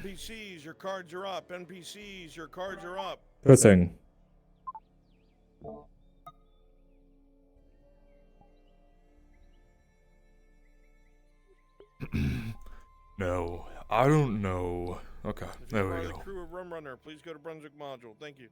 NPCs, your cards are up. NPCs, your cards are up. Sure thing. No, I don't know. Okay, If there you're part we of the go. crew of Rum Runner, please go to Brunswick Module. Thank you.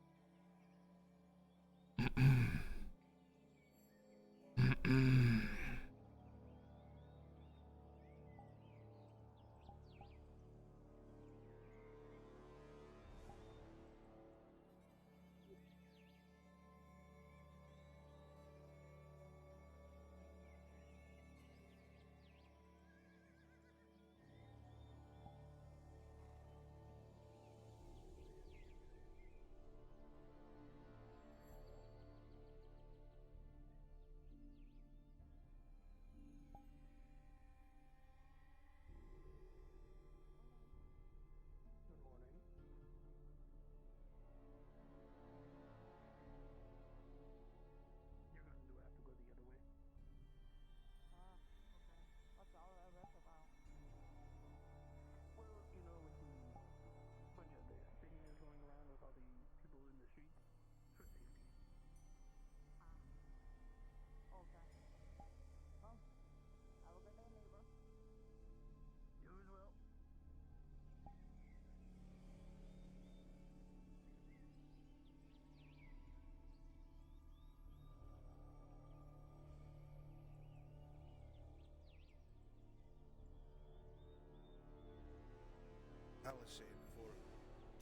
Palisade for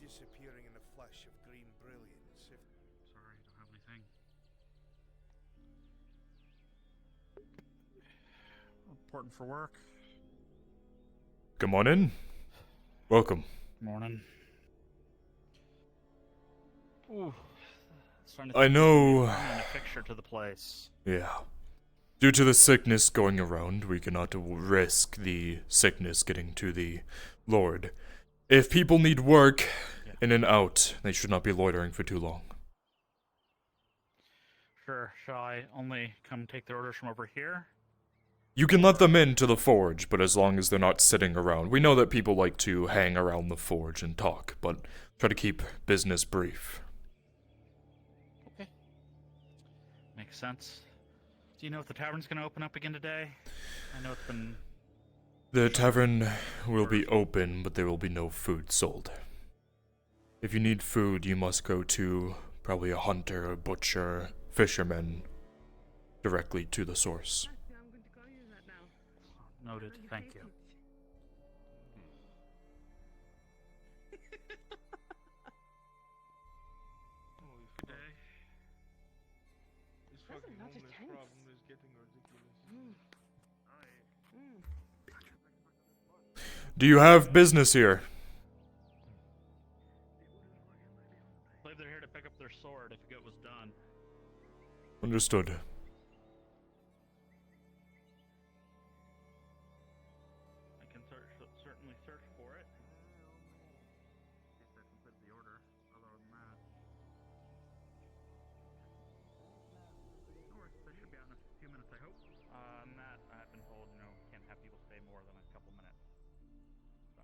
disappearing in a flash of green brilliance. Sorry, don't have anything. Important for work. Come on in. Welcome. Morning. Ooh. I know. A picture to the place. Yeah. Due to the sickness going around, we cannot risk the sickness getting to the Lord. If people need work in and out, they should not be loitering for too long. Sure. Shall I only come take the orders from over here? You can let them into the forge, but as long as they're not sitting around. We know that people like to hang around the forge and talk, but try to keep business brief. Okay. Makes sense. Do you know if the tavern's going to open up again today? I know it's been... The tavern will be open, but there will be no food sold. If you need food, you must go to probably a hunter, a butcher, fisherman, directly to the source. I'm going to call you that now. Noted. Thank you. Holy fuck. This That's fucking a lot of homeless tanks. problem is getting ridiculous. Do you have business here? I believe they're here to pick up their sword if it was done. Understood. I can certainly search for it. If I complete the order, other than that. No worries, they should be out in a few minutes, I hope. That I've been told, can't have people stay more than a couple minutes. So.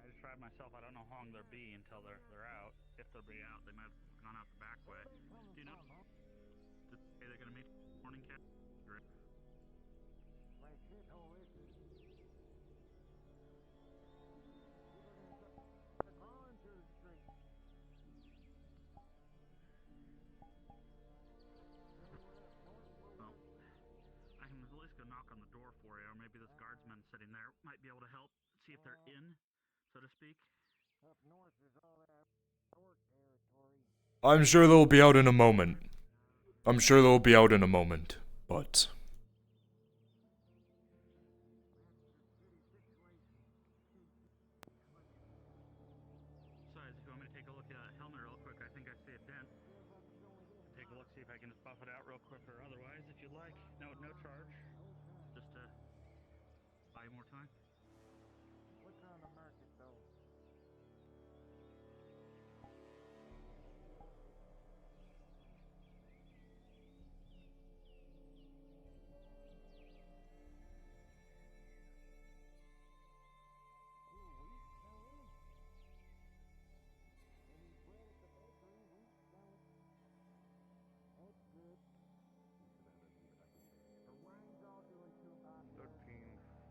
I just tried myself. I don't know how long they'll be until they're out. If they'll be out, they might have gone out the back way. Do you know? Did they say they're gonna meet morning cat? Great. go knock on the door for you, or maybe this guardsman sitting there might be able to help see if they're in, so to speak. I'm sure they'll be out in a moment. I'm sure they'll be out in a moment, but... Besides, if you want me to take a look at that helmet real quick, I think I see a dent. Take a look, see if I can just buff it out real quick, or otherwise, if you'd like. No charge. Just to buy you more time.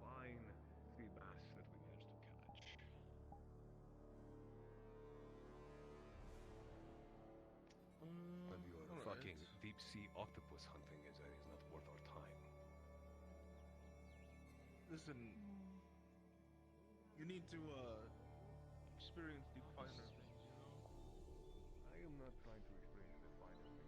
Fine sea bass that we managed to catch. But your fucking deep sea octopus hunting is not worth our time. Listen, you need to experience the finer things, you know? I am not trying to experience the finer things.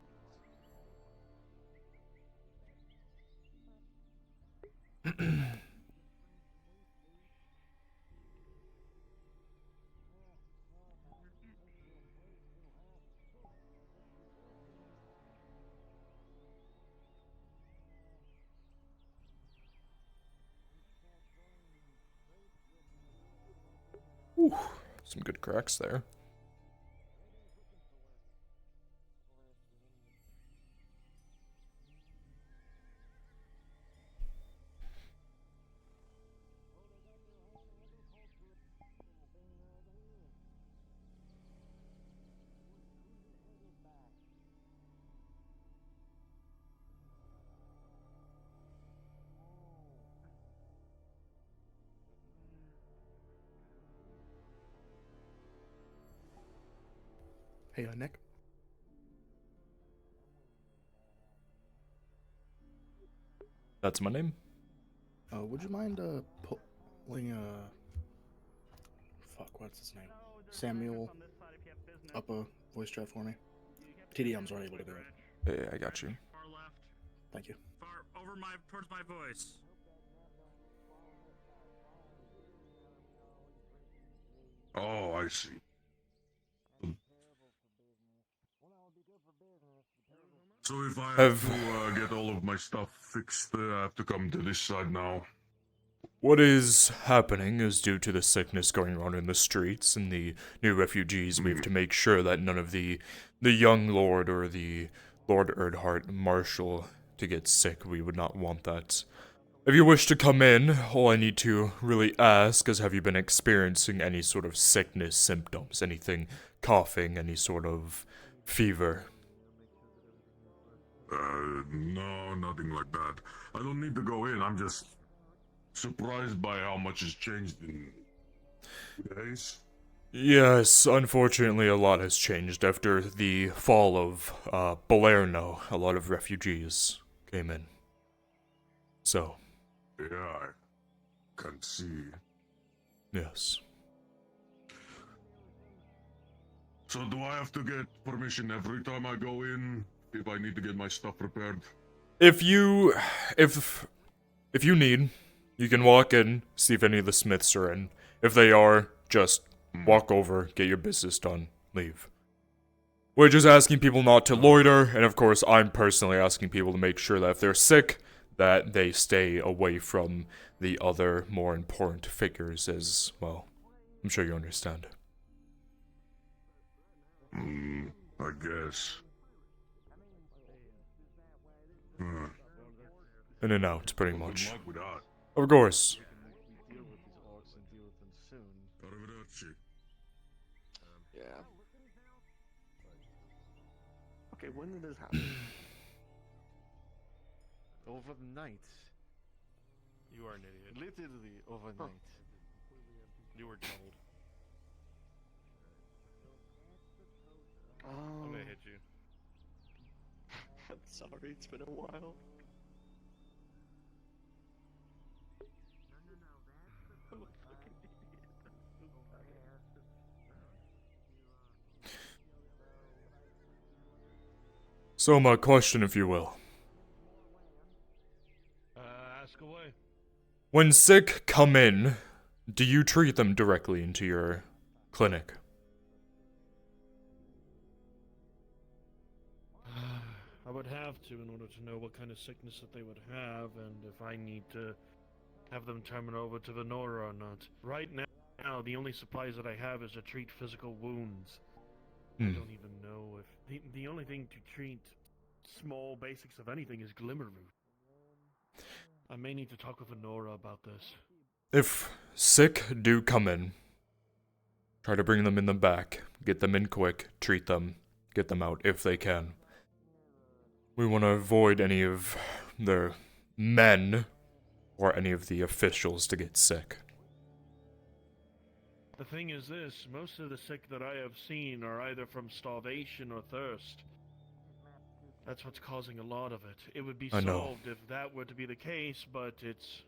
Whew, some good cracks there. Hey, Nick. That's my name. Would you mind pulling what's his name? Samuel up a voice chat for me. TDM's already able to do it. Hey, I got you. Far left. Thank you. Far over towards my voice. Oh, I see. So if I have to get all of my stuff fixed, I have to come to this side now. What is happening is due to the sickness going on in the streets and the new refugees, we have to make sure that none of the young lord or the Lord Erdhart Marshal to get sick. We would not want that. If you wish to come in, all I need to really ask is, have you been experiencing any sort of sickness symptoms? Anything, coughing, any sort of fever? No, nothing like that. I don't need to go in, I'm just surprised by how much has changed in days. Yes, unfortunately a lot has changed after the fall of Balerno. A lot of refugees came in. So. Yeah, I can see. Yes. So do I have to get permission every time I go in, if I need to get my stuff prepared? If you need, you can walk in, see if any of the Smiths are in. If they are, just walk over, get your business done, leave. We're just asking people not to loiter, and of course I'm personally asking people to make sure that if they're sick, that they stay away from the other more important figures as well. I'm sure you understand. I guess. In and out, pretty much. Good luck with that. Of course. We deal with these orcs and deal with them soon. Arrivederci. Yeah. Okay, when did this happen? Overnight. You are an idiot. Literally overnight. You were told. Oh. I'm gonna hit you. I'm sorry, it's been a while. So my question, if you will. Ask away. When sick come in, do you treat them directly into your clinic? I would have to in order to know what kind of sickness that they would have, and if I need to have them turn it over to Venora or not. Right now, the only supplies that I have is to treat physical wounds. I don't even know if the only thing to treat small basics of anything is glimmer root. I may need to talk with Venora about this. If sick do come in, try to bring them in the back, get them in quick, treat them, get them out if they can. We want to avoid any of the men or any of the officials to get sick. The thing is this, most of the sick that I have seen are either from starvation or thirst. That's what's causing a lot of it. It would be I know. solved if that were to be the case, but it's...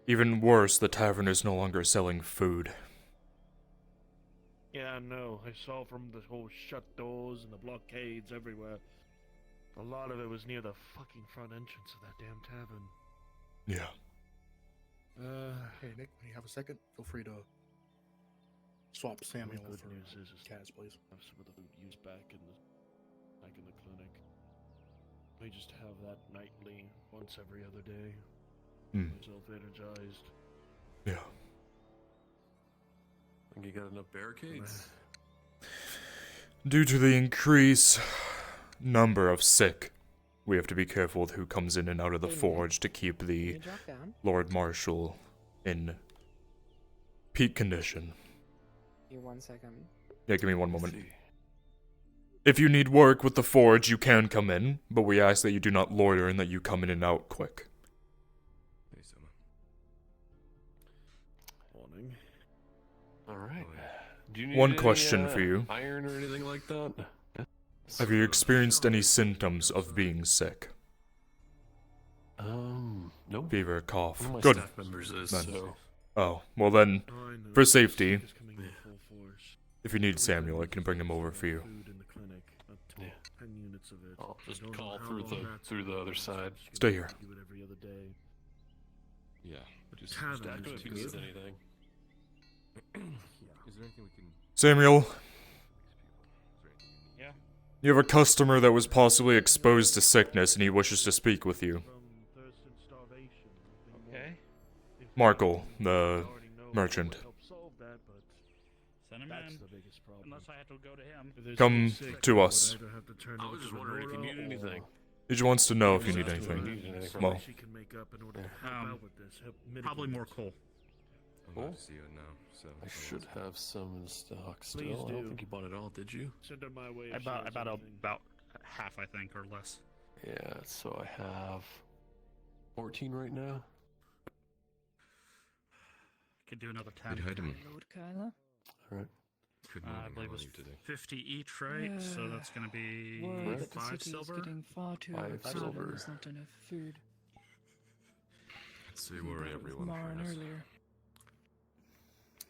Even worse, the tavern is no longer selling food. Yeah, no, I saw from the whole shut doors and the blockades everywhere. A lot of it was near the fucking front entrance of that damn tavern. Yeah. Hey Nick, when you have a second, feel free to swap Samuel good for news is Kaz, please. have some of the food used back in the clinic. We just have that nightly, once every other day. Myself energized. Yeah. Think you got enough barricades? Due to the increased number of sick, we have to be careful with who comes in and out of the forge to keep the Lord Marshal in peak condition. Give me 1 second. Yeah, give me one moment. If you need work with the forge, you can come in, but we ask that you do not loiter and that you come in and out quick. Morning. Alright. Do you need One any, question for you. Iron or anything like that? Have you experienced any symptoms of being sick? Nope. Fever, cough. One of my Good. staff members is, Then. so... Oh, well then, Oh, I know. for safety, Sick is coming in full force. if you need Samuel, I can bring him over for you. Food in the clinic, up to 10 units of it. I'll just I don't call know how through long the that's through the gonna other last. side. Just Stay gonna here. Do it every other day. Yeah. Just Tavern stack is him if he too needs good. anything. Is there anything we can... Samuel, Yeah. you have a customer that was possibly exposed to sickness and he wishes to speak with you. From thirst and starvation. Okay. Markle, the already know merchant. what would help solve that, but Send him that's in. the biggest problem. Unless I have to go to him. If there's Come someone sick, to I would us. either have to turn I over was to just wondering if you Venora need or- anything. He just wants to know if you Yeah, need just anything. need anything. Something Well. she can make up in order to help out with this. Help Probably mitigate more this. coal. I'm Cool. glad to see you now. So I should have some in stock still. Please I do. don't think you bought it all, did you? Send her my way. if she About has about anything. about half, I think, or less. Yeah, so I have 14 right now. Could do another Good 10. item. Lord Kyla. Alright. Good I morning. believe How it was are you today? 50 each, right? So that's gonna be Worried that the 5 city silver. is getting far too 5 overcrowded silver. and there's not enough food. So you worry everyone. Maren yes. earlier.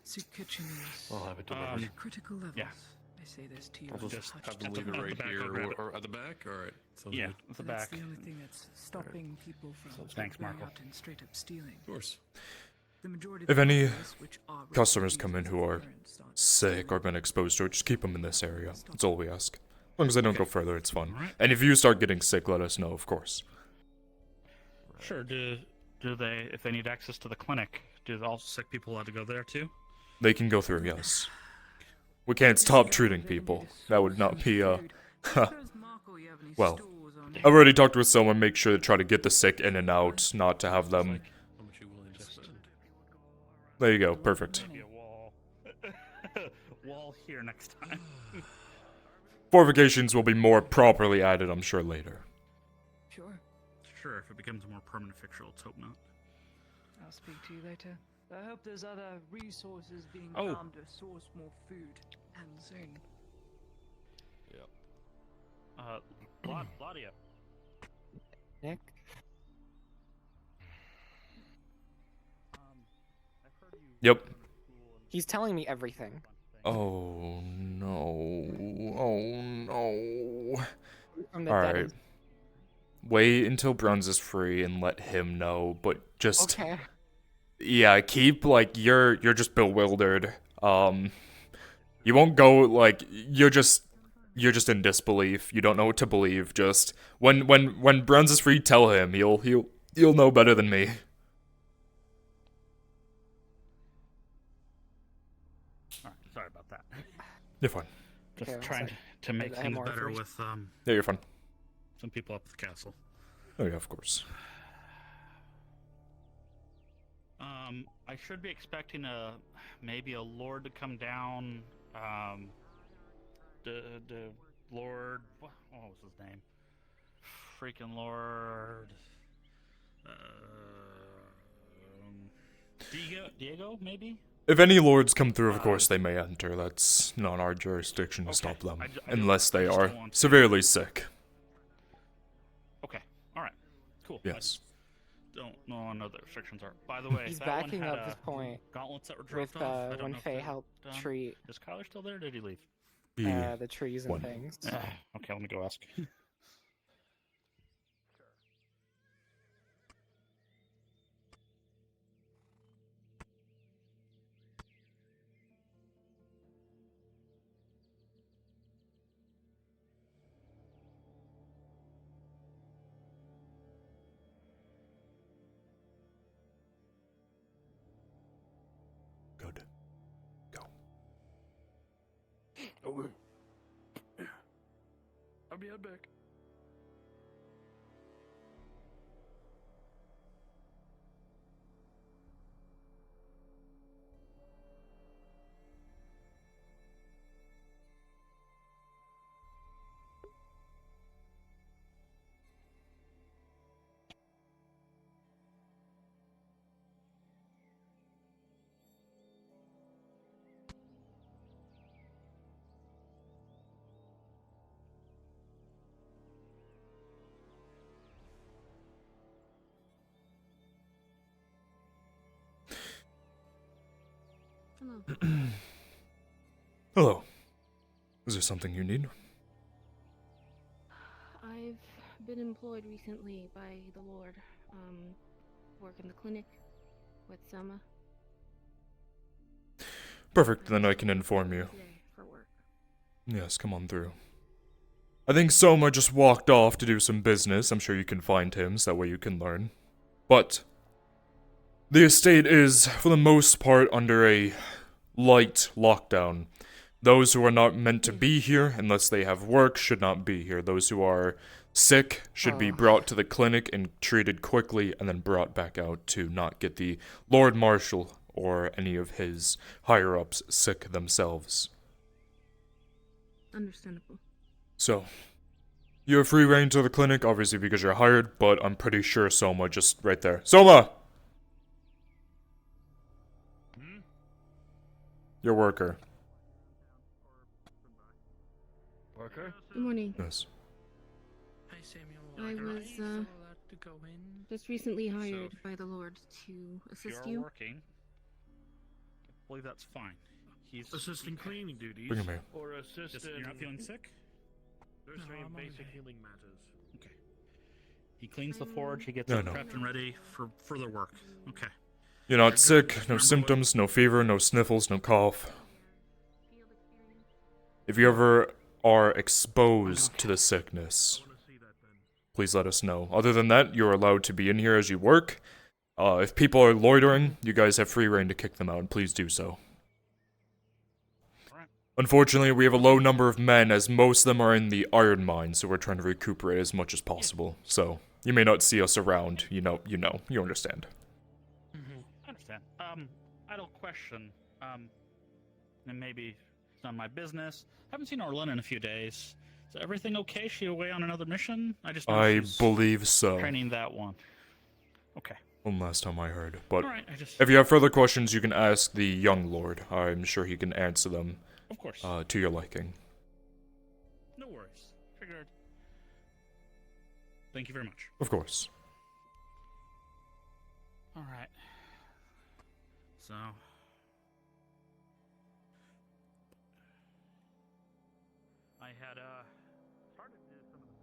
Soup kitchen is I'll have it delivered. at critical levels. yeah. I say this to you. I'll as just touched have them on leave it at the right back, I'll here grab it. or at the back? Alright. Sounds Yeah, good. at the That's back. the only thing that's stopping people from Thanks, going Marco. out and straight up stealing. Of course. The majority If of the any populace, which are customers refugees come in of who are parents, start sick or stealing. been exposed to it, just keep them in this area. That's all we ask. As long as they don't go further, it's fun. Alright. And if you start getting sick, let us know, of course. Sure. Do they, if they need access to the clinic, do all sick people have to go there too? They can go through, yes. We can't stop treating people. That would not be, well, I've already talked with someone, make sure to try to get the sick in and out, not to have them... How much you willing to spend? There you go, perfect. Maybe a wall. Wall here next time. Fortifications will be more properly added, I'm sure, later. Sure, Sure, if it becomes a more permanent fixture, let's hope not. I'll speak to you later. I hope there's other resources being Oh. found to source more food, and soon. Claudia. Nick? Yep. He's telling me everything. Oh no. Oh no. from the All dead right. end. Wait until Bruns is free and let him know, but just Okay. yeah, keep like you're just bewildered. You won't go like you're just in disbelief. You don't know what to believe. Just when Bruns is free, tell him. He'll know better than me. Alright, sorry about that. You're fine. Just Okay, trying sorry. to make I have things more better first. with Yeah, you're fine. some people up at the castle. Oh yeah, of course. I should be expecting maybe a lord to come down. The lord, what was his name? Freaking lord. Diego, maybe. If any lords come through, of course they may enter. That's not our jurisdiction to Okay. stop them, I unless they just are don't want to- severely sick. Okay, all right, cool. Yes. I don't know what other restrictions are. By the way, He's that one backing had up his point gauntlets that were dropped with off. I don't when know if Faye they're helped done. treat Is Kyler still there? Or did he leave? the trees and one. things. Okay, let me go ask. Good. Go. Okay. I'll be right back. Hello. Hello. Is there something you need? I've been employed recently by the Lord. Work in the clinic with Selma. Perfect, then I can inform you. Today for work. Yes, come on through. I think Soma just walked off to do some business. I'm sure you can find him, so that way you can learn. But the estate is, for the most part, under a light lockdown. Those who are not meant to be here, unless they have work, should not be here. Those who are sick should be brought to the clinic and treated quickly, and then brought back out to not get the Lord Marshal or any of his higher-ups sick themselves. Understandable. So, you have free reign to the clinic, obviously because you're hired, but I'm pretty sure Soma just right there. Soma! Your worker. Worker? Good morning. Yes. Hi, Samuel. I was allowed to go in? just recently hired by the Lord to assist If you. you're working, I believe that's fine. He's Assistant cleaning duties. Bring him here. Or assistant. Just, you're not feeling sick? Nursery and I'm basic okay. healing matters. Okay. He cleans the forge. He gets No, it no. prepped and ready for further work. Okay. You're not sick, no symptoms, no fever, no sniffles, no cough. If you ever are exposed to the sickness, please let us know. Other than that, you're allowed to be in here as you work. If people are loitering, you guys have free reign to kick them out, and please do so. Unfortunately, we have a low number of men, as most of them are in the iron mine, so we're trying to recuperate as much as possible. So, you may not see us around, you understand. I understand. I don't question. And maybe it's not my business. Haven't seen Orlin in a few days. Is everything okay? She away on another mission? I just know I she's believe so. training that one. Okay. From last time I heard. But Alright, if you have further questions, you can ask the young lord. I'm sure he can answer them. Of course. To your liking. No worries. Figured. Thank you very much. Of course. Alright. So. I had, started to do some of the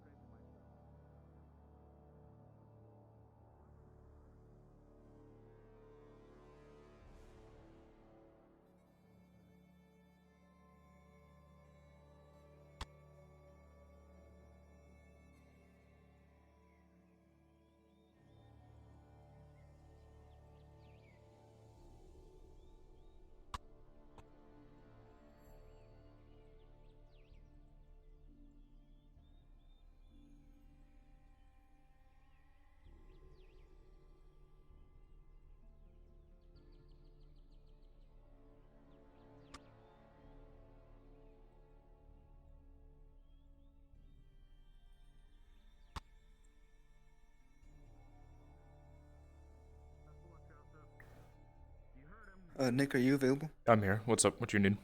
Nick, are you available? I'm here. What's up? What you need?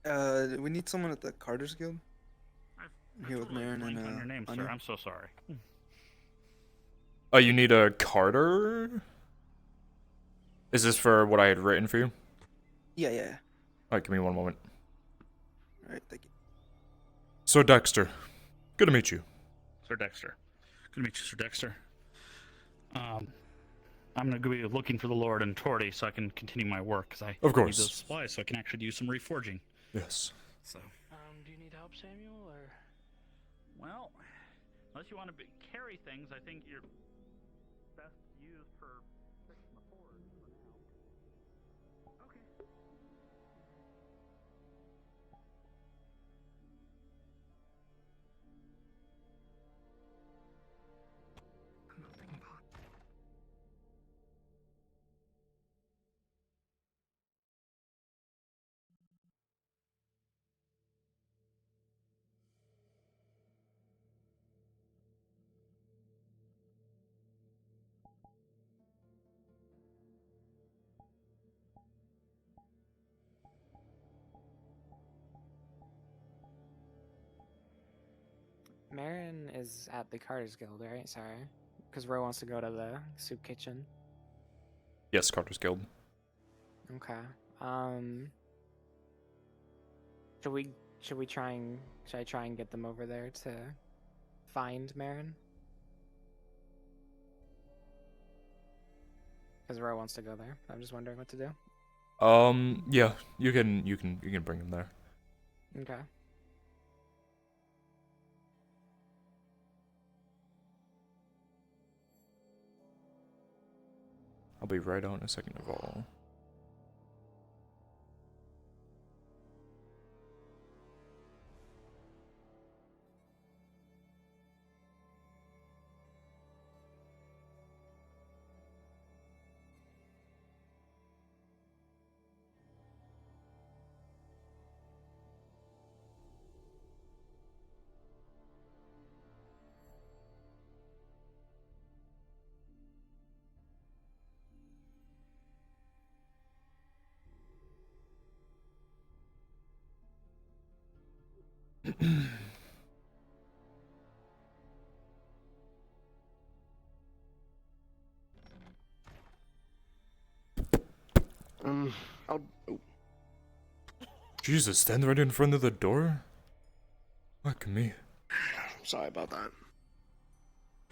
We need someone at the Carter's Guild. I'm here with totally Marin and blanked on your name, sir. Anya. I'm so sorry. Oh, you need a Carter? Is this for what I had written for you? Yeah. Alright, give me one moment. Alright, thank you. So, Dexter. Good to meet you. Sir Dexter. Good to meet you, Sir Dexter. I'm gonna go be looking for the Lord and Torty so I can continue my work, because I Of course. need those supplies so I can actually do some reforging. Yes. So. Do you need help, Samuel, or? Well, unless you want to carry things, I think you're best used for fixing the forge for now. Okay. Marin is at the Carter's Guild, right? Sorry. Because Ro wants to go to the soup kitchen. Yes, Carter's Guild. Okay. Should I try and get them over there to find Marin? Because Ro wants to go there. I'm just wondering what to do. Yeah, you can bring him there. Okay. I'll be right out in a second of all. I'll. Jesus, stand right in front of the door? Fuck me. Sorry about that.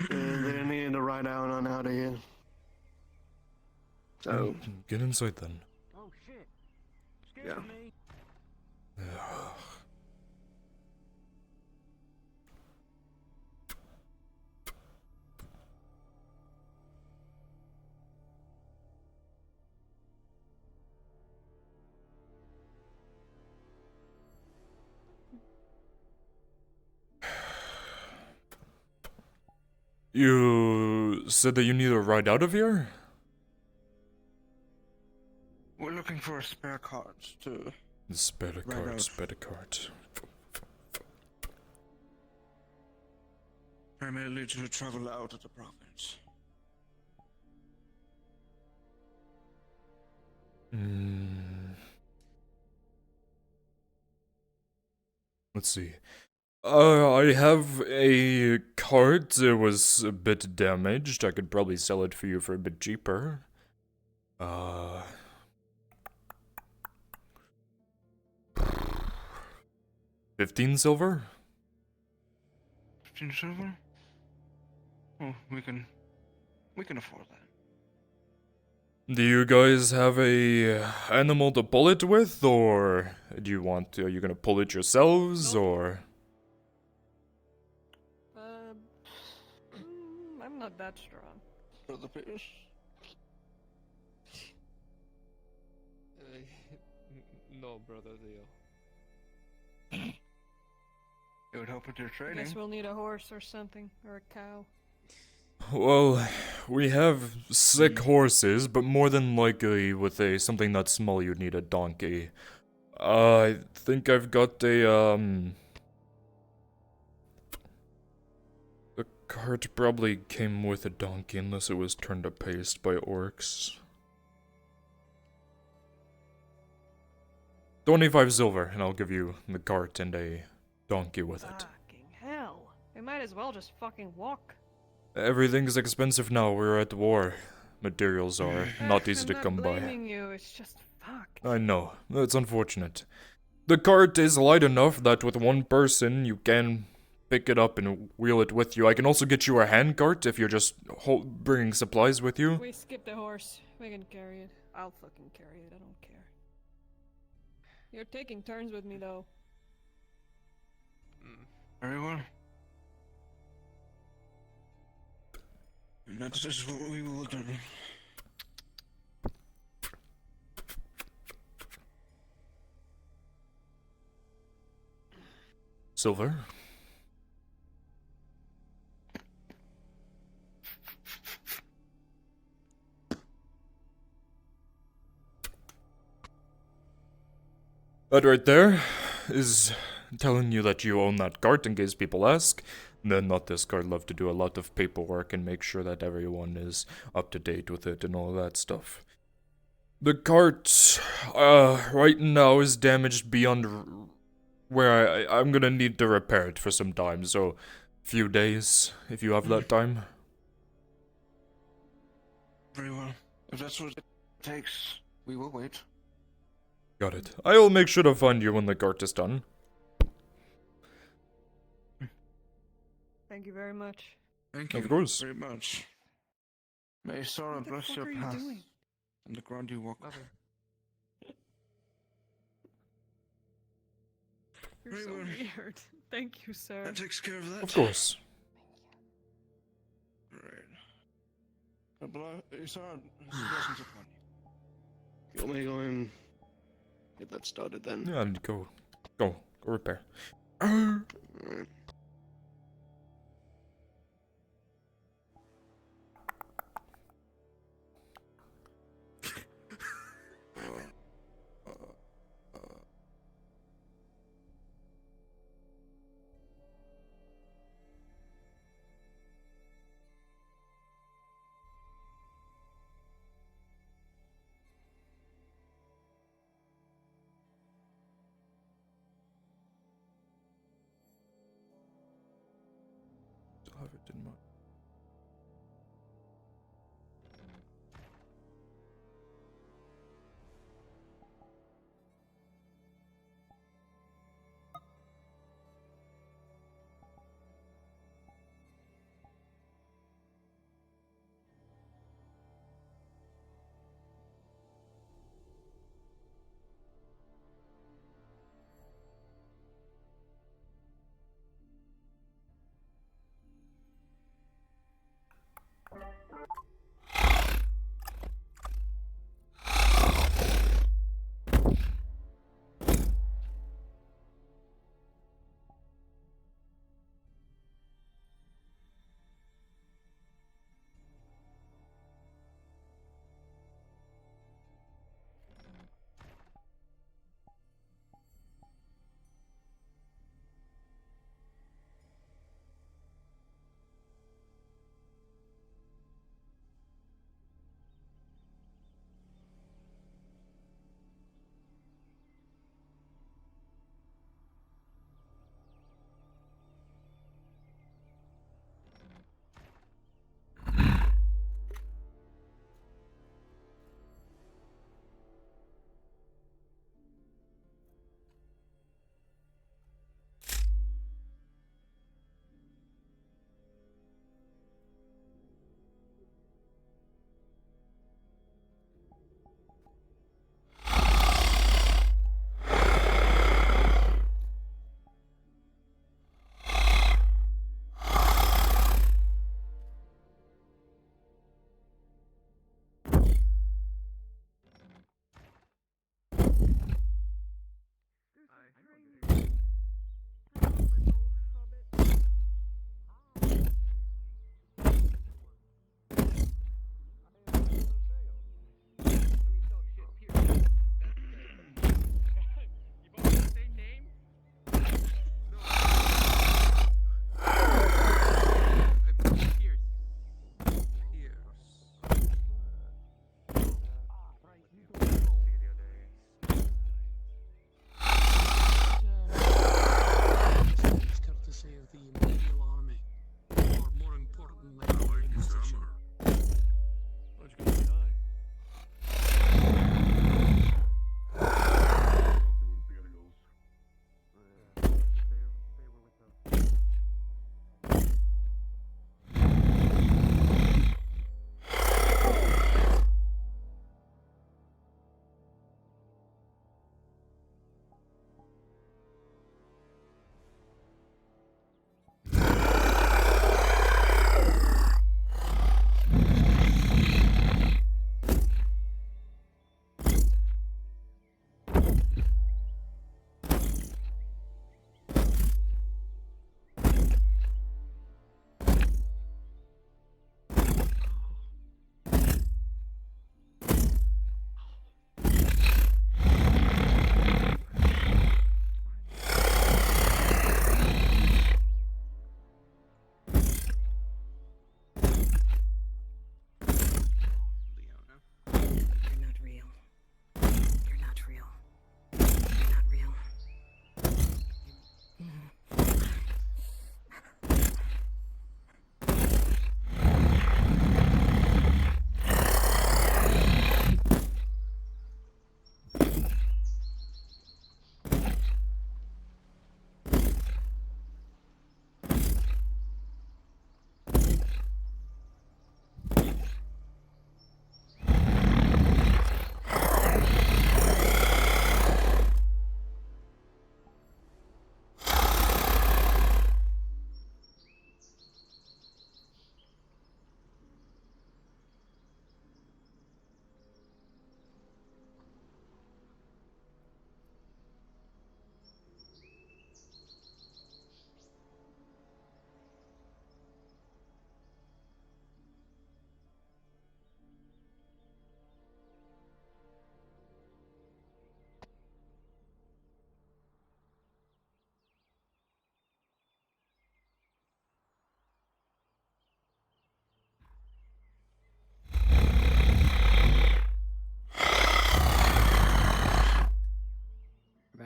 They needed to ride out on out of here. So. Get inside then. Oh shit. Yeah. Me. You said that you need a ride out of here? We're looking for a spare cart to. Spare Right cart, out. spare cart. Primarily to travel out of the province. Let's see. I have a cart. It was a bit damaged. I could probably sell it for you for a bit cheaper. 15 silver? 15 silver? Oh, we can afford that. Do you guys have a animal to pull it with, or do you want? Are you gonna pull it yourselves, or? I'm not that strong. Brother Pierce? No, brother Leo. It would help with your training. Guess we'll need a horse or something, or a cow. Well, we have sick horses, but more than likely with something that small you'd need a donkey. I think I've got a the cart probably came with a donkey unless it was turned to paste by orcs. 25 silver, and I'll give you the cart and a donkey with it. Fucking hell. We might as well just fucking walk. Everything's expensive now, we're at war. Materials are not easy to come I'm not by. blaming you, it's just fucked. I know, it's unfortunate. The cart is light enough that with one person you can pick it up and wheel it with you. I can also get you a hand cart if you're just bringing supplies with you. We skip the horse. We can carry it. I'll fucking carry it, I don't care. You're taking turns with me though. Very well. And that's just what we will look at. Silver. That right there is telling you that you own that cart in case people ask. Then not this cart love to do a lot of paperwork and make sure that everyone is up to date with it and all that stuff. The cart, right now is damaged beyond where I'm gonna need to repair it for some time, so few days, if you have that time. Very well. If that's what it takes, we will wait. Got it. I'll make sure to find you when the cart is done. Thank you very much. Thank you Of course. very much. May Sora bless your path and the ground you walk over. You're Very so well. weird. Thank you, sir. That takes care of that. Of course. Right. Sora, blessings upon you. You want me to go and get that started then? Yeah, go repair. Alright.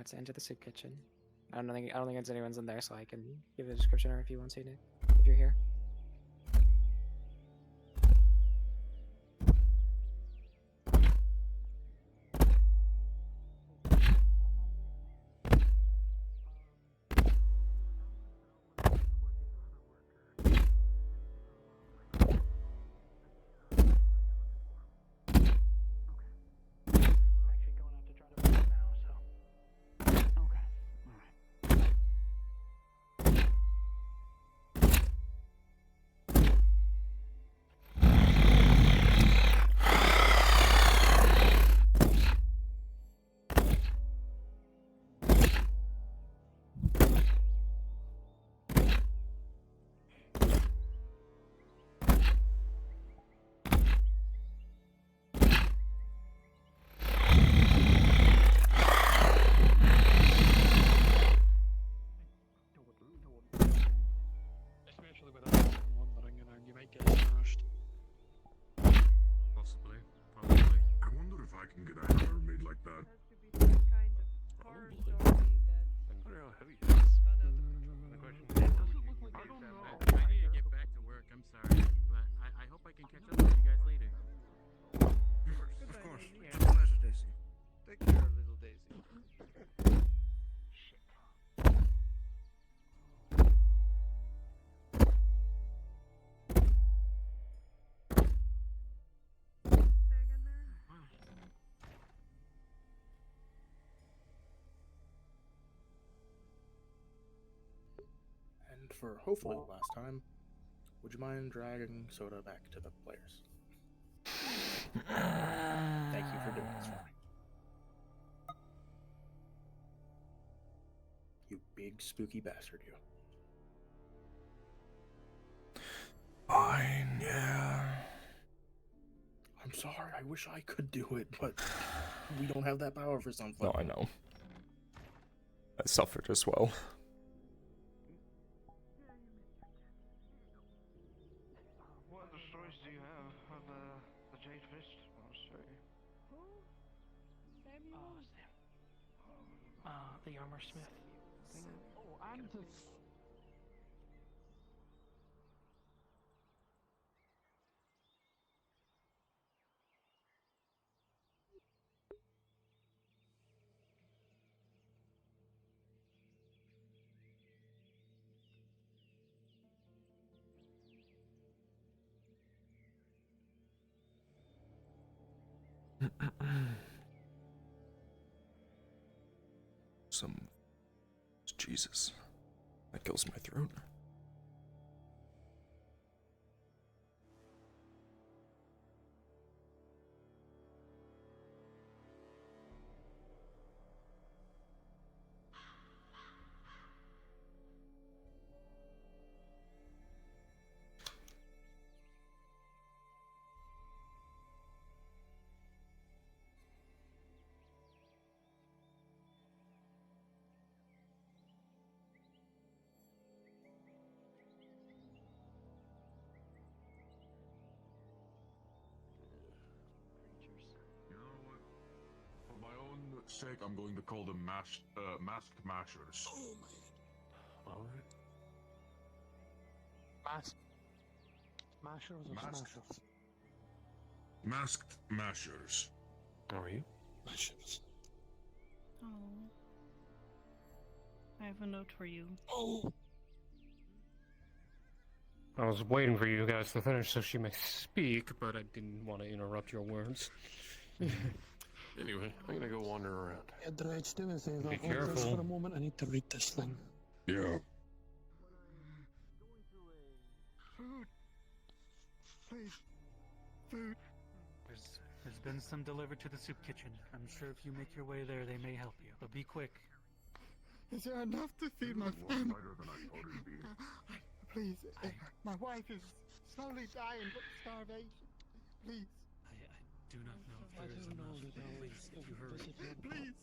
to enter the soup kitchen. I don't think it's anyone's in there, so I can give a description, or if you want to, Nick, if you're here. Especially with that wandering, you might get smashed. Possibly. I wonder if I can get a hammer made like that. Probably. I wonder how heavy it is. The question is, I don't know. I need to get back to work, I'm sorry. But I hope I can catch up with you guys later. Of course. It's a pleasure, Daisy. take care of little Daisy. And for hopefully the last time, would you mind dragging Soda back to the players? Thank you for doing this for me. You big spooky bastard, you. Fine, yeah. I'm sorry, I wish I could do it, but we don't have that power for some No, I know. I suffered as well. What other stories do you have of the Jade Fist monastery? The armor smith. Oh, and the... Jesus. That kills my throat. Sake, I'm going to call them masked mashers. Oh my. Alright. Mashers or smashers? Masked mashers. How are you? Mashers. Oh. I have a note for you. Oh! I was waiting for you guys to finish so she may speak, but I didn't want to interrupt your words. Anyway, I'm gonna go wander around. Yeah, Dredge, do me a favor. Be Hold this careful. for a moment. I need to read this thing. Yeah. Food. Please. Food. There's been some delivered to the soup kitchen. I'm sure if you make your way there, they may help you. But be quick. Is there enough to feed my It's family? lighter than I thought it'd be. Please. My wife is slowly dying from starvation. Please. I do not know if I there is don't know enough. that I will Please, if you hurry. Please.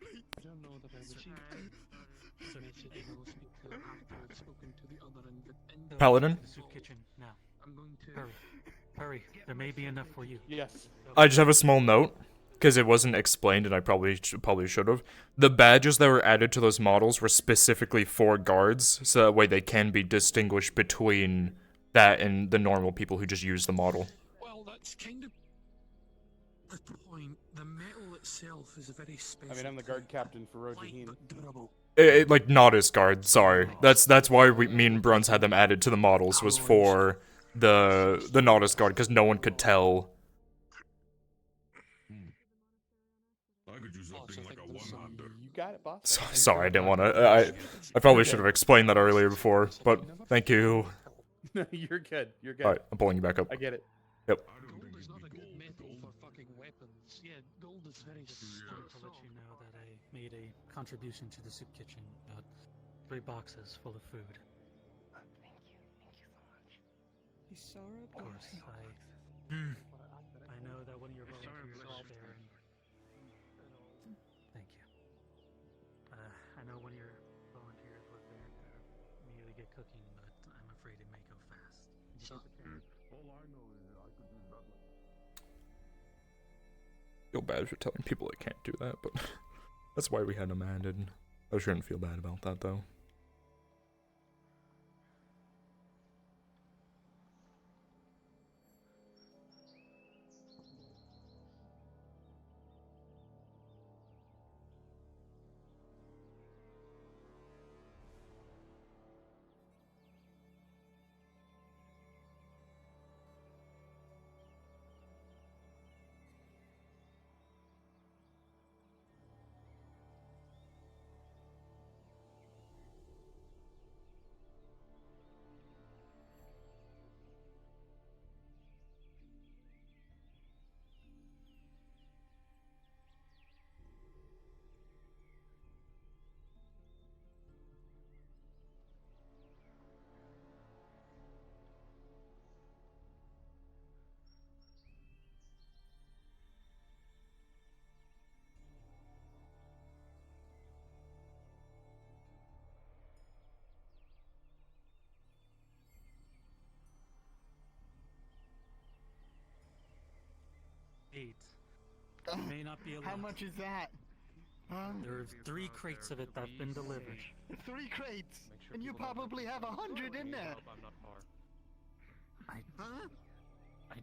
Please. I don't know that I received the message. I will speak to her after I've spoken to the other end. Paladin? The soup kitchen now. I'm going to... Hurry. Hurry. There may be enough for you. Yes. I just have a small note. because it wasn't explained, and I probably should have. The badges that were added to those models were specifically for guards, so that way they can be distinguished between that and the normal people who just use the model. Well, that's kind of the point. The metal itself is a very special. I mean, I'm the guard captain for Rojaheen. Durable. Like Nodus guard, sorry. That's why me and Bruns had them added to the models, was for the Nodus guard, because no one could tell. I could use something like a one-hander. You got it, boss. Sorry, I didn't want to. I probably should have explained that earlier before, but thank you. No, you're good. You're good. Alright, I'm pulling you back up. I get it. Yep. Gold is not a good metal for fucking weapons. Yeah, gold is very strong. To let you know that I made a contribution to the soup kitchen, about 3 boxes full of food. Thank you so much. He's sorry. Of course, I know that one of your volunteers was there, and thank you. I know one of your volunteers was there to immediately get cooking, but I'm afraid it may go fast. All I know is I could do that. Feel bad for telling people I can't do that, but that's why we had them added. I shouldn't feel bad about that, though. May not be a lot. How much is that? There are 3 crates of it that have been delivered. 3 crates, and you probably have 100 in there. I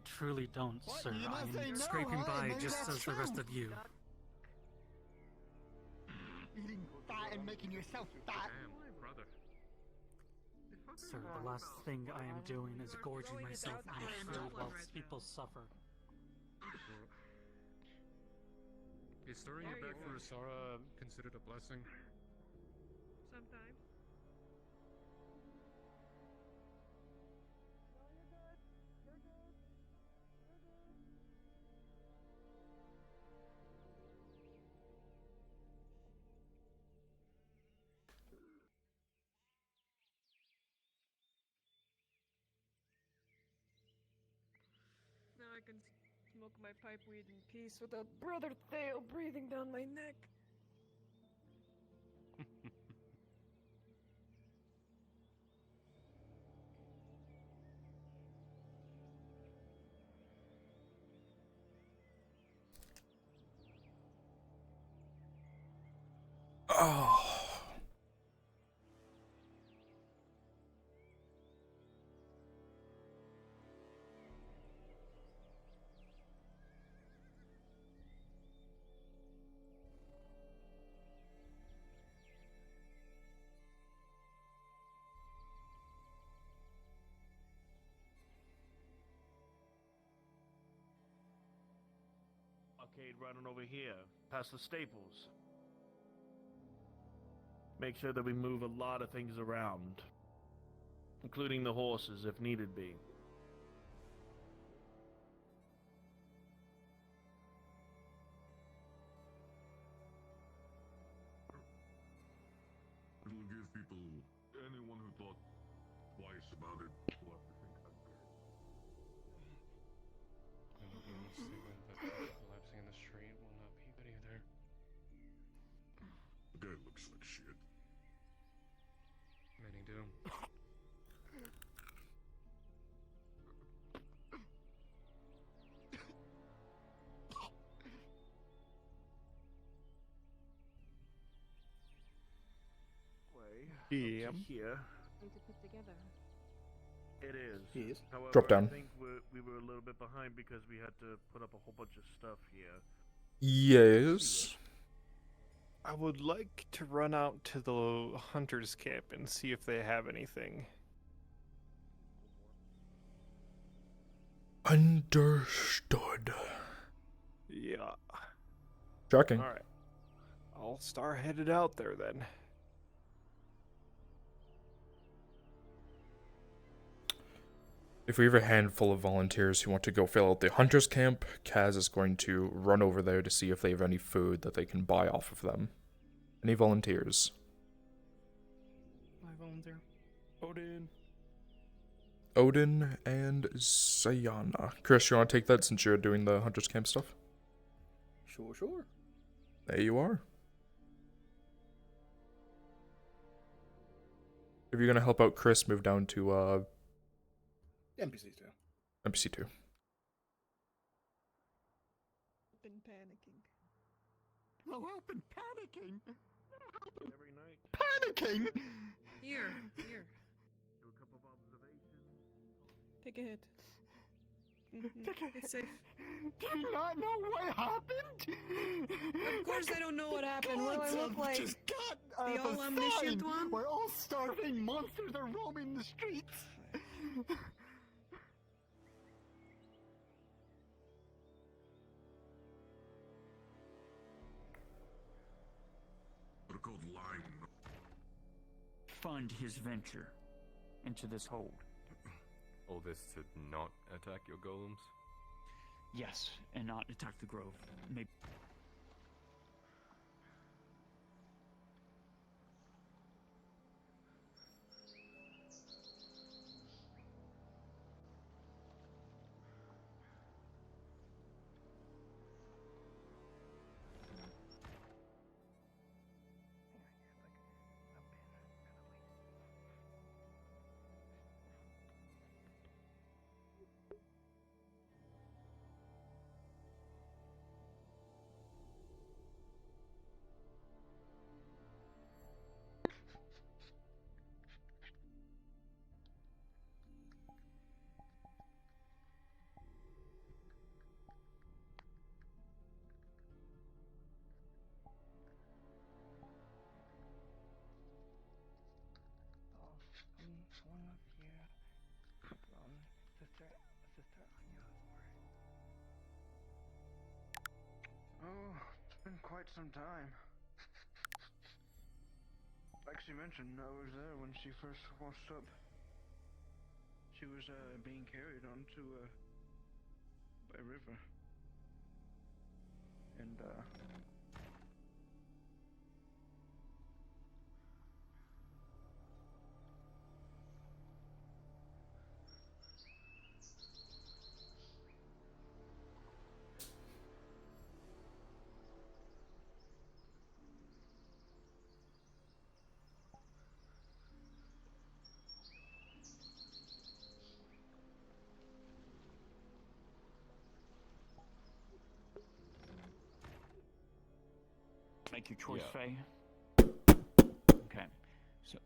truly don't, What? sir. You not say I'm no, scraping huh? by Maybe just that's as the rest true. of you. Eating fat and making yourself fat. Sir, the last thing I am doing is gorging myself on food while people suffer. Is throwing it back for Asara considered a blessing? Sometimes. Now I can smoke my pipe weed in peace without Brother Theo breathing down my neck. Oh. Arcade running over here, past the Staples. Make sure that we move a lot of things around, including the horses if needed be. It'll give people, anyone who thought twice about it, will have to think that way. Honestly, that collapsing in the street will not be good either. The guy looks like shit. Many do. Yeah. here. To put together. It is. Yes. However, Drop down. I think we were a little bit behind because we had to put up a whole bunch of stuff here. Yes. I would like to run out to the hunter's camp and see if they have anything. Understood. Yeah. Tracking. Alright. I'll start headed out there then. If we have a handful of volunteers who want to go fill out the hunter's camp, Kaz is going to run over there to see if they have any food that they can buy off of them. Any volunteers? I volunteer. Odin and Sayana. Chris, you want to take that since you're doing the hunter's camp stuff? Sure. There you are. If you're going to help out Chris, move down to NPC 2. NPC 2. Been panicking. No help in panicking. Every night. Panicking. Here. Do a couple of observations. Take a hit. It's safe. Do you not know what happened? Of course I don't know what happened. What do I look like? Just got The a all-omniscient sign one? where all starving monsters are roaming the streets. They're called lying. Fund his venture into this hold. All this to not attack your golems? Yes, and not attack the grove. Maybe. One up here from Sister Anya's word. Oh, it's been quite some time. Like she mentioned, I was there when she first washed up. She was being carried onto by river. And Make your choice, Yeah. Faye. Okay. So.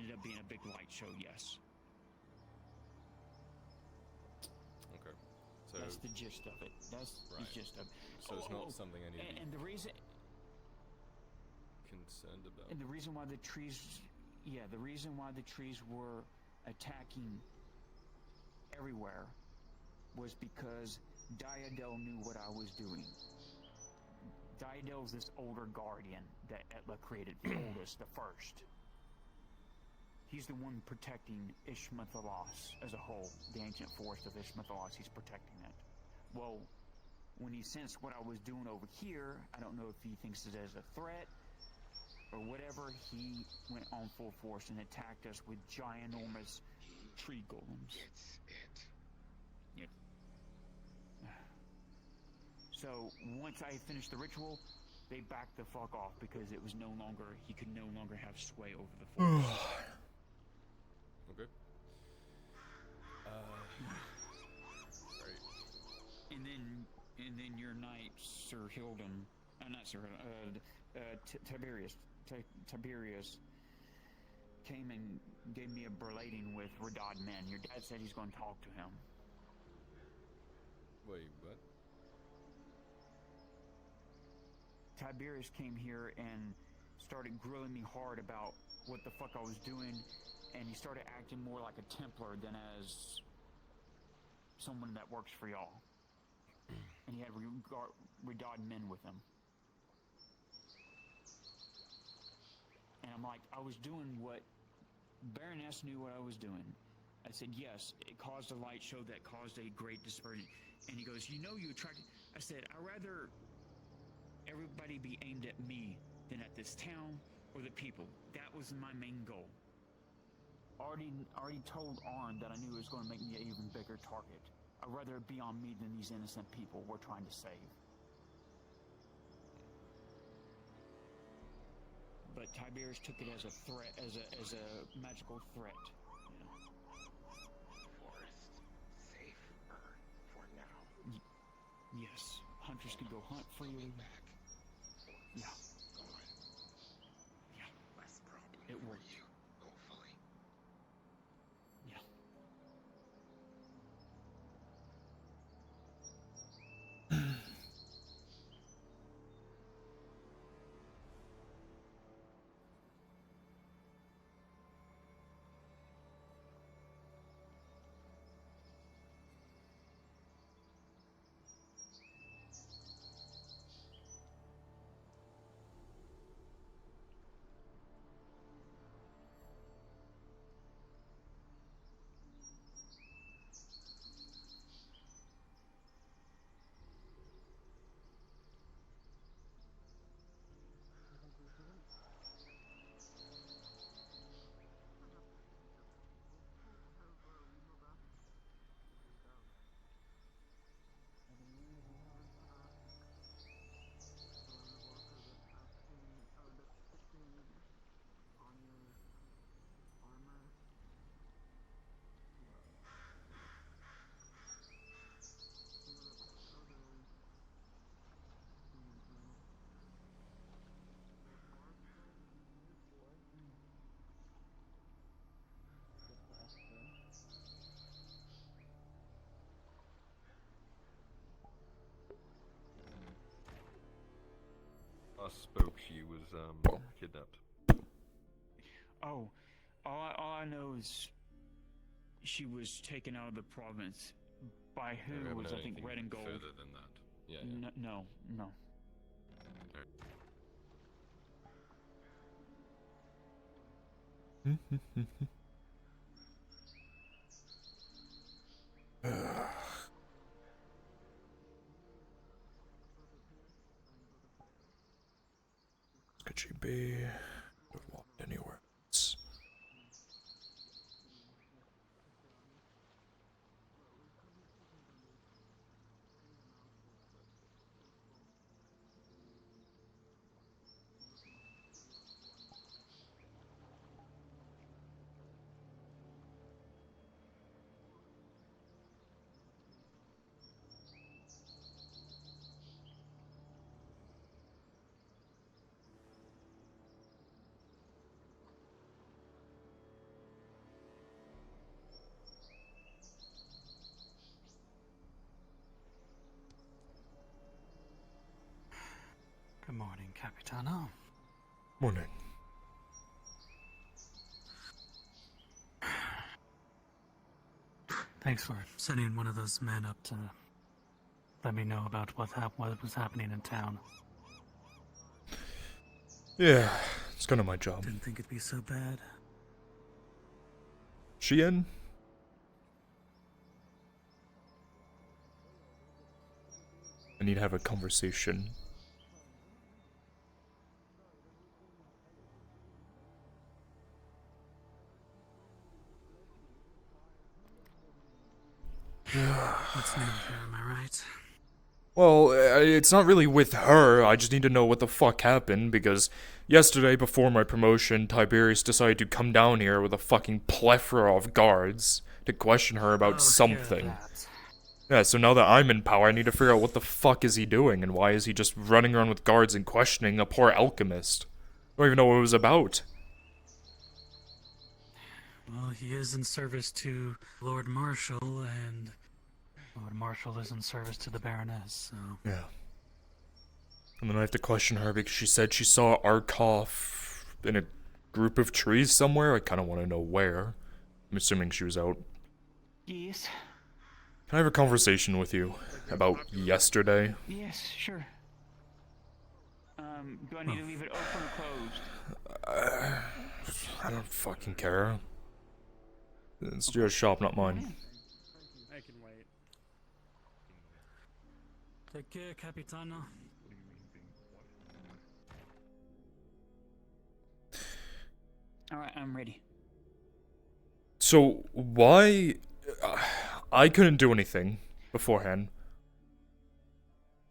ended up being a big light show, yes. Okay. So That's the gist of it. That's right. the gist of it. So it's not something I need to be and the reason concerned about. and the reason why the trees were attacking everywhere was because Diadel knew what I was doing. Diadel's this older guardian that Etla created, the oldest, the first. He's the one protecting Ishmathalos as a whole, the ancient forest of Ishmathalos. He's protecting it. Well, when he sensed what I was doing over here, I don't know if he thinks it as a threat or whatever, he went on full force and attacked us with ginormous tree golems. Yep. So once I finished the ritual, they backed the fuck off because it was no longer, he could no longer have sway over the forest. Okay. Right. And then your knight, Sir Hilden, not Sir Hilden, Tiberius came and gave me a berlating with Radad men. Your dad said he's going to talk to him. Wait, what? Tiberius came here and started grilling me hard about what the fuck I was doing, and he started acting more like a Templar than as someone that works for y'all. And he had Radad men with him. And I'm like, I was doing what Baroness knew what I was doing. I said, yes, it caused a light show that caused a great dispersion. And he goes, you know you attracted... I said, I'd rather everybody be aimed at me than at this town or the people. That was my main goal. Already told Arn that I knew it was going to make me an even bigger target. I'd rather it be on me than these innocent people we're trying to save. But Tiberius took it as a threat, as a magical threat. You know. Forest safer for now. Yes, hunters can go hunt freely. Back. Yeah. Gone. Yeah. Less problem It for worked. you, hopefully. Yeah. Last spoke, she was kidnapped. Oh, all I know is she was taken out of the province by We who haven't was, heard I think, anything Red and Gold. further than that. Yeah. No. Could she be? Have walked anywhere else? morning, Capitano. Morning. Thanks for sending one of those men up to let me know about what was happening in town. Yeah, it's kind of my job. Didn't think it'd be so bad. She in? I need to have a conversation. What's new here, am I right? Well, it's not really with her. I just need to know what the fuck happened, because yesterday, before my promotion, Tiberius decided to come down here with a fucking plethora of guards to question her about something. Yeah, so now that I'm in power, I need to figure out what the fuck is he doing, and why is he just running around with guards and questioning a poor alchemist? I don't even know what it was about. Well, he is in service to Lord Marshal, and Lord Marshal is in service to the Baroness, so... Yeah. And then I have to question her because she said she saw Arkoff in a group of trees somewhere. I kind of want to know where. I'm assuming she was out. Yes. Can I have a conversation with you about yesterday? Yes, sure. Do I need to leave it open or closed? I don't fucking care. It's your shop, not mine. I can wait. Take care, Capitano. Alright, I'm ready. So, why... I couldn't do anything beforehand.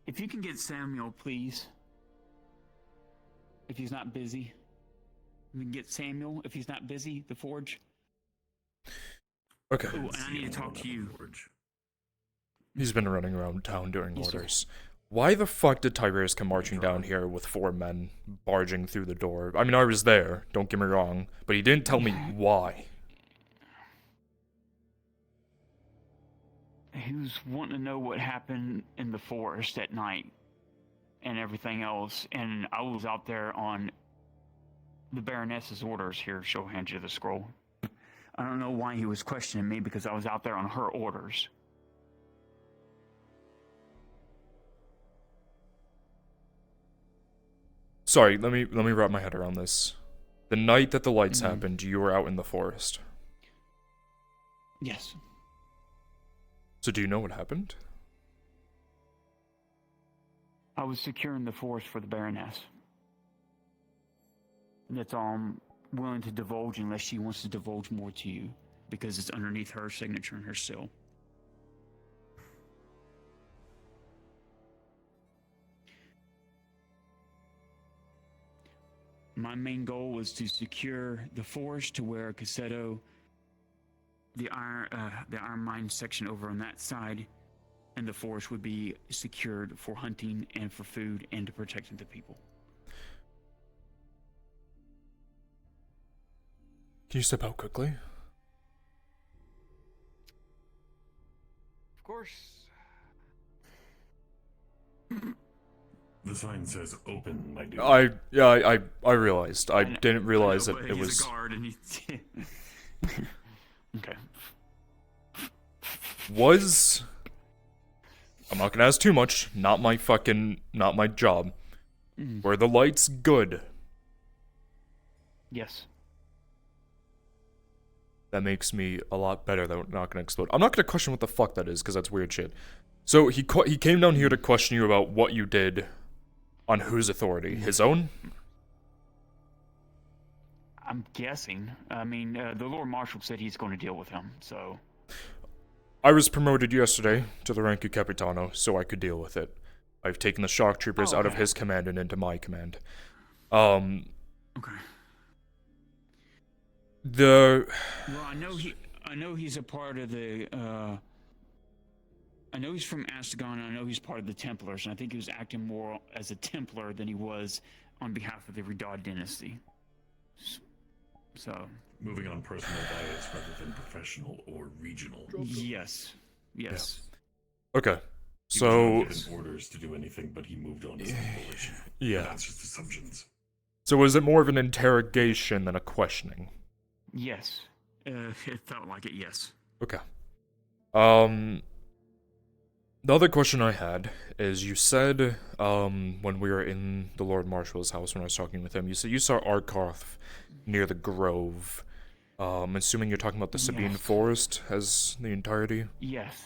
If you can get Samuel, please. If he's not busy. You can get Samuel, if he's not busy, the forge. Okay. Oh, and I need to talk to you. He's been running around town doing orders. Why the fuck did Tiberius come marching down here with 4 men barging through the door? I mean, I was there, don't get me wrong, but he didn't tell me why. He was wanting to know what happened in the forest at night and everything else, and I was out there on the Baroness's orders. Here, she'll hand you the scroll. I don't know why he was questioning me, because I was out there on her orders. Sorry, let me wrap my head around this. The night that the lights happened, you were out in the forest. Yes. So do you know what happened? I was securing the forest for the Baroness. That's all I'm willing to divulge, unless she wants to divulge more to you, because it's underneath her signature and her seal. My main goal was to secure the forest to where Cassetto, the iron mine section over on that side, and the forest would be secured for hunting and for food and to protect the people. Can you step out quickly? Of course. The sign says open, my dude. I realized. I didn't realize that it was... He's a guard and he's... Okay. Was... I'm not gonna ask too much. Not my job. Were the lights good? Yes. That makes me a lot better that we're not gonna explode. I'm not gonna question what the fuck that is, because that's weird shit. So he came down here to question you about what you did on whose authority? His own? I'm guessing. I mean, the Lord Marshal said he's going to deal with him, so... I was promoted yesterday to the rank of Capitano, so I could deal with it. I've taken the shock troopers out of his command and into my command. Okay. Well, I know he's a part of the, I know he's from Astagon, and I know he's part of the Templars, and I think he was acting more as a Templar than he was on behalf of the Redod dynasty. So... Moving on personal bias rather than professional or regional. Yes. Yes. Yeah. Okay. He was So, not given orders to do anything, but he moved on his own volition. yeah. That's just assumptions. So is it more of an interrogation than a questioning? Yes. It felt like it, yes. Okay. The other question I had is you said, when we were in the Lord Marshal's house when I was talking with him, you said you saw Arkoth near the Grove. Assuming you're talking about the Sabine Yes. Forest as the entirety? Yes.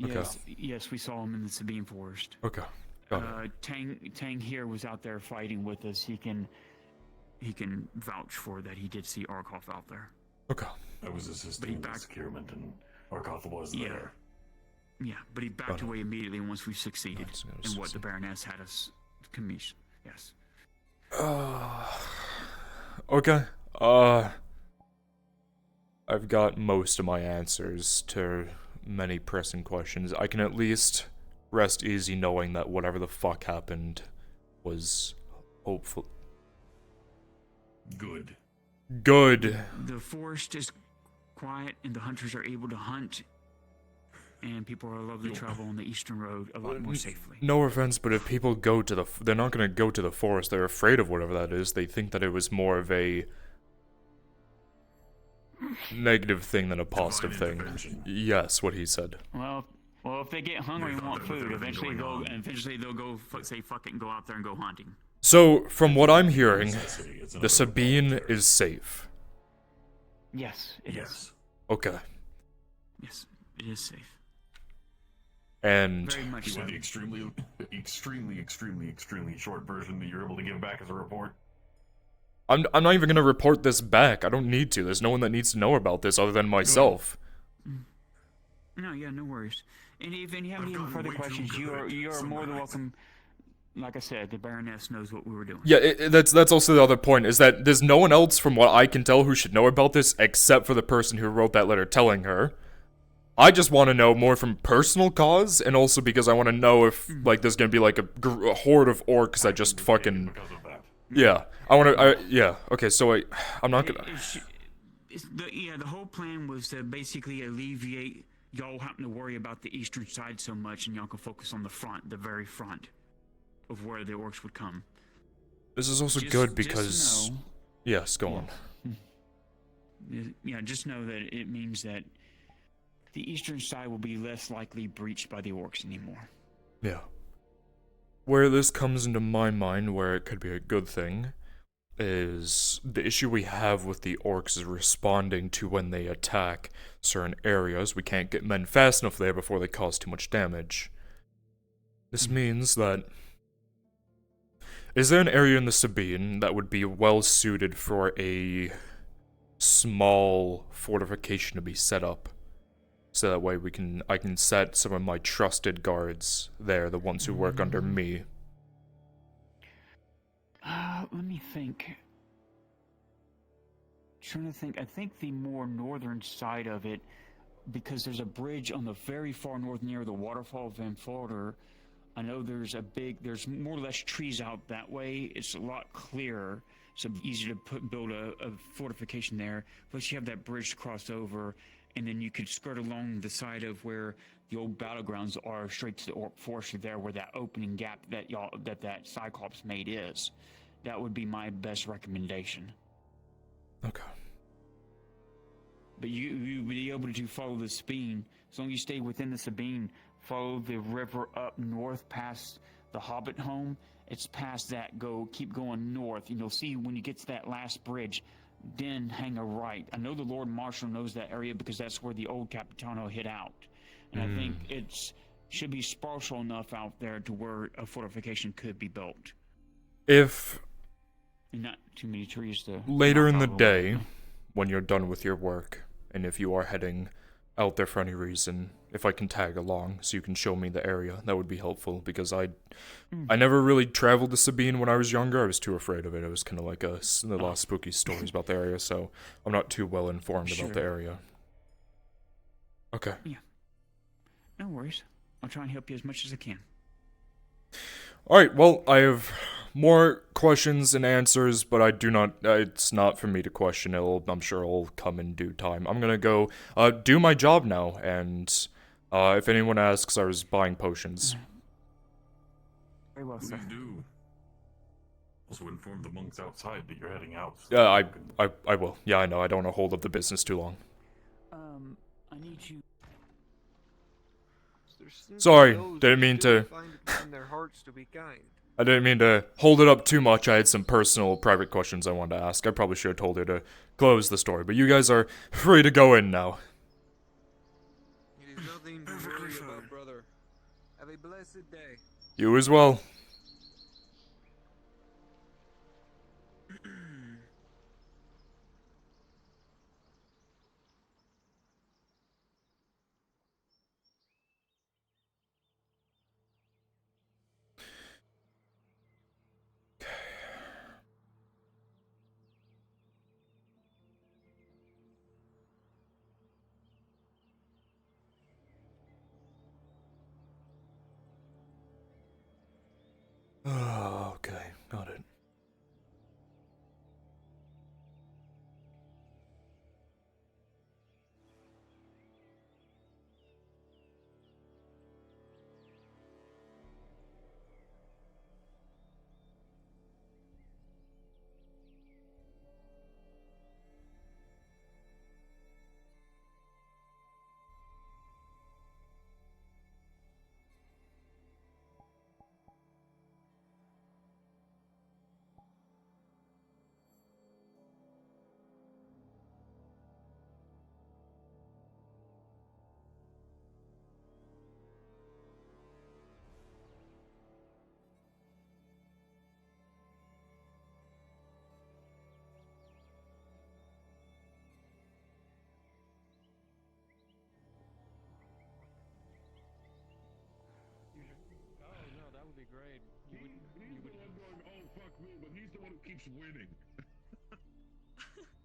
Okay. Yes, we saw him in the Sabine Forest. Okay. Got it. Tang here was out there fighting with us. He can vouch for that. He did see Arkoth out there. Okay. I was assisting in the securement, and Arkoth was there. Yeah, but he backed away immediately once we succeeded in what the Baroness had us commission. Yes. Okay. I've got most of my answers to many pressing questions. I can at least rest easy knowing that whatever the fuck happened was hopeful. Good. Good. The forest is quiet, and the hunters are able to hunt, and people are allowed to travel on the eastern road a lot more safely. No offense, but if people go to the... They're not going to go to the forest. They're afraid of whatever that is. They think that it was more of a negative thing than a positive thing. Yes, what he said. Well, if they get hungry and want food, eventually they'll go say fuck it and go out there and go hunting. So, from what I'm hearing, the Sabine is safe. Yes, it is. Okay. Yes, it is safe. And Very much so. The extremely short version that you're able to give back as a report. I'm not even gonna report this back. I don't need to. There's no one that needs to know about this other than myself. No, yeah, no worries. And if you have any further questions, you are more than welcome. Like I said, the Baroness knows what we were doing. Yeah, that's also the other point, is that there's no one else, from what I can tell, who should know about this except for the person who wrote that letter telling her. I just want to know more from personal cause, and also because I want to know if, like, there's gonna be, like, a horde of orcs that just fucking... Yeah. Yeah. Okay, so I'm not gonna... The whole plan was to basically alleviate y'all having to worry about the eastern side so much, and y'all can focus on the front, the very front of where the orcs would come. This is also good because... Yes, go on. Yeah, just know that it means that the eastern side will be less likely breached by the orcs anymore. Yeah. Where this comes into my mind, where it could be a good thing, is the issue we have with the orcs is responding to when they attack certain areas. We can't get men fast enough there before they cause too much damage. This means that... Is there an area in the Sabine that would be well suited for a small fortification to be set up? So that way I can set some of my trusted guards there, the ones who work under me. Let me think. Trying to think. I think the more northern side of it, because there's a bridge on the very far north near the waterfall of Van Florder. I know there's more or less trees out that way. It's a lot clearer, so easy to build a fortification there. Plus you have that bridge to cross over, and then you could skirt along the side of where the old battlegrounds are, straight to the orc forest there, where that opening gap that Cyclops made is. That would be my best recommendation. Okay. But you would be able to follow the Sabine, as long as you stay within the Sabine, follow the river up north past the Hobbit home. It's past that, keep going north, and you'll see when you get to that last bridge, then hang a right. I know the Lord Marshal knows that area because that's where the old Capitano hid out. And I think it should be sparse enough out there to where a fortification could be built. If... And not too many trees to... Later in the day, when you're done with your work, and if you are heading out there for any reason, if I can tag along so you can show me the area, that would be helpful, because I never really traveled to Sabine when I was younger. I was too afraid of it. It was kind of like a lot of spooky stories about the area, so I'm not too well informed about the area. Okay. Yeah. No worries. I'll try and help you as much as I can. Alright, well, I have more questions and answers, but I do not, it's not for me to question. I'm sure it'll come in due time. I'm gonna go, do my job now, and, If anyone asks, I was buying potions. Very well, sir. Please do. Also inform the monks outside that you're heading out. Yeah, I will. Yeah, I know. I don't want to hold up the business too long. I need you. Sorry, didn't mean to. Find it in their hearts to be kind. I didn't mean to hold it up too much. I had some personal, private questions I wanted to ask. I probably should have told her to close the story, but you guys are free to go in now. It is nothing to worry about, brother. Have a blessed day. You as well. Okay, got it. Oh no, that would be great. He's the one going, oh fuck me, but he's the one who keeps winning.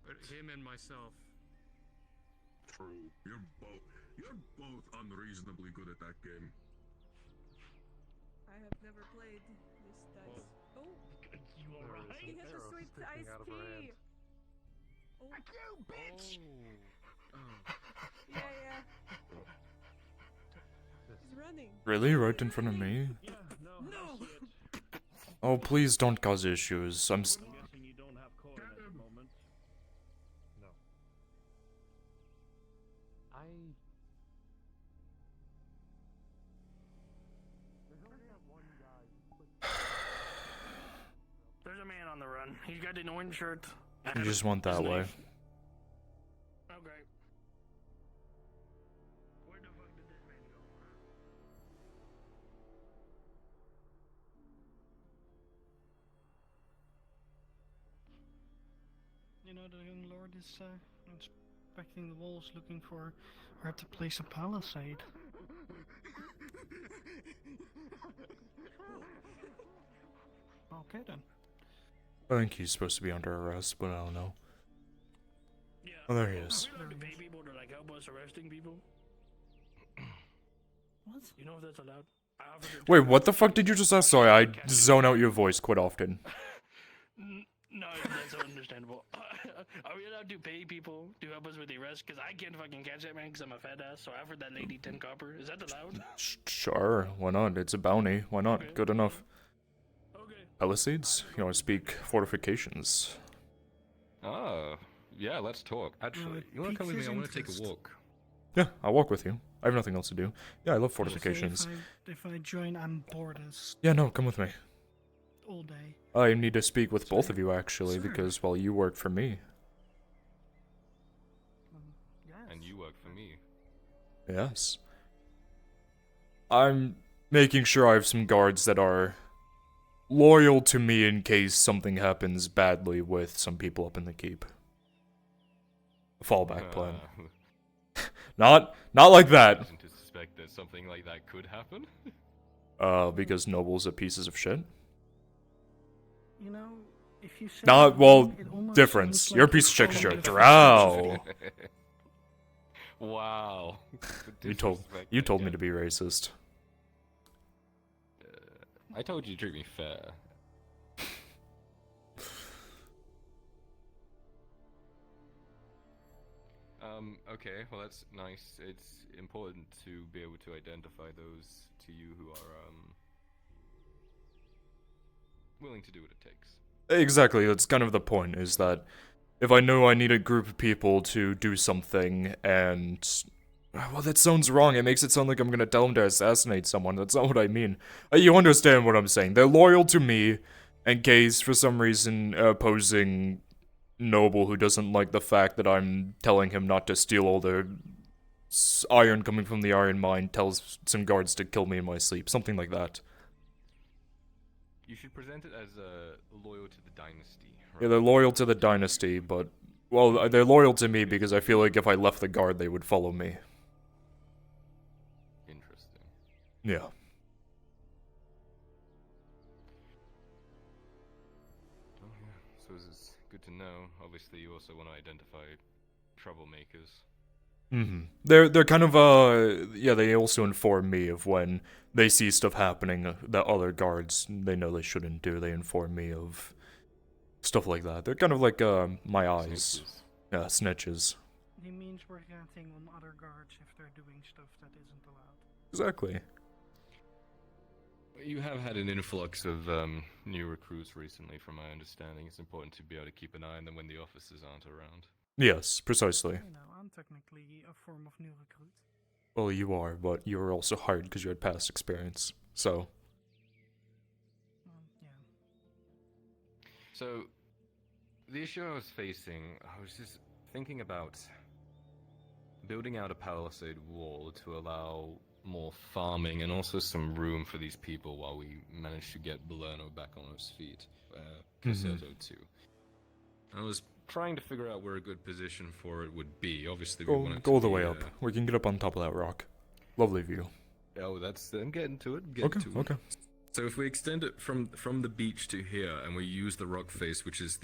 But him and myself. True. You're both unreasonably good at that game. I have never played this dice. Oh! You alright? He has a sweet iced tea! Oh. You bitch! Yeah, yeah. He's running. Really? Right in front of me? No! Oh, please don't cause issues. I'm guessing you don't have Corin at the moment. No. There's a man on the run. He's got an orange shirt. You just went that way. Okay. Where the fuck did this man go? You know, the young lord is inspecting the walls, looking for where to place a palisade. Okay then. I think he's supposed to be under arrest, but I don't know. Yeah. Oh, there he is. We like to pay people to like help us arresting people. What? You know if that's allowed? I offered her Wait, what the fuck did you just ask? Sorry, I zone out your voice quite often. No, that's understandable. Are we allowed to pay people to help us with the arrest? Because I can't fucking catch that man because I'm a fat ass, so I offered that lady 10 copper. Is that allowed? Sure, why not? It's a bounty. Why not? Okay. Good enough. Okay. Palisades? You want to speak fortifications? Ah, yeah, let's talk. Actually, you want to come with me? I want to take a walk. Yeah, I'll walk with you. I have nothing else to do. Yeah, I love fortifications. If I join, I'm bored as Yeah, no, come with me. all day. I need to speak with both of you, actually, because, well, you work for me. Yes. And you work for me. Yes. I'm making sure I have some guards that are loyal to me in case something happens badly with some people up in the keep. A fallback plan. Not like that. To suspect that something like that could happen. Because Noble's a pieces of shit. You know, if you say Not, well, it almost difference. sounds You're a like piece of shit you're 'cause you're a following drow. Wow. You told me to be racist. I told you to treat me fair. Okay, well that's nice. It's important to be able to identify those to you who are, willing to do what it takes. Exactly, that's kind of the point, is that if I know I need a group of people to do something, and... Well, that sounds wrong. It makes it sound like I'm gonna tell them to assassinate someone. That's not what I mean. You understand what I'm saying. They're loyal to me, in case, for some reason, opposing noble who doesn't like the fact that I'm telling him not to steal all the iron coming from the iron mine tells some guards to kill me in my sleep. Something like that. You should present it as, loyal to the dynasty. Yeah, they're loyal to the dynasty, but... Well, they're loyal to me because I feel like if I left the guard, they would follow me. Interesting. Yeah. Oh, yeah. So it's good to know. Obviously, you also want to identify troublemakers. Mm-hmm. They're kind of, yeah, they also inform me of when they see stuff happening that other guards they know they shouldn't do. They inform me of stuff like that. They're kind of like, my eyes. Snitches. Yeah, snitches. He means we're counting on other guards if they're doing stuff that isn't allowed. Exactly. You have had an influx of, new recruits recently, from my understanding. It's important to be able to keep an eye on them when the officers aren't around. Yes, precisely. You know, I'm technically a form of new recruit. Well, you are, but you were also hired because you had past experience, so... Yeah. So, the issue I was facing, I was just thinking about building out a palisade wall to allow more farming and also some room for these people while we manage to get Belerno back on his feet. Casetto too. I was trying to figure out where a good position for it would be. Obviously, we want it Go to all the be, way up. We can get up on top of that rock. Lovely view. Oh, I'm getting to it. Okay. So if we extend it from the beach to here, and we use the rock face, which is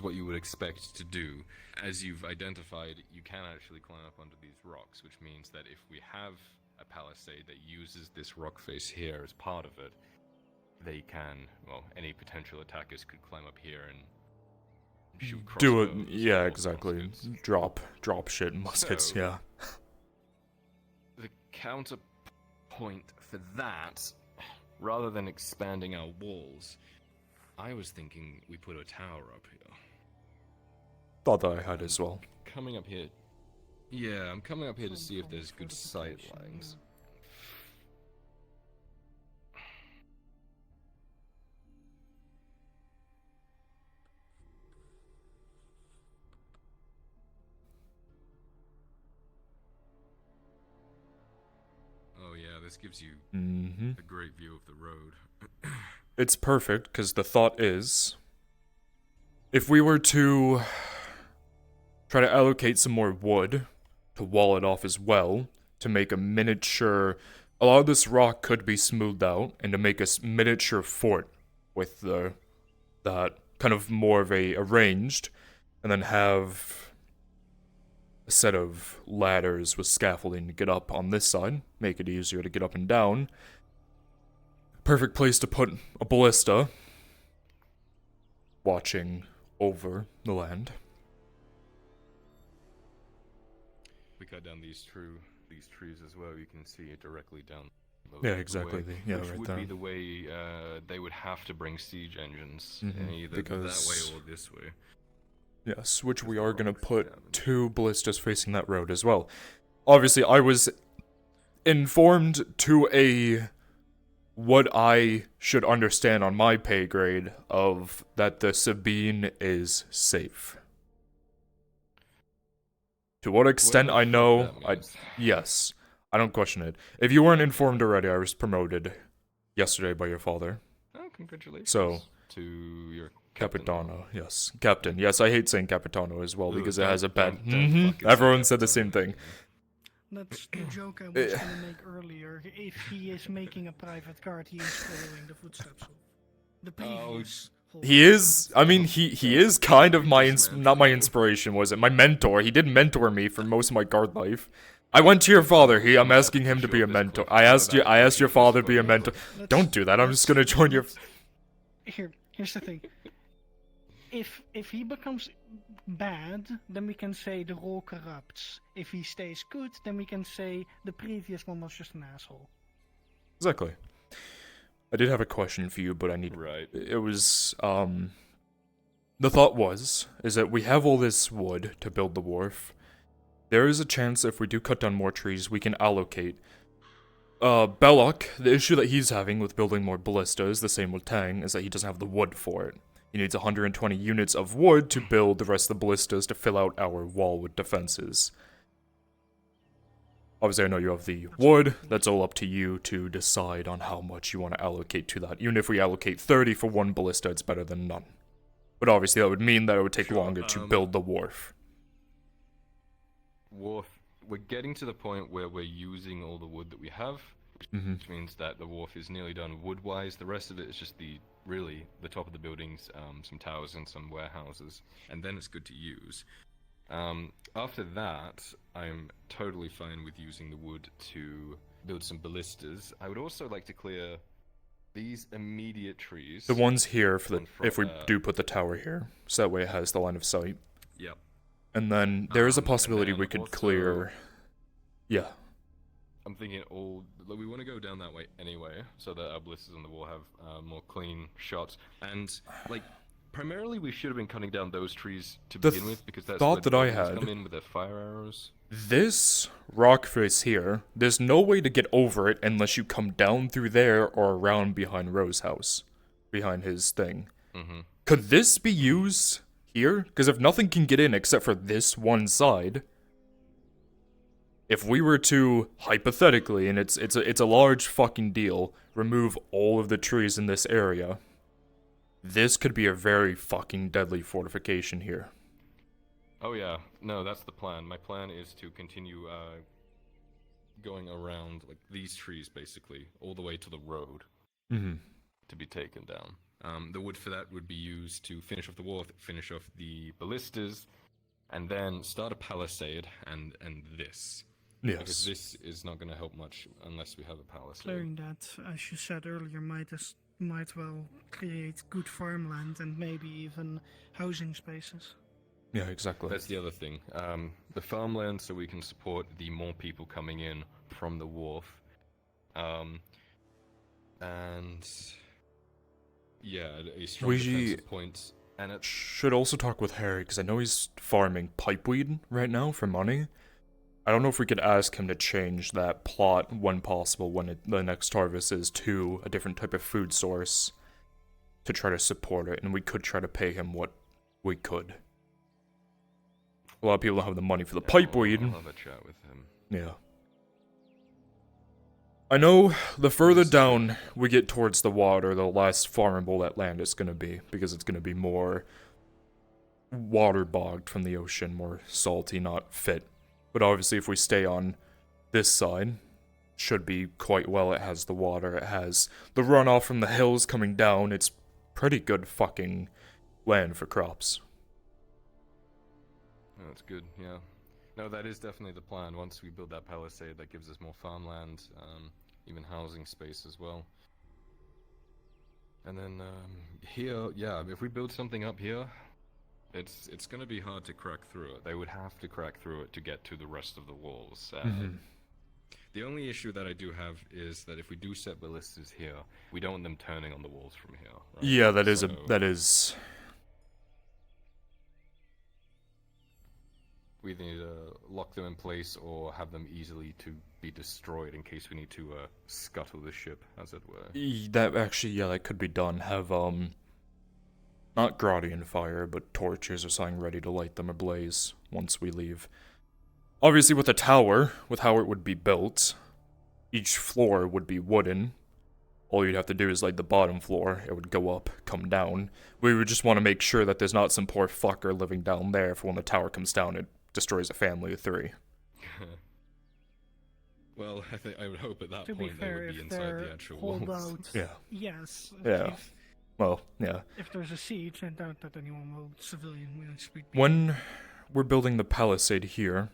what you would expect to do, as you've identified, you can actually climb up onto these rocks, which means that if we have a palisade that uses this rock face here as part of it, they can, well, any potential attackers could climb up here and shoot Do it, crossbows yeah, or exactly. muskets. Drop shit muskets, So- yeah. The counterpoint for that, rather than expanding our walls, I was thinking we put a tower up here. Thought that I had as well. Coming up here. Yeah, I'm coming up here to see if there's good sight lines. Oh yeah, this gives you a great view of the road. It's perfect, because the thought is, if we were to try to allocate some more wood to wall it off as well, to make a miniature, a lot of this rock could be smoothed out, and to make a miniature fort with that kind of more of a arranged, and then have a set of ladders with scaffolding to get up on this side, make it easier to get up and down. Perfect place to put a ballista, watching over the land. We cut down these trees as well. You can see it directly down. Yeah, exactly. Which right would there. be the way they would have to bring siege engines, either because that way or this way. Yes, which we are gonna put 2 ballistas facing that road as well. Obviously, I was informed to what I should understand on my pay grade of that the Sabine is safe. To what extent I know, yes, I don't question it. If you weren't informed already, I was promoted yesterday by your father. Oh, congratulations. So, to your Capitano, yes. Captain, yes, I hate saying Capitano as well, Ooh, because it has a bad... don't fucking say Everyone said the same thing. That's the joke I was gonna make earlier. If he is making a private card, he is following the footsteps of the previous. He is, I mean, he is kind of my, not my inspiration, was it? My mentor. He did mentor me for most of my guard life. I went to your father. I'm asking him to be a mentor. I asked your father to be a mentor. Don't do that. I'm just gonna join your... Here's the thing. if he becomes bad, then we can say the role corrupts. If he stays good, then we can say the previous one was just an asshole. Exactly. I did have a question for you, but I need... Right. It was, the thought is that we have all this wood to build the wharf. There is a chance if we do cut down more trees, we can allocate. Belloc, the issue that he's having with building more ballistas, the same with Tang, is that he doesn't have the wood for it. He needs 120 units of wood to build the rest of the ballistas to fill out our wall with defenses. Obviously, I know you have the wood. That's all up to you to decide on how much you want to allocate to that. Even if we allocate 30 for one ballista, it's better than none. But obviously, that would mean that it would take longer to build the wharf. We're getting to the point where we're using all the wood that we have, which means that the wharf is nearly done wood-wise. The rest of it is just the top of the buildings, some towers and some warehouses, and then it's good to use. After that, I'm totally fine with using the wood to build some ballistas. I would also like to clear these immediate trees. The ones here, if we do put the tower here, so that way it has the line of sight. Yep. And then there is a possibility we could clear... Yeah. I'm thinking we want to go down that way anyway, so that our ballistas on the wall have more clean shots. And, primarily we should have been cutting down those trees to begin with, because that's thought where that the I buildings had... come in with their fire arrows. This rock face here, there's no way to get over it unless you come down through there or around behind Rose's house. Behind his thing. Could this be used here? Because if nothing can get in except for this one side... If we were to, hypothetically, and it's a large fucking deal, remove all of the trees in this area, this could be a very fucking deadly fortification here. Oh yeah, no, that's the plan. My plan is to continue going around these trees, basically, all the way to the road to be taken down. The wood for that would be used to finish off the wall, finish off the ballistas, and then start a palisade and this. Yes. Because this is not going to help much unless we have a palisade. Clearing that, as you said earlier, might well create good farmland and maybe even housing spaces. Yeah, exactly. That's the other thing. The farmland, so we can support the more people coming in from the wharf. And yeah, a strong defensive point. And it should also talk with Harry, because I know he's farming pipeweed right now for money. I don't know if we could ask him to change that plot when possible, when the next harvest is, to a different type of food source to try to support it, and we could try to pay him what we could. A lot of people don't have the money for the pipeweed. I'll have a chat with him. Yeah. I know the further down we get towards the water, the less farmable that land is going to be, because it's going to be more waterbogged from the ocean, more salty, not fit. But obviously if we stay on this side, should be quite well. It has the water, it has the runoff from the hills coming down. It's pretty good fucking land for crops. Oh, that's good, yeah. No, that is definitely the plan. Once we build that palisade, that gives us more farmland, even housing space as well. And then here, yeah, if we build something up here, it's going to be hard to crack through it. They would have to crack through it to get to the rest of the walls. The only issue that I do have is that if we do set ballistas here, we don't want them turning on the walls from here. Right? Yeah, that is We either need to lock them in place or have them easily to be destroyed in case we need to scuttle the ship, as it were. That actually, yeah, that could be done. Have not Gradian fire, but torches or something ready to light them ablaze once we leave. Obviously with a tower, with how it would be built, each floor would be wooden. All you'd have to do is light the bottom floor, it would go up, come down. We would just want to make sure that there's not some poor fucker living down there, for when the tower comes down it destroys a family of 3. Well, I would hope at that To point be fair, they would be if inside they're the actual hold walls. out, Yeah. yes. Yeah. Well, yeah. If there's a siege, I doubt that anyone will civilian speak. When we're building the palisade here,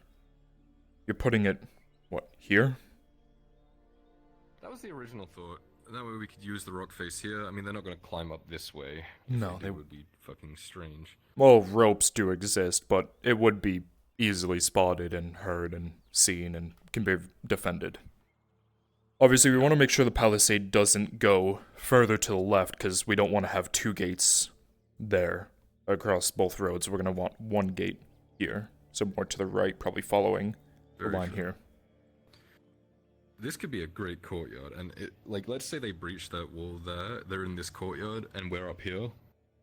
you're putting it, what, here? That was the original thought. that way we could use the rock face here. I mean, they're not going to climb up this way. No, they would be fucking strange. Well, ropes do exist, but it would be easily spotted and heard and seen and can be defended. Obviously, we want to make sure the palisade doesn't go further to the left because we don't want to have two gates there across both roads. We're going to want one gate here, so more to the right, probably following the line here. This could be a great courtyard, and like, let's say they breach that wall there. They're in this courtyard, and we're up here.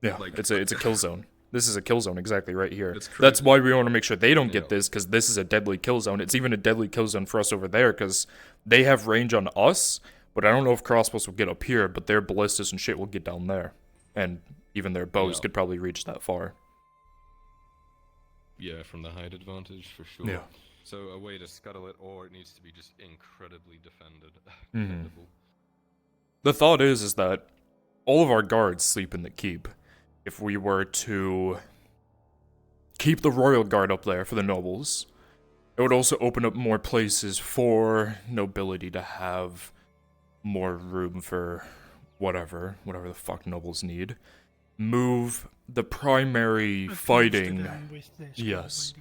Yeah, like, it's a kill zone. This is a kill zone exactly right here. That's why we want to make sure they don't get this, because this is a deadly kill zone. It's even a deadly kill zone for us over there, because they have range on us, but I don't know if crossbows will get up here, but their ballistas and shit will get down there. And even their bows could probably reach that far. Yeah, from the height advantage, for sure. Yeah. So a way to scuttle it, or it needs to be just incredibly defended. Mm-hmm. The thought is that all of our guards sleep in the keep. If we were to keep the royal guard up there for the nobles, it would also open up more places for nobility to have more room for whatever the fuck nobles need. Move the primary fighting. Yes.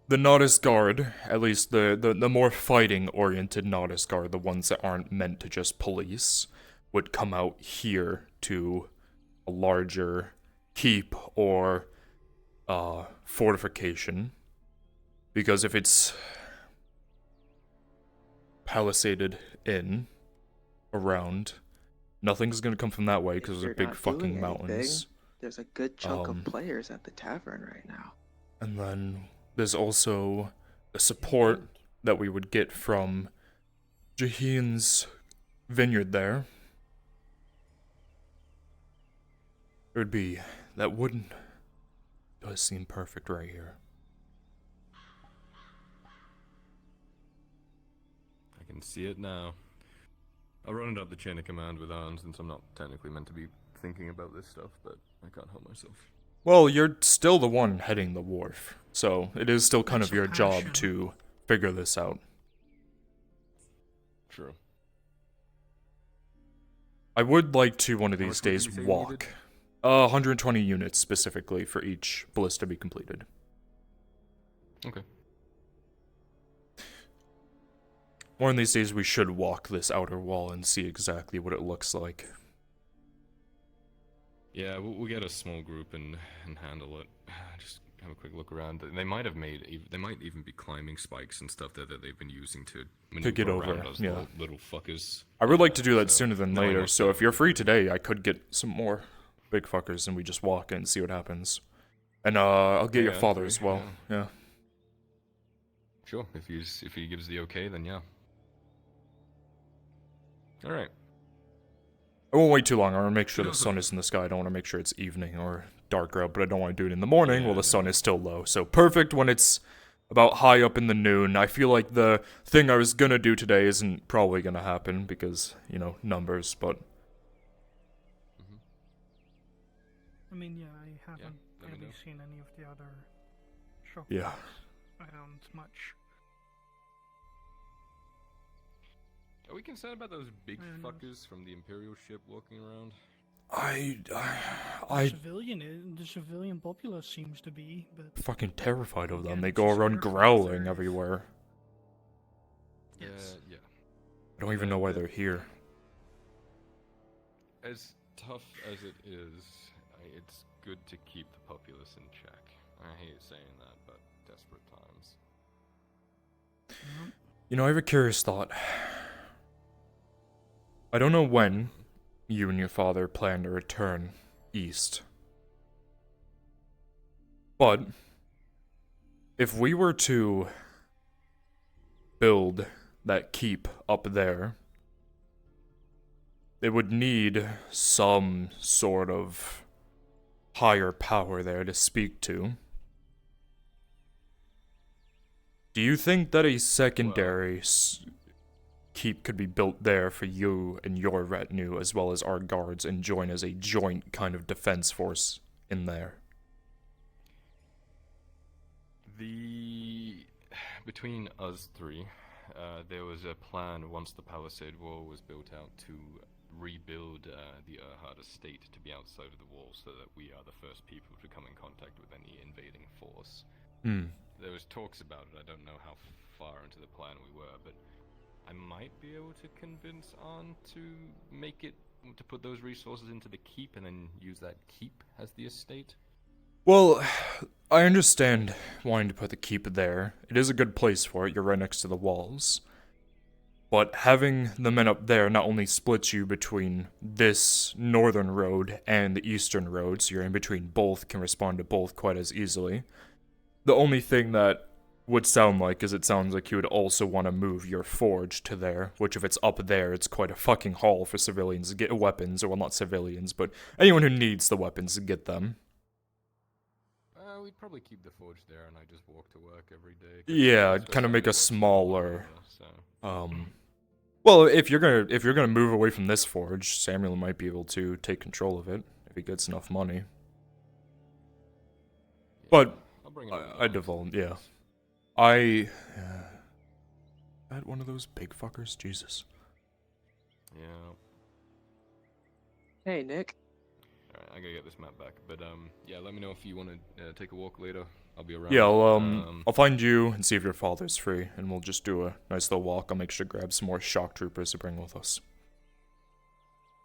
The Nodus Guard, at least the more fighting-oriented Nodus Guard, the ones that aren't meant to just police, would come out here to a larger keep or fortification. Because if it's palisaded in, around, nothing's gonna come from that way because there's big fucking mountains. There's a good chunk of players at the tavern right now. And then there's also the support that we would get from Jahin's vineyard there. It would be, that wouldn't, does seem perfect right here. I can see it now. I'll run it up the chain of command with Arn, since I'm not technically meant to be thinking about this stuff, but I can't help myself. Well, you're still the one heading the wharf, so it is still kind of your job to figure this out. True. I would like to, one of these days, walk. 120 units specifically for each ballista to be completed. Okay. One of these days we should walk this outer wall and see exactly what it looks like. Yeah, we'll get a small group and handle it. Just have a quick look around. They might have they might even be climbing spikes and stuff that they've been using to get over, around those little fuckers. I would like to do that sooner than later, so if you're free today, I could get some more big fuckers and we just walk and see what happens. And I'll get your father as well. Yeah. Sure, if he gives the okay, then yeah. All right. I won't wait too long. I want to make sure the sun is in the sky. I don't want to make sure it's evening or dark out, but I don't want to do it in the morning while the sun is still low. So perfect when it's about high up in the noon. I feel like the thing I was gonna do today isn't probably gonna happen because, you know, numbers, but... I mean, yeah, I haven't really seen any of the other shops Yeah. around much. Are we concerned about those big fuckers from the Imperial ship walking around? The civilian populace seems to be, but... Fucking terrified of them. They go around growling everywhere. Yeah. I don't even know why they're here. As tough as it is, it's good to keep the populace in check. I hate saying that, but desperate times. You know, I have a curious thought. I don't know when you and your father plan to return east. But if we were to build that keep up there, it would need some sort of higher power there to speak to. Do you think that a secondary keep could be built there for you and your retinue as well as our guards and join as a joint kind of defense force in there? Between us three, there was a plan once the palisade wall was built out to rebuild the Urhard estate to be outside of the walls so that we are the first people to come in contact with any invading force. There was talks about it. I don't know how far into the plan we were, but I might be able to convince Arn to make it, to put those resources into the keep and then use that keep as the estate. Well, I understand wanting to put the keep there. It is a good place for it. You're right next to the walls. But having the men up there not only splits you between this northern road and the eastern road, so you're in between both, can respond to both quite as easily. The only thing that would sound like is it sounds like you would also want to move your forge to there, which if it's up there, it's quite a fucking haul for civilians to get weapons, or well, not civilians, but anyone who needs the weapons to get them. We'd probably keep the forge there and I just walk to work every day. Yeah, kind of make a smaller. Well, if you're gonna move away from this forge, Samuel might be able to take control of it if he gets enough money. But I devolved. Yeah, I had one of those big fuckers. Jesus. Yeah. Hey, Nick. Alright, I gotta get this map back, but yeah, let me know if you want to take a walk later. I'll be around. Yeah, I'll find you and see if your father's free, and we'll just do a nice little walk. I'll make sure to grab some more shock troopers to bring with us.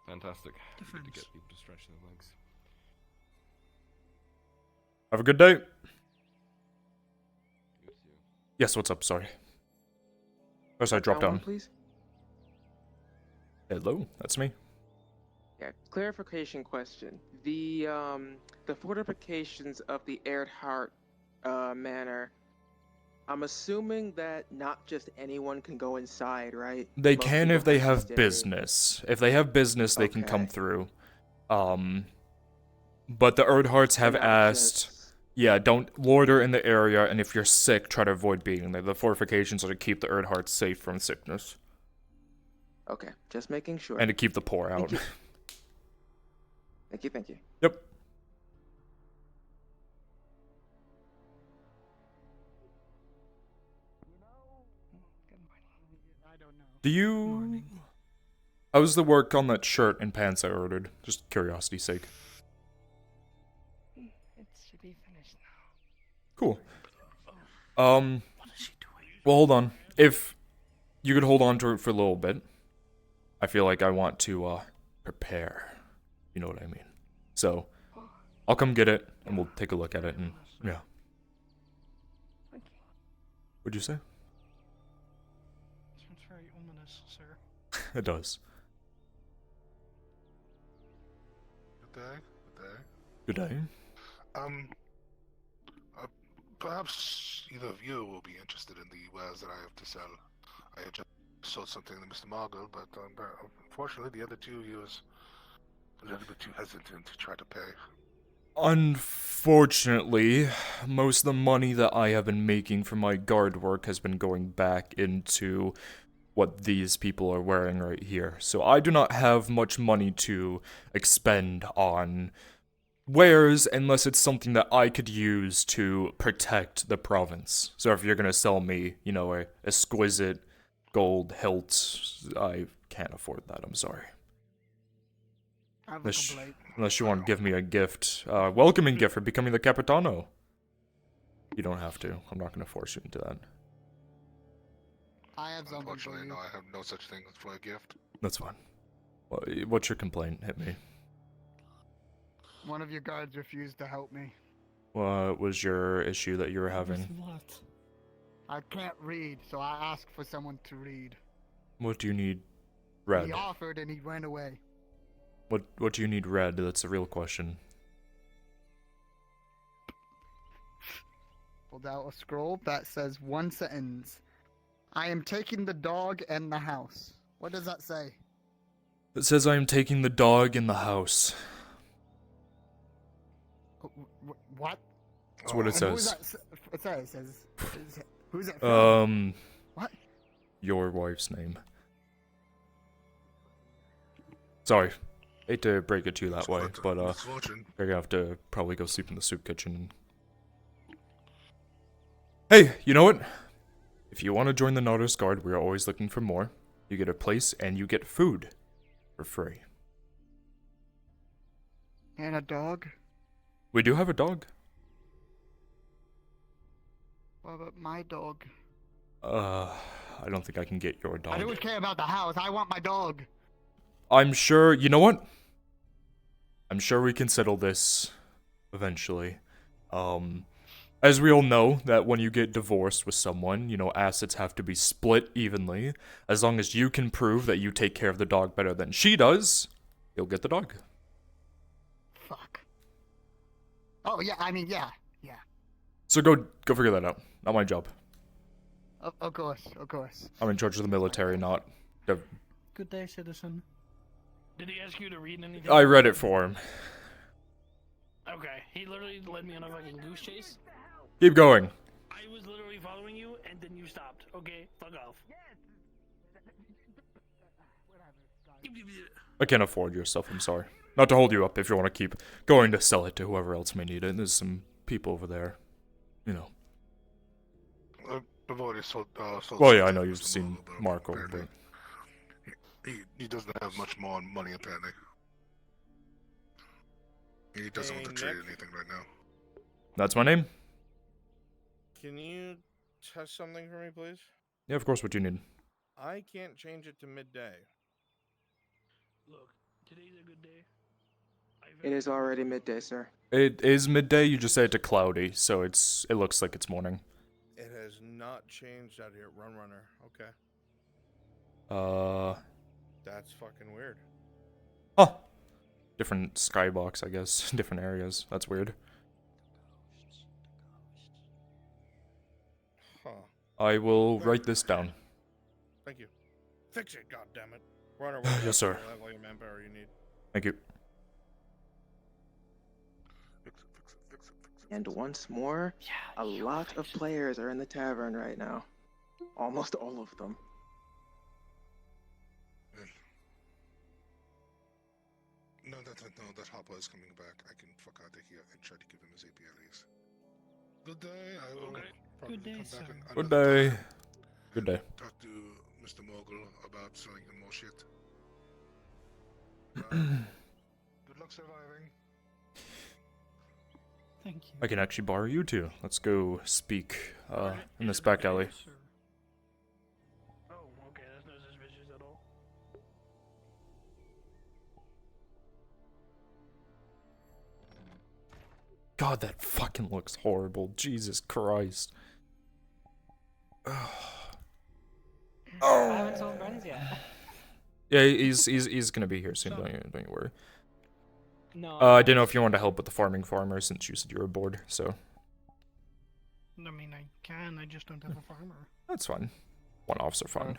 Fantastic. Good to get people to stretch their legs. Have a good day. Yes, what's up? Sorry. First, I dropped down. Please. Hello, that's me. Yeah, clarification question. The fortifications of the Erdhart Manor, I'm assuming that not just anyone can go inside, right? They Most can people if they to have stay. business. If they have business, they can come through. But the Erdharts have asked, yeah, don't loiter in the area, and if you're sick, try to avoid being there. The fortifications are to keep the Erdharts safe from sickness. Okay, just making sure. And to keep the poor out. Thank you, thank you. Yep. Do you... How's the work on that shirt and pants I ordered? Just curiosity's sake. It should be finished now. Cool. Well, hold on. If you could hold on to it for a little bit, I feel like I want to, prepare. You know what I mean? So, I'll come get it, and we'll take a look at it, and, yeah. What'd you say? Sounds very ominous, sir. It does. Good day. Good day. Perhaps either of you will be interested in the wares that I have to sell. I had just sold something to Mr. Margot, but unfortunately the other two of you is a little bit too hesitant to try to pay. Unfortunately, most of the money that I have been making from my guard work has been going back into what these people are wearing right here. So I do not have much money to expend on wares unless it's something that I could use to protect the province. So if you're gonna sell me, you know, a exquisite gold hilt, I can't afford that, I'm sorry. Unless you want to give me a gift, welcoming gift for becoming the Capitano. You don't have to. I'm not going to force you into that. I have something for you. No, I have no such thing for a gift. That's fine. What's your complaint? Hit me. One of your guards refused to help me. What was your issue that you were having? What? I can't read, so I asked for someone to read. What do you need read? He offered and he ran away. What do you need read? That's the real question. Pulled out a scroll that says one sentence. I am taking the dog and the house. What does that say? It says I am taking the dog in the house. What? That's what it says. It says. Who's it from? What? Your wife's name. Sorry. Hate to break it to you that way, but you're gonna have to probably go sleep in the soup kitchen. Hey, you know what? If you want to join the Nautilus Guard, we are always looking for more. You get a place and you get food. For free. And a dog? We do have a dog. What about my dog? I don't think I can get your I dog. don't care about the house. I want my dog. I'm sure, you know what? I'm sure we can settle this eventually. As we all know, that when you get divorced with someone, you know, assets have to be split evenly. As long as you can prove that you take care of the dog better than she does, you'll get the dog. Fuck. Oh, yeah, I mean, yeah. So go figure that out. Not my job. Of course, of course. I'm in charge of the military, not the... Good day, citizen. Did he ask you to read anything? I read it for him. Okay, he literally led me on a fucking goose chase. Keep going. I was literally following you, and then you stopped. Okay, fuck off. I can't afford your stuff, I'm sorry. Not to hold you up if you want to keep going to sell it to whoever else may need it. There's some people over there, you know. I've already sold. Well, yeah, I know you've seen Marco, but... He doesn't have much more money, apparently. He doesn't want to trade anything right now. That's my name? Can you test something for me, please? Yeah, of course, what do you need? I can't change it to midday. Look, today's a good day. It is already midday, sir. It is midday, you just say it to cloudy, so it looks like it's morning. It has not changed out here at Run Runner. Okay. That's fucking weird. Huh. Different skybox, I guess. Different areas. That's weird. Huh. I will write this down. Thank you. Fix it, goddammit. Runner, Yes, sir. I'll have all your manpower you need. Thank you. And once more, a lot of players are in the tavern right now. Almost all of them. No, that Hopper is coming back. I can fuck out of here and try to give him his APLEs. Good day. I will probably Good day, come sir. back and Good day. Good day. talk to Mr. Mogul about selling him more shit. Good luck surviving. Thank you. I can actually borrow you two. Let's go speak in this back alley. Oh, okay, that's not suspicious at all. God, that fucking looks horrible. Jesus Christ. I haven't told friends yet. Yeah, he's gonna be here soon. Don't you worry. No. I didn't know if you wanted to help with the farming farmer since you said you were bored. So I mean, I can. I just don't have a farmer. that's fine. One-offs are fun.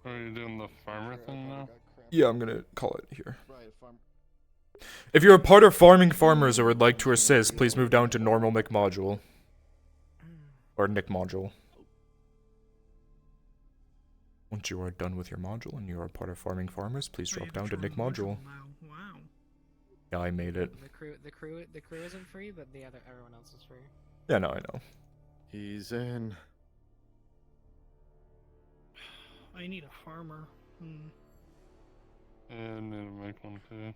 Are you doing the farmer thing now? Yeah, I'm gonna call it here. If you're a part of farming farmers or would like to assist, please move down to normal Nick module. Or Nick module. Once you are done with your module and you are part of farming farmers, please drop down to Nick module. Wow. Yeah, I made it. The crew isn't free, but everyone else is free. Yeah, no, I know. He's in. I need a farmer. And then make one too.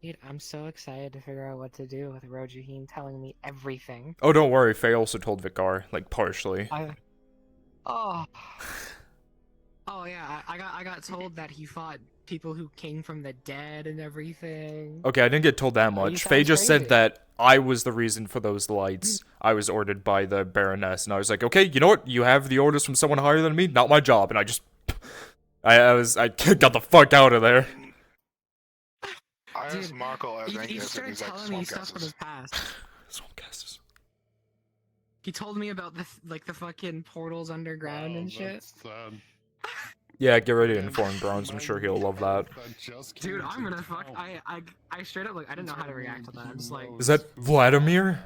Dude, I'm so excited to figure out what to do with Rojuheen telling me everything. Oh, don't worry. Faye also told Vikar, like partially. Oh yeah, I got told that he fought people who came from the dead and everything. Okay, I didn't get told that You much. sound Faye just crazy. said that I was the reason for those lights. I was ordered by the Baroness, and I was like, okay, you know what? You have the orders from someone higher than me. Not my job. And I just, I got the fuck out of there. I asked Marco as He Angus and started he's like telling me swamp stuff from gases. his past. Swamp gases. He told me about the fucking portals underground and shit. Sad. Yeah, get ready to inform Bronze. I'm sure he'll love that. Dude, I'm gonna fuck. I straight up like I didn't know how to react to that. I'm just like. Is that Vladimir?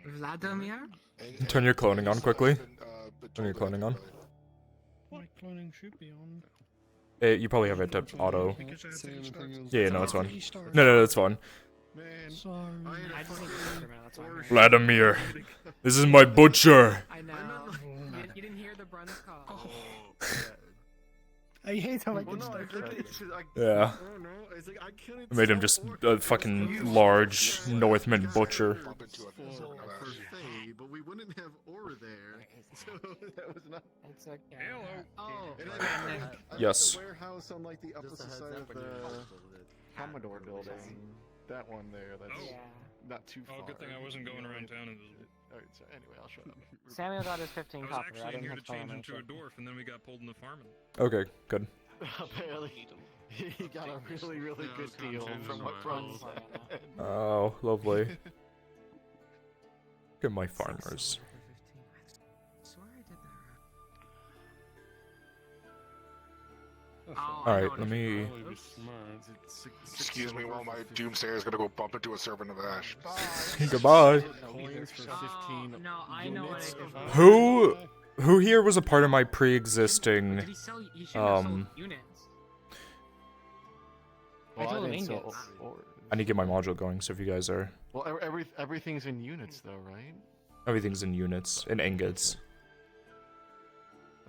Vladimir? Turn your cloning on quickly. Turn your cloning on. My cloning should be on. You probably have it to auto. Because I have to start. Yeah, no, it's fine. No, that's fine. Sorry. I just need to that's why I'm here. Vladimir, this is my butcher. I know. You didn't hear the Bruns call. I hate how I Well, can no, start Yeah. I don't know. It's like I couldn't. I made him just a fucking large Northman butcher. For Faye, but we wouldn't have Aura there, so that was not. It's okay. Hello. Oh, And I Yes. the warehouse on like the opposite side of the Commodore building. That one there. That's not too far. Oh, good thing I wasn't going around town invisible. Alright, so anyway, I'll shut up. Samuel got his 15 I was copper. actually I in didn't here have to to pay change him into a anything. dwarf, and then we got pulled into farming. Okay, good. Apparently, he got a really, really good deal from what Bron said. Oh, lovely. Look at my farmers. Alright, let me... Excuse me while my doomsayer is gonna go bump into a servant of ash. Goodbye. Coins for 15 no, I know what I did. Who here was a part of my pre-existing, He shouldn't have sold units. Well, I told him didn't sell ingots. I need to get my module going, so if you guys are... Well, everything's in units though, right? Everything's in units, in ingots.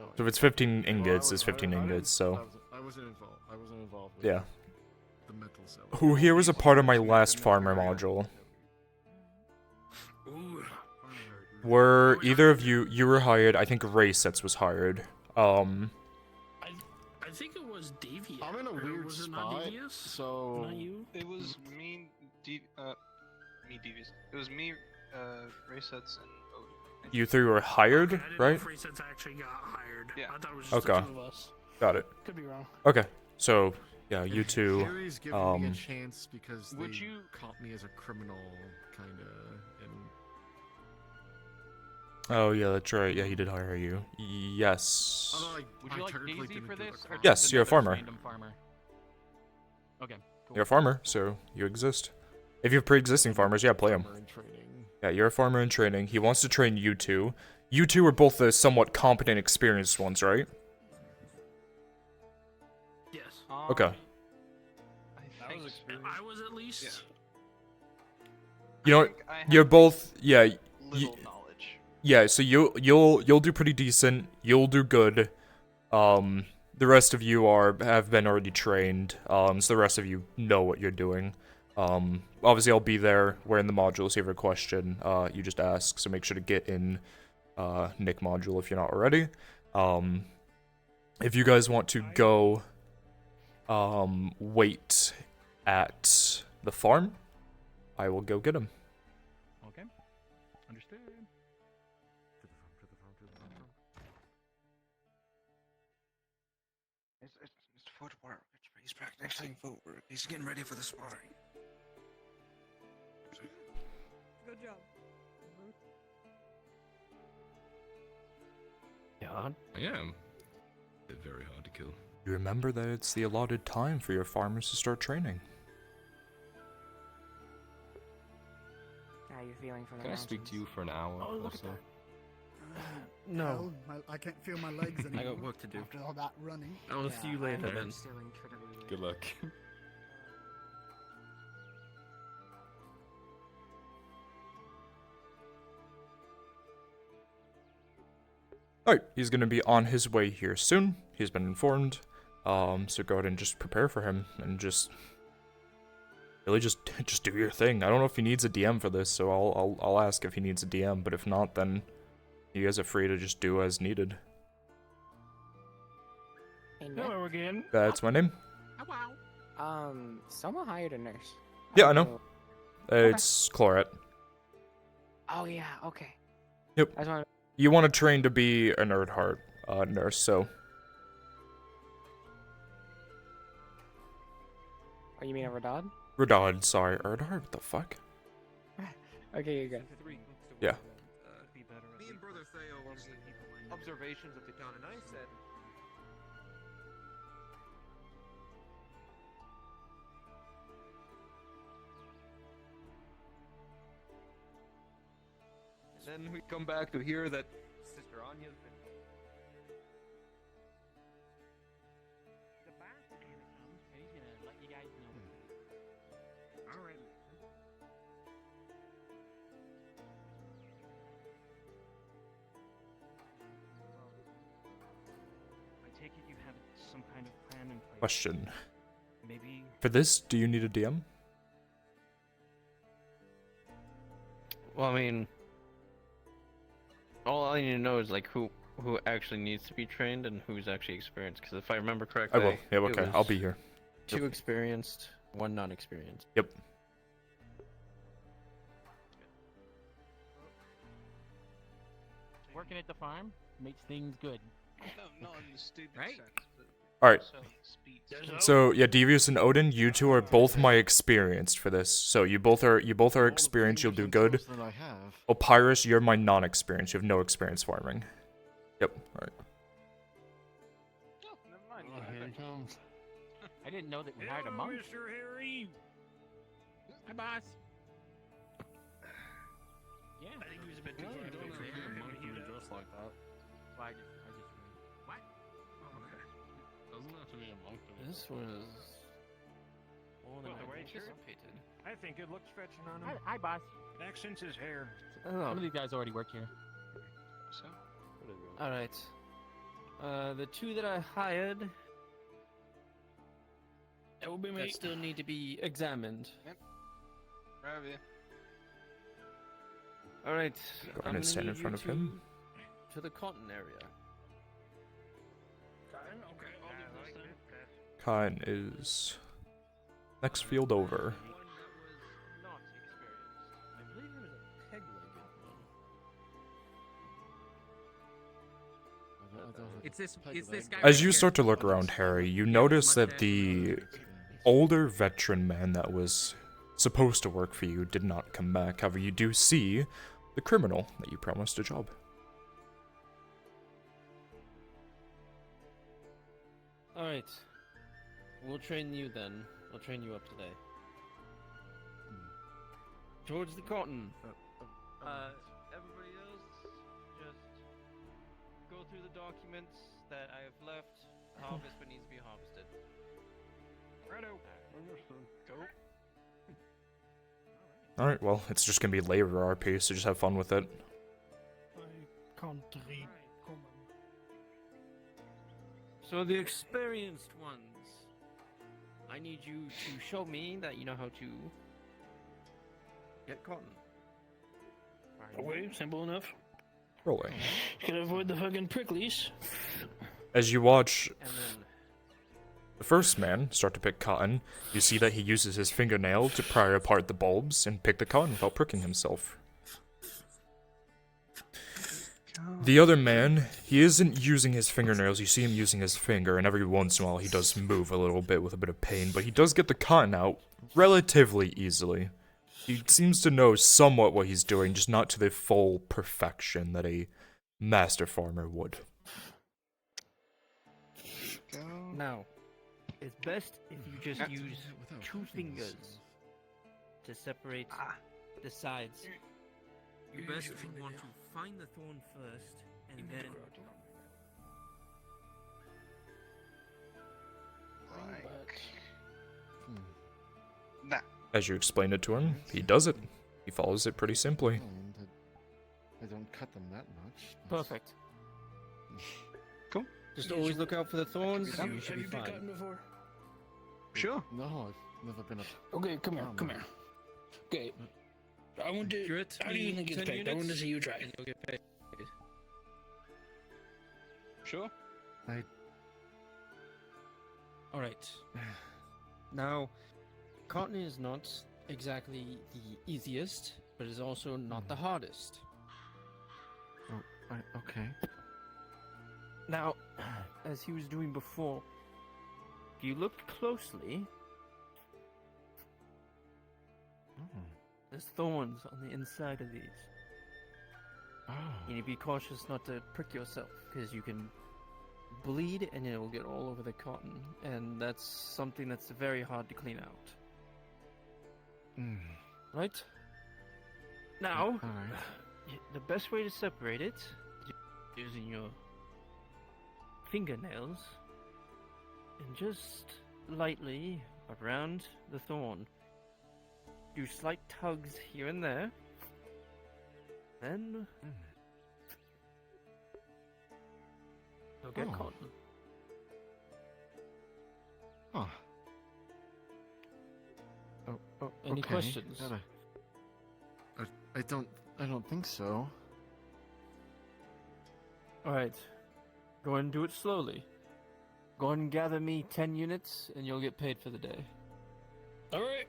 Oh, So if it's 15 ingots, it's 15 ingots, so... I wasn't involved. I wasn't involved with Yeah. the metal cell. Who here was a part of my last farmer module? Were either of you were hired? I think Raysets was hired. I think it was Devious. I'm in a weird was it spot, not Devious? so Not you? It was me, Devious. It was me, Raysets, and Odin. You three were hired, right? Raysets actually got hired. Yeah. I thought it was just the Okay. two of us. Got it. Could be wrong. Okay. So, yeah, you two, Harry's giving me a chance because Would they you- caught me as a criminal, kinda, and Oh, yeah, that's right. Yeah, he did hire you. Yes. although Would I you like technically Daisy didn't for do the this? Or crime. Yes, just you're a another farmer. Random farmer. Okay. Cool. You're a farmer, so you exist. If you have pre-existing farmers, yeah, play them. Farmer in training. Yeah, you're a farmer in training. He wants to train you two. You two are both the somewhat competent, experienced ones, right? Yes. Okay. I was at least. You know, think I you're have both. Yeah. Little knowledge. Yeah. So you'll do pretty decent. You'll do good. The rest of you have been already trained. So the rest of you know what you're doing. Obviously I'll be there wearing the module. So if you have a question, you just ask. So make sure to get in Nick module if you're not already. If you guys want to go wait at the farm, I will go get him. Okay. Understood. It's footwork. He's practicing footwork. He's getting ready for the sparring. Good job. Yeah. I am. They're very hard to kill. You remember that it's the allotted time for your farmers to start training. How are you feeling from the Can I speak to you for an hour Oh, or look at so? No. Hell, I can't feel my legs anymore. I got work to do. After all that running. I'll see you later then. Good luck. Alright, he's gonna be on his way here soon. He's been informed. So go ahead and just prepare for him and just really just do your thing. I don't know if he needs a DM for this, so I'll ask if he needs a DM, but if not, then you guys are free to just do as needed. Hello again. That's my name. Soma hired a nurse. Yeah, I know. It's Chlorette. Oh yeah, okay. Yep. I just wanna... You want to train to be a Nerdheart nurse, so. Oh, you mean a Radad? Radad, sorry. Erdhard, what the fuck? Okay, you're good. Yeah. Me and Brother Theo were making observations of the town, and I said, and then we come back to hear that Sister Anya's been. The bastard comes, he's gonna let you guys know. Alright. I take it you haven't some kind of plan in place. Question. Maybe. For this, do you need a DM? Well, I mean, all I need to know is like who actually needs to be trained and who's actually experienced. Because if I remember I correctly, will. Yeah, it okay. I'll was be here. 2 experienced, 1 non-experienced. Yep. Working at the farm makes things good. No, not in the stupid Right? sense, but Alright. also speed. So yeah, Devious and Odin, you two are both my experienced for this. So you both are experienced. You'll do good. That I have. Opyrus, you're my non-experienced. You have no experience farming. Yep. All right. Oh, never mind. Oh, here he comes. I didn't know that we hired a monk. Mr. Harry. Hi, boss. Yeah. I think he was a bit too No, far. you don't have to be a monkey to dress like that. Well, I just what? Doesn't have to be a monk to This was more than Oh, the I white shirt? anticipated. I think it looks fetching on him. Hi, boss. Accents his hair. Some of these guys already work here. So, All right. The 2 that I hired. That will be That me. still need to be examined. right over here. All right. Go ahead and stand in front of him. To the cotton area. Okay, I'll do this then. Kine is next field over. One that was not experienced. I believe it was a peg-legged one. It's this guy. As you start to look around, Harry, you notice that the older veteran man that was supposed to work for you did not come back. However, you do see the criminal that you promised a job. All right. We'll train you then. I'll train you up today. Towards the cotton. Everybody else, just go through the documents that I have left. Harvest what needs to be harvested. Righto. Understood. Go. Alright, well, it's just gonna be labor RP, so just have fun with it. I can't read common. So the experienced ones, I need you to show me that you know how to get cotton. Okay, simple enough. Rolling. Can avoid the fucking pricklies. As you watch And then the first man start to pick cotton, you see that he uses his fingernail to pry apart the bulbs and pick the cotton without pricking himself. The other man, he isn't using his fingernails, you see him using his finger, and every once in a while he does move a little bit with a bit of pain, but he does get the cotton out relatively easily. He seems to know somewhat what he's doing, just not to the full perfection that a master farmer would. now, it's best if you just use 2 fingers to separate the sides. You best want to find the thorn first, and then that. As you explain it to him, he does it. He follows it pretty simply. I don't cut them that much. perfect. Cool. Just always look out for the thorns. You should be Have you been fine. cutting before? Sure. No, I've never been a. Okay, come here, come here. Okay. I want to. How do you think it's picked? I want to see you try. You'll get paid. Sure. All right. Now, cotton is not exactly the easiest, but is also not the hardest. Oh, okay. Now, as he was doing before, if you look closely, there's thorns on the inside of these. You need to be cautious not to prick yourself, because you can bleed and it will get all over the cotton, and that's something that's very hard to clean out. Right? Now, the best way to separate it is using your fingernails and just lightly around the thorn. Do slight tugs here and there. Then you'll get cotton. Huh. Oh, Any okay. questions? I don't think so. Alright. Go ahead and do it slowly. Go ahead and gather me 10 units, and you'll get paid for the day. Alright.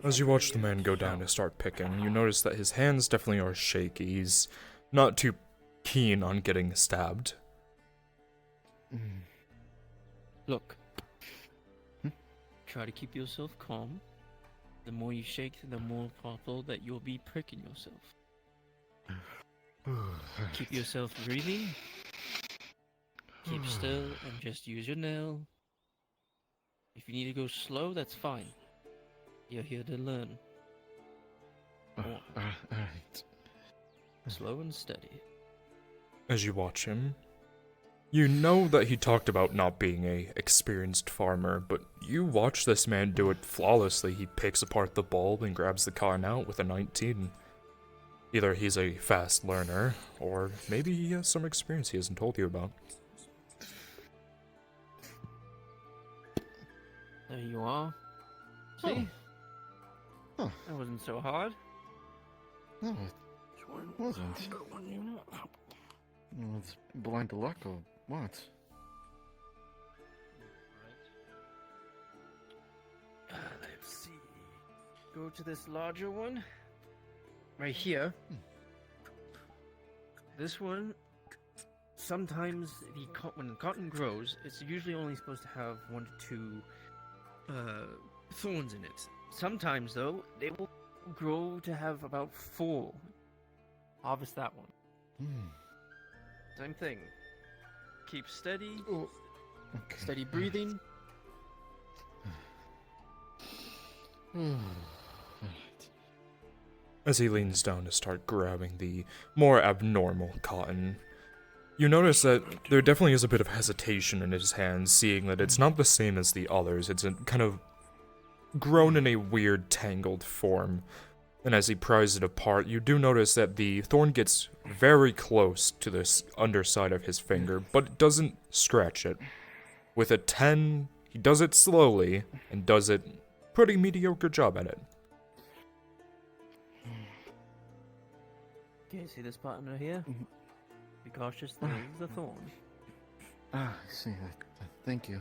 As you watch the man go down to start picking, you notice that his hands definitely are shaky. He's not too keen on getting stabbed. Look. Try to keep yourself calm. The more you shake, the more probable that you'll be pricking yourself. Keep yourself breathing. Keep still and just use your nail. If you need to go slow, that's fine. You're here to learn. Alright. Slow and steady. As you watch him, you know that he talked about not being a experienced farmer, but you watch this man do it flawlessly. He picks apart the bulb and grabs the cotton out with a 19. Either he's a fast learner, or maybe he has some experience he hasn't told you about. There you are. See? Huh. That wasn't so hard. No, it wasn't. It's blind to luck or what? Let's see. Go to this larger one. Right here. This one, sometimes when cotton grows, it's usually only supposed to have 1 to 2 thorns in it. Sometimes, though, they will grow to have about 4. Harvest that one. Same thing. Keep steady. Okay. Steady breathing. As he leans down to start grabbing the more abnormal cotton, you notice that there definitely is a bit of hesitation in his hands, seeing that it's not the same as the others. It's kind of grown in a weird, tangled form. And as he pries it apart, you do notice that the thorn gets very close to this underside of his finger, but it doesn't scratch it. With a 10, he does it slowly, and does it pretty mediocre job at it. Okay, see this partner here? Be cautious, there is the thorn. I see. Thank you.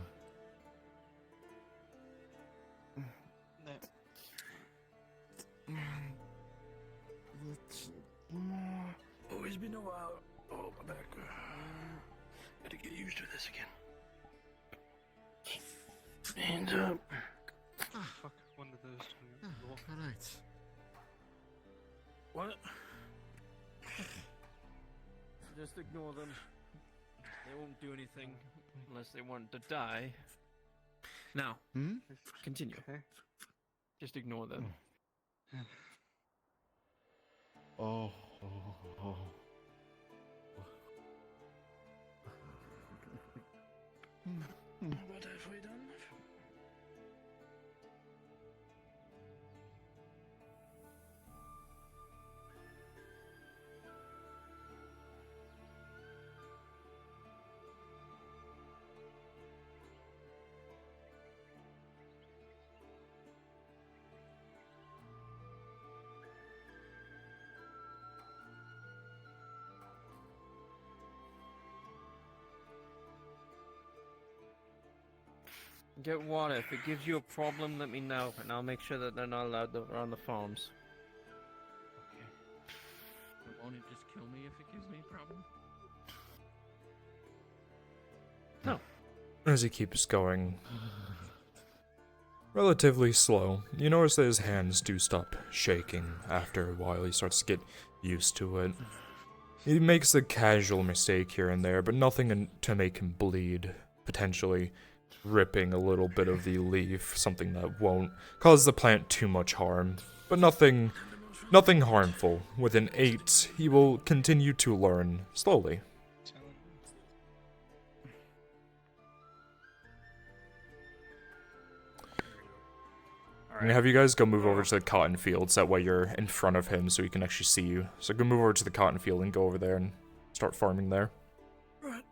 Oh, it's been a while. Oh, my back. Gotta get used to this again. Stand up. Fuck, one of those two. Alright. What? Just ignore them. They won't do anything unless they want to die. Now, continue. Just ignore them. Oh. About halfway done. Get water. If it gives you a problem, let me know, and I'll make sure that they're not allowed around the farms. Okay. Won't it just kill me if it gives me a problem? No. As he keeps going relatively slow, you notice that his hands do stop shaking after a while. He starts to get used to it. He makes a casual mistake here and there, but nothing to make him bleed, potentially ripping a little bit of the leaf, something that won't cause the plant too much harm, but nothing harmful. With an 8, he will continue to learn slowly. I'm gonna have you guys go move over to the cotton fields, that way you're in front of him so he can actually see you. So go move over to the cotton field and go over there and start farming there. Right.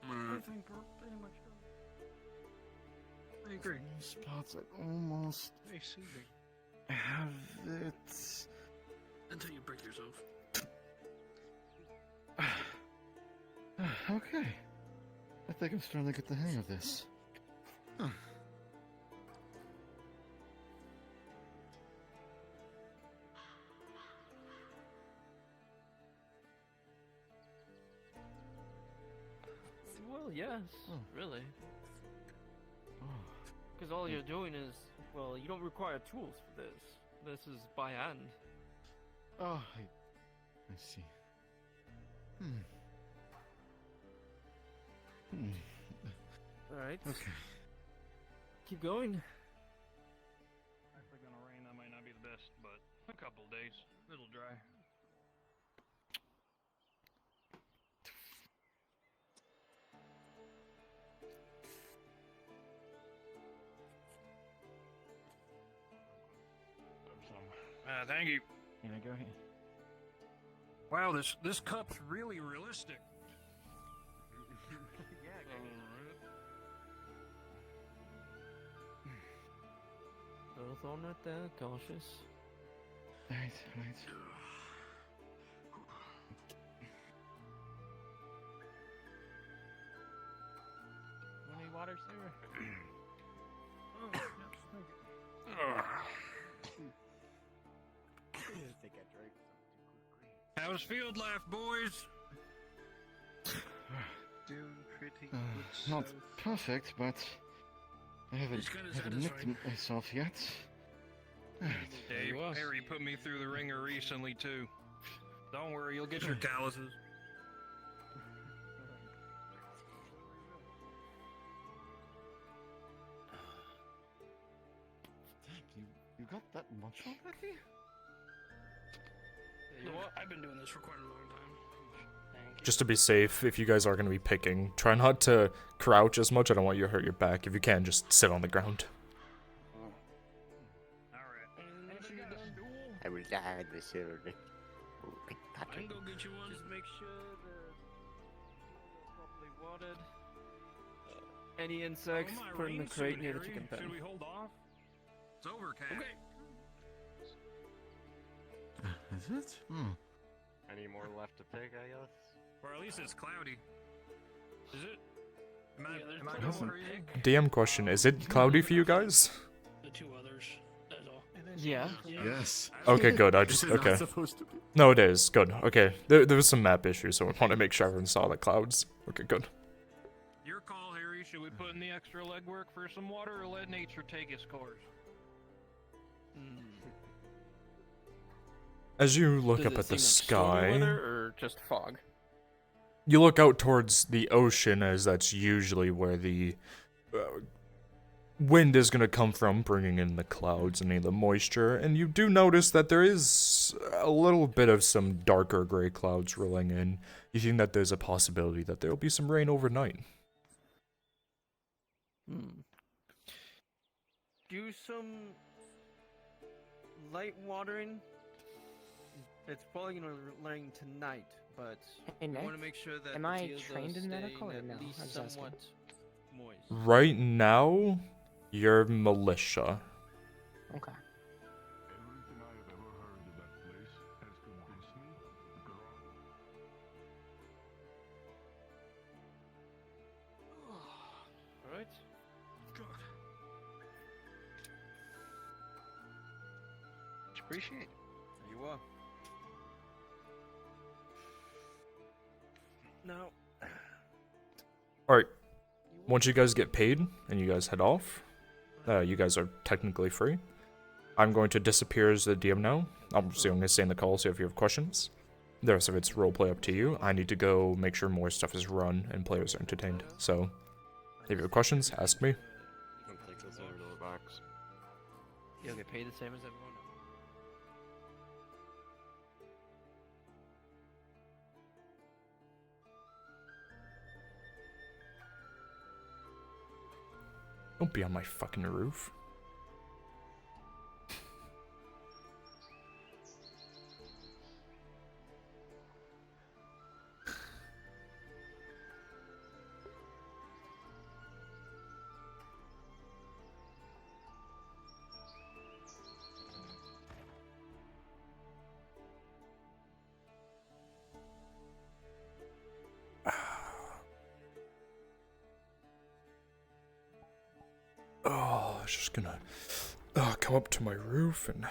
I think we're pretty much done. I agree. Spots, I almost Very soothing. have it. Until you break yourself. Okay. I think I'm starting to get the hang of this. Huh. Well, yes, really. Because all you're doing is, well, you don't require tools for this. This is by hand. Oh, I see. Alright. Okay. Keep going. Actually gonna rain, that might not be the best, but a couple days. It'll dry. Thank you. Can I go ahead? Wow, this cup's really realistic. Both on it there, cautious. Right. Any water, sir? Think I drank How's field life, boys? Doing pretty good. Not so perfect, but I haven't kinda nicked satisfying. myself yet. Dave, Harry put me through the ringer recently, too. Don't worry, you'll get your calluses. You got that much already? You know what? I've been doing this for quite a long time. Just to be safe, if you guys are going to be picking, try not to crouch as much. I don't want you to hurt your back. If you can, just sit on the ground. I will die the shield. I can go get you one. Just make sure the properly watered. Any insects, Oh, my put in the rain crate suit, near the Harry. chicken pen. Should we hold off? It's over, Cat. Okay. Is it? Any more left to pick, I guess? Or at least it's cloudy. Is it? Am I, Yeah, there's am I plenty going more to crazy? DM question, is it cloudy for you guys? The two others. That's all. Yeah. Yes. Okay, good. I just, This is okay. not supposed to be. No, it is. Good. Okay. There was some map issues, so I want to make sure everyone saw the clouds. Okay, good. Your call, Harry. Should we put in the extra legwork for some water or let nature take its course? As you look Does up it at the seem like stormy sky, weather or just fog? you look out towards the ocean, as that's usually where the wind is going to come from, bringing in the clouds and any of the moisture, and you do notice that there is a little bit of some darker gray clouds rolling in. You think that there's a possibility that there will be some rain overnight. Do some light watering. It's probably gonna rain tonight, but Hey, we Nick, want to make sure that am the I fields are trained in medical or staying no? at I least was asking. somewhat moist. Right now, you're militia. Okay. All right. much appreciated. There you are. Now, Alright, once you guys get paid and you guys head off, you guys are technically free. I'm going to disappear as the DM now. Obviously, I'm going to stay in the call, so if you have questions. The rest of it's roleplay up to you. I need to go make sure more stuff is run and players are entertained. So, if you have questions, ask me. I'll take this over to the box. you'll get paid the same as everyone else. Don't be on my fucking roof. was just gonna come up to my roof and.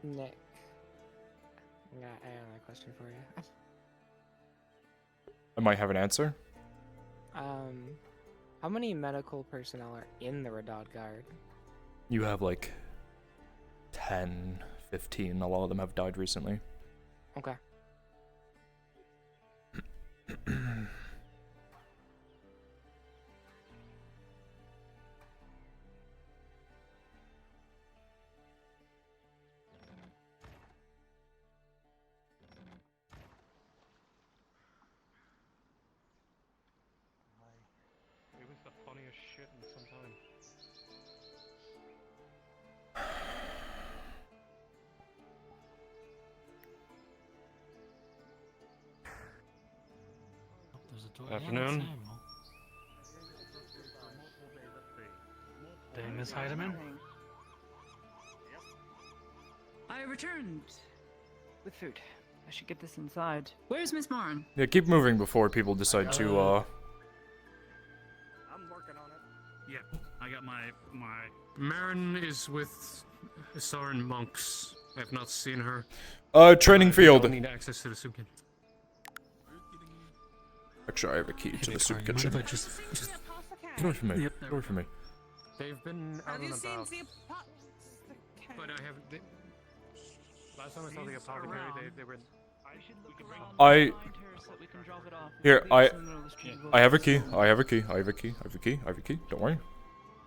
Nick, I got a question for you. I might have an answer. How many medical personnel are in the Radad Guard? You have like 10, 15. A lot of them have died recently. Okay. It was the funniest shit in some time. There's a door. Afternoon. Day, Miss Heidemann? I returned with food. I should get this inside. Where's Miss Moran? Yeah, keep moving before people decide to. I'm working on it. Yeah, I got my. Marin is with Isaran monks. I have not seen her. Training I field. don't need access to the soup kitchen. Actually, I have a key to the soup Sorry, mind kitchen. if I just Get away from me. Yep, Get away from me. They've been out and about. But I have. Last time I saw the apothecary, they were. Here, I have a key. I have a key. I have a key. I have a key. I have a key. Don't worry.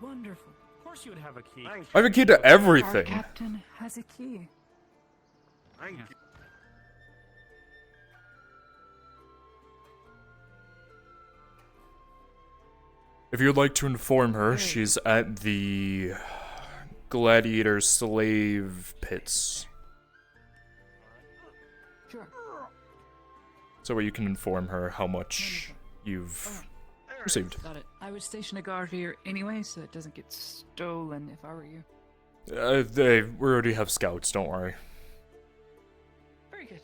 Wonderful. Of course you would have a key. I have a key to Our everything. captain has a key. Thank you. If you'd like to inform her, she's at the gladiator slave pits. Sure. So you can inform her how much you've received. Got it. I would station a guard here anyway, so it doesn't get stolen if I were you. We already have scouts, don't worry. Very good.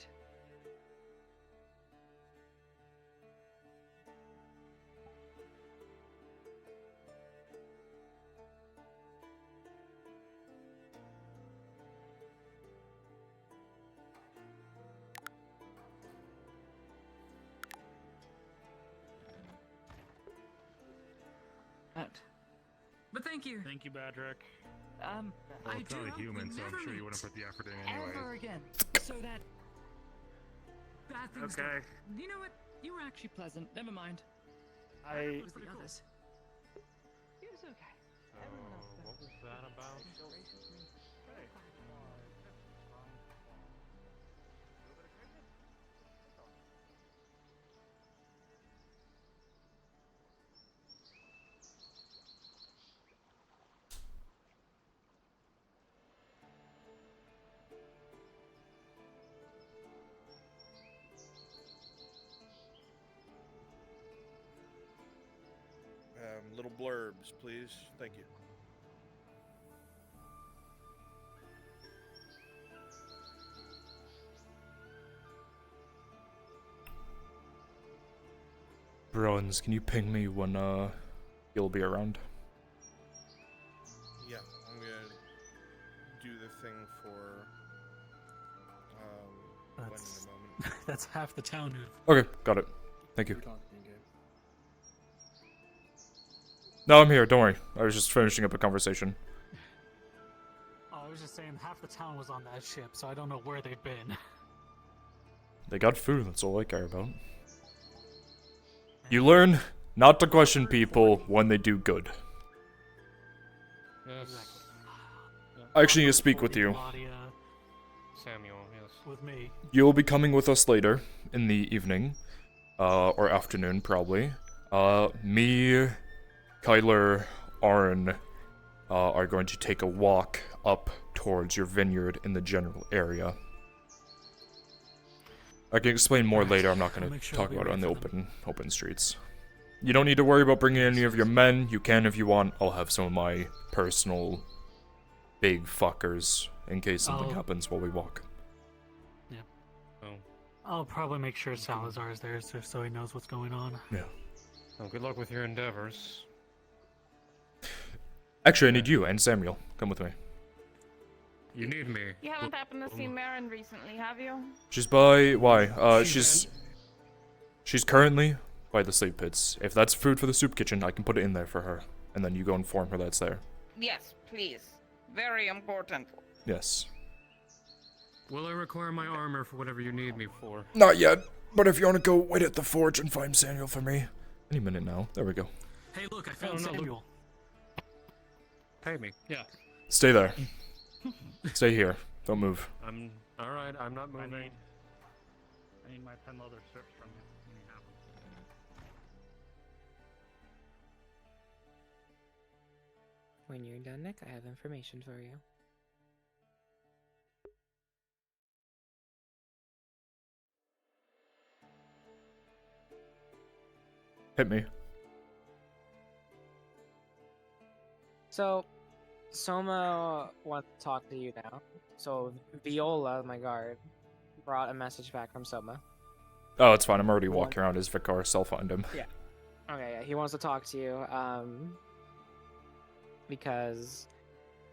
But thank you. Thank you, Badrick. I it's do not a hope human, we so I'm never sure you meet wouldn't put the effort in anyway. Ever again. So that bad things don't. Okay. You know what? You were actually pleasant. Never mind. I. It was the others. It was okay. What was that about? Little blurbs, please. Thank you. Bronze, can you ping me when you'll be around? Yeah, I'm gonna do the thing for when in That's, a moment. that's half the town who. Okay, got it. Thank you. No, I'm here. Don't worry. I was just finishing up a conversation. Oh, I was just saying half the town was on that ship, so I don't know where they've been. They got food. That's all I care about. You learn not to question people when they do good. Yes. I actually need to speak with you. Samuel, yes. With me. You'll be coming with us later in the evening, or afternoon probably. Me, Kyler, Aaron, are going to take a walk up towards your vineyard in the general area. I can explain more later. I'm not going to talk about it on the open streets. You don't need to worry about bringing any of your men. You can if you want. I'll have some of my personal big fuckers in case something happens while we walk. Yeah. I'll probably make sure Salazar is there just so he knows what's going on. Yeah. Well, good luck with your endeavors. Actually, I need you and Samuel. Come with me. You need me. You haven't happened to see Marin recently, have you? She's by... Why? She's currently by the sleep pits. If that's food for the soup kitchen, I can put it in there for her. And then you go inform her that's there. Yes, please. Very important. Yes. Will I require my armor for whatever you need me for? Not yet, but if you want to go wait at the forge and find Samuel for me. Any minute now. There we go. Hey, look, I found Samuel. Pay me. Yeah. Stay there. Stay here. Don't move. I'm alright, I'm not moving. I need my pen leather strips from you when you have them. When you're done, Nick, I have information for you. Hit me. So, Soma wants to talk to you now. So, Viola, my guard, brought a message back from Soma. Oh, it's fine. I'm already walking around as Vicar, so I'll find him. Yeah. Okay, yeah. He wants to talk to you, because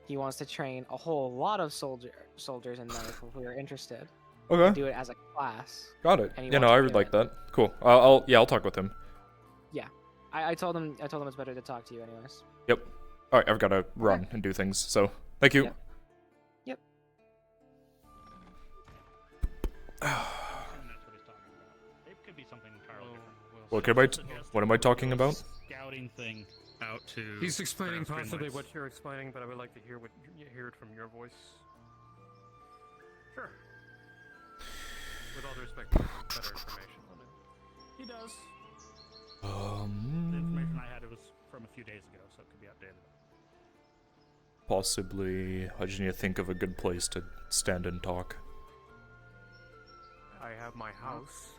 he wants to train a whole lot of soldiers in Knife if we are interested. Okay. Do it as a class. Got it. And he Yeah, no, wants I to would do like it. that. Cool. I'll talk with him. Yeah. I told him it's better to talk to you anyways. Yep. Alright, I've got to run and do things, so thank you. Yep. That's what he's talking about. It could be something entirely different. What am I talking about? Scouting thing out to. He's explaining Green possibly Knights. what you're explaining, but I would like to hear hear it from your voice. Sure. With all due respect, better information. He does. Um. The information I had was from a few days ago, so it could be outdated. Possibly. I just need to think of a good place to stand and talk. I have my house.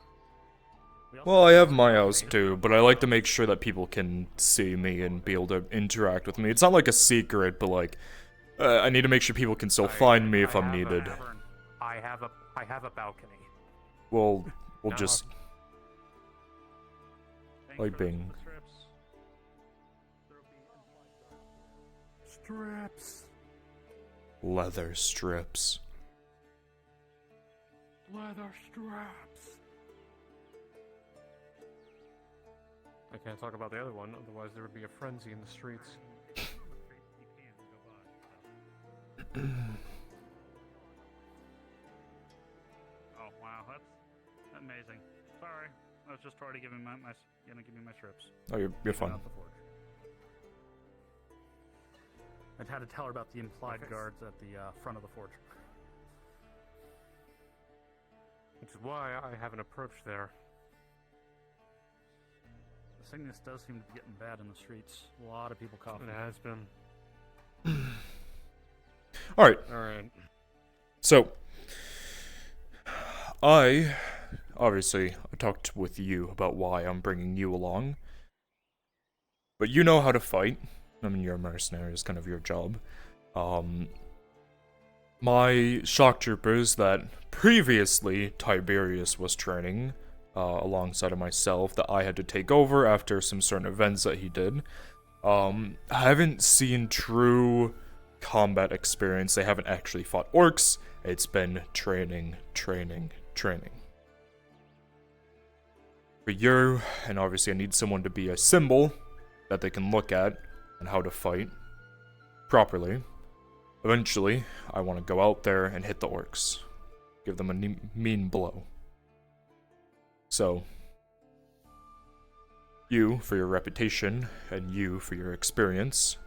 Well, I have my house too, but I like to make sure that people can see me and be able to interact with me. It's not like a secret, but like, I need to make sure people can still find me if I'm needed. I have a balcony. We'll Now- just like being. Strips. Leather strips. Leather straps. I can't talk about the other one, otherwise there would be a frenzy in the streets. Oh wow, that's amazing. Sorry, I was just trying to give him gonna give me my strips. Oh, you're Take fine. them out the forge. I'd had to tell her about the implied guards at the front of the forge. Which is why I haven't approached there. The sickness does seem to be getting bad in the streets. A lot of people coughing. It has been. Alright. Alright. So, I talked with you about why I'm bringing you along. But you know how to fight. I mean, you're a mercenary, it's kind of your job. My shock troopers that previously Tiberius was training, alongside of myself, that I had to take over after some certain events that he did, haven't seen true combat experience. They haven't actually fought orcs. It's been training. For you, and obviously I need someone to be a symbol that they can look at and how to fight properly. Eventually, I want to go out there and hit the orcs. Give them a mean blow. So, you for your reputation, and you for your experience.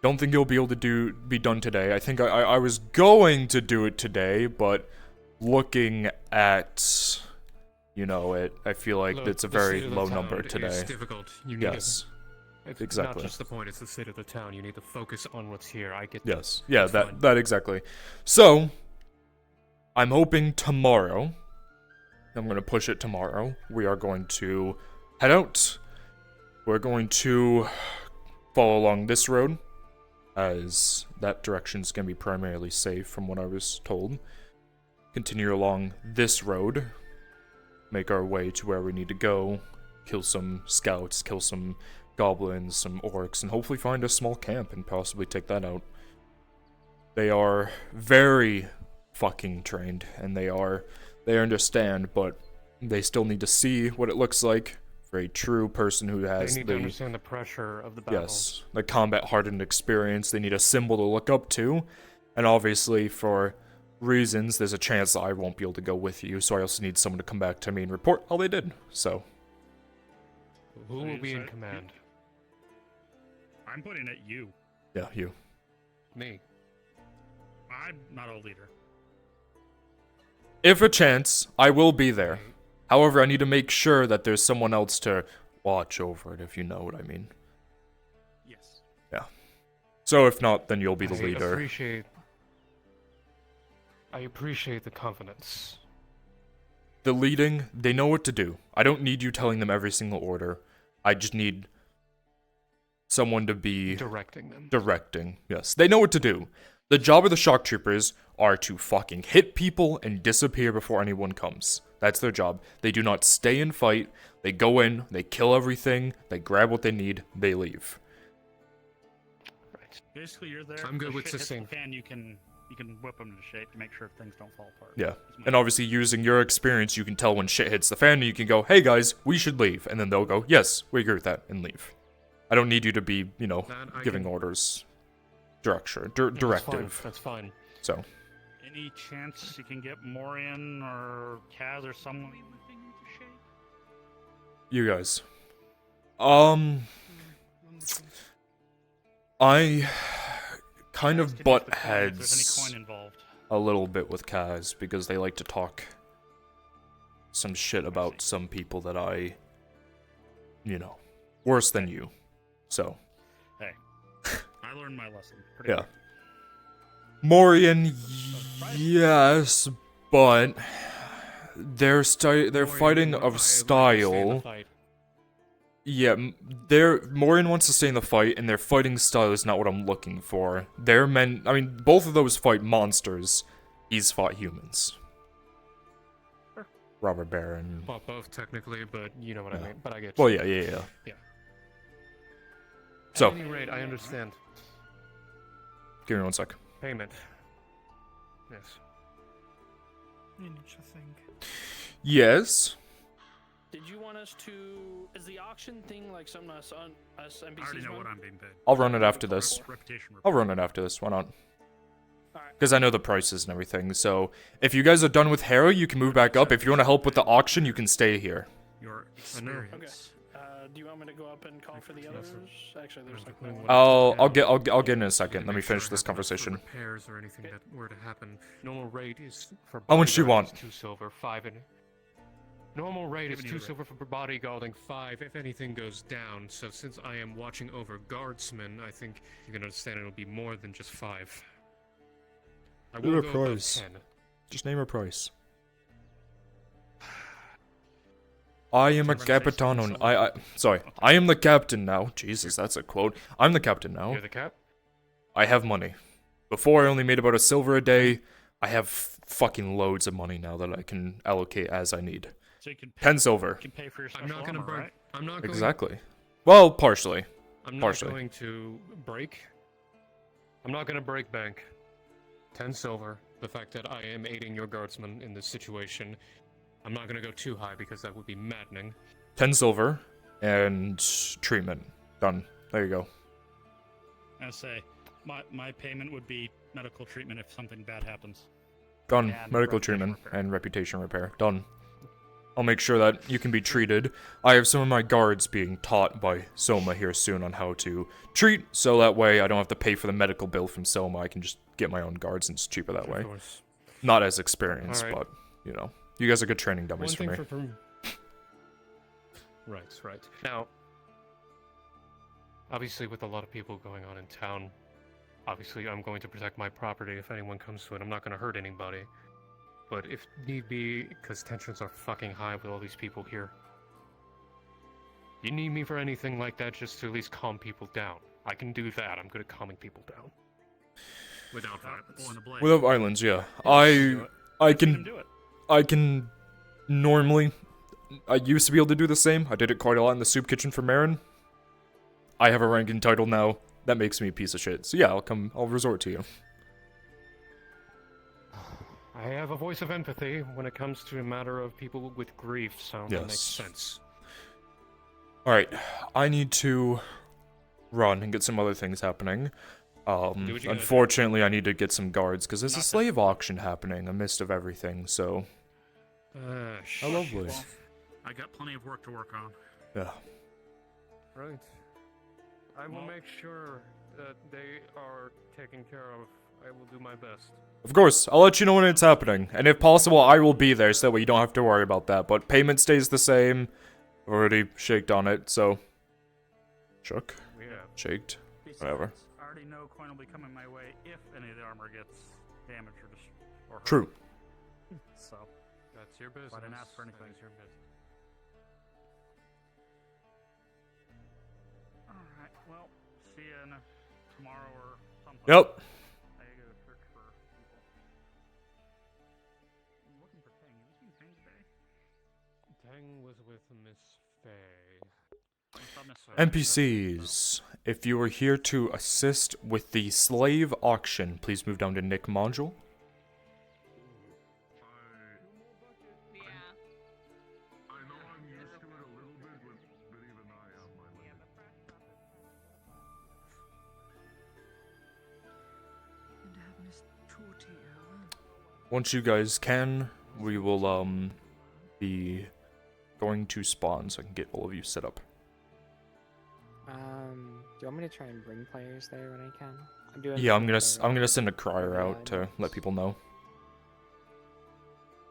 Don't think you'll be able to be done today. I think I was going to do it today, but looking at, you know, I feel like Look, it's a the very state of the low town number is today. difficult. You need Yes. It's Exactly. not just the point, it's the state of the town. You need to focus on what's here. I get Yes. Yeah, That's fine. that exactly. So, I'm hoping tomorrow, I'm going to push it tomorrow, we are going to head out. We're going to follow along this road, as that direction's going to be primarily safe from what I was told. Continue along this road, make our way to where we need to go, kill some scouts, kill some goblins, some orcs, and hopefully find a small camp and possibly take that out. They are very fucking trained, and they understand, but they still need to see what it looks like for a true person who has They need to understand the pressure of the battle. yes, the combat hardened experience. They need a symbol to look up to, and obviously for reasons, there's a chance that I won't be able to go with you, so I also need someone to come back to me and report how they did, so. Who will be in command? I'm putting it you. Yeah, you. Me. I'm not a leader. If a chance, I will be there. However, I need to make sure that there's someone else to watch over it, if you know what I mean. Yes. Yeah. So if not, then you'll be the leader. I appreciate the confidence. The leading, they know what to do. I don't need you telling them every single order. I just need someone to be directing them. Directing, yes. They know what to do. The job of the shock troopers are to fucking hit people and disappear before anyone comes. That's their job. They do not stay and fight. They go in, they kill everything, they grab what they need, they leave. Right. Basically, you're there. I'm good if with shit hits the succinct. fan, you can whip them to shape to make sure things don't fall apart. Yeah. And obviously, using your experience, you can tell when shit hits the fan, and you can go, hey guys, we should leave. And then they'll go, yes, we agree with that, and leave. I don't need you to be, you know, giving orders. Directive. That's fine. So. Any chance you can get Morian or Kaz or someone whipping into shape? You guys. I kind of butt heads a little bit with Kaz because they like to talk some shit about some people that I, you know, worse than you. So. Hey, I learned my lesson. Yeah. Morian, yes, but they're fighting of style. Yeah, Morian wants to stay in the fight, and their fighting style is not what I'm looking for. I mean, both of those fight monsters. He's fought humans. Sure. Robber Baron. Well, both technically, but you know what I mean. But I get Well, you. yeah. Yeah. So. At any rate, I understand. Give me 1 sec. Payment. Yes. Interesting. Yes. Did you want us to? Is the auction thing like something us NPCs? I already know what I'm being paid. I'll run it after this. Reputation I'll run it after this. Why not? Because I know the prices and everything. So if you guys are done with Harrow, you can move back up. If you want to help with the auction, you can stay here. Your experience. Okay. Do you want me to go up and call for the others? Actually, there's like one. I'll get in a second. Let me finish this conversation. Repairs or anything that were to happen. Normal rate is for. How much do you bodyguard want? is 2 silver, 5 in. Normal rate is 2 silver for bodyguarding, 5 if anything goes down. So since I am watching over guardsmen, I think you can understand it'll be more than just 5. I Name will a go above price. 10. Just name a price. I am a capitano. Sorry. I am the captain now. Jesus, that's a quote. I'm the captain now. You're the cap? I have money. Before I only made about 1 silver a day. I have fucking loads of money now that I can allocate as I need. So you can pay, 10 silver. You can pay for your I'm not gonna armor, burn. right? I'm not going. Exactly. Well, partially. I'm not partially. going to break. I'm not going to break bank. 10 silver. The fact that I am aiding your guardsmen in this situation. I'm not going to go too high because that would be maddening. 10 silver and treatment. Done. There you go. I say, my payment would be medical treatment if something bad happens. Done. And Medical treatment and reputation repair. Done. I'll make sure that you can be treated. I have some of my guards being taught by Soma here soon on how to treat, so that way I don't have to pay for the medical bill from Soma. I can just get my own guards and it's cheaper that way. course. Not as experienced, Alright. but, you know. You guys are good training dummies for me. Right. Now, obviously with a lot of people going on in town, obviously I'm going to protect my property if anyone comes to it. I'm not going to hurt anybody. But if need be, because tensions are fucking high with all these people here. You need me for anything like that just to at least calm people down. I can do that. I'm good at calming people down. Without violence. Without violence, yeah. I can normally, I used to be able to do the same. I did it quite a lot in the soup kitchen for Marin. I have a rank and title now. That makes me a piece of shit. So yeah, I'll resort to you. I have a voice of empathy when it comes to a matter of people with grief, so that makes sense. Alright, I need to run and get some other things happening. Unfortunately, I need to get some guards, because there's a slave auction happening amidst of everything, so... How lovely. Well, I got plenty of work to work on. Yeah. Right. I will make sure that they are taken care of. I will do my best. Of course, I'll let you know when it's happening, and if possible, I will be there, so that way you don't have to worry about that, but payment stays the same. Already shaked on it, so... Shook? Shaked? Whatever. I already know coin will be coming my way if any of the armor gets damaged or hurt. True. So... That's your business. I didn't ask for anything. That is your business. Alright, well, see you tomorrow or sometime. Yep. I gotta search for people. I'm looking for Tang. Have you seen Tang today? Tang was with Miss Faye. NPCs, if you are here to assist with the slave auction, please move down to Nick module. Once you guys can, we will be going to spawn so I can get all of you set up. Do you want me to try and bring players there when I can? I'm doing. Yeah, I'm gonna send a crier out to let people know.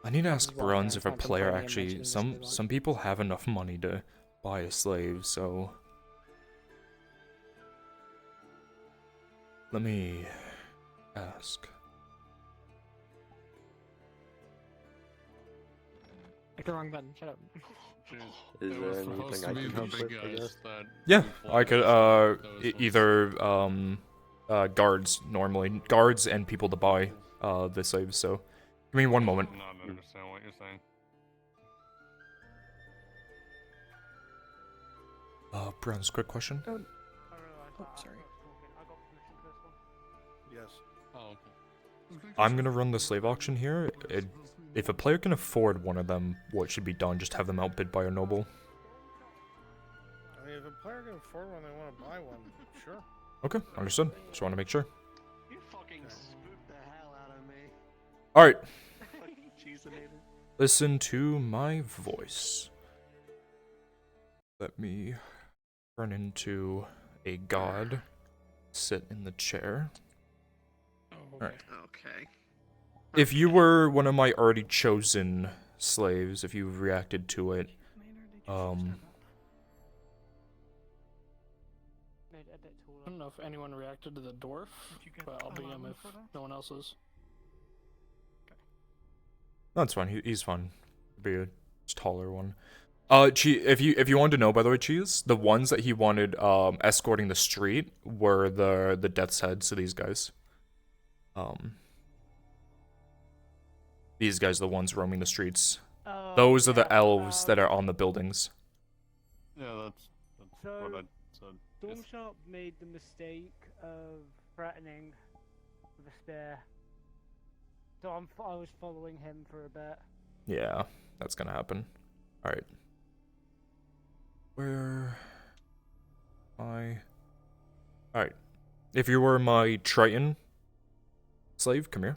I need to ask Bruns if a player actually. Some people have enough money to buy a slave, so let me ask. Hit the wrong button. Shut up. Is there anything I can help with? I guess. Yeah, I could either guards normally, guards and people to buy the slaves. So, give me one moment. Not understand what you're saying. Bruns, quick question. Oh, sorry. Yes. Oh, okay. I'm gonna run the slave auction here. If a player can afford one of them, what should be done? Just have them outbid by a noble. I mean, if a player can afford one, they want to buy one. Sure. Okay, understood. Just want to make sure. You fucking spooked the hell out of me. Alright. Cheesinator. Listen to my voice. Let me turn into a god. Sit in the chair. Alright. Okay. If you were one of my already chosen slaves, if you reacted to it, I don't know if anyone reacted to the dwarf, but I'll be him if no one else is. that's fine. He's fine. Be a taller one. If you wanted to know, by the way, Cheese, the ones that he wanted escorting the street were the Death's Head. So these guys, these guys are the ones roaming the streets. Those are the elves that are on the buildings. Yeah, that's what I said. Stormsharp made the mistake of threatening with a spear. So I was following him for a bit. Yeah, that's gonna happen. Alright. Where... Alright. If you were my Triton slave, come here.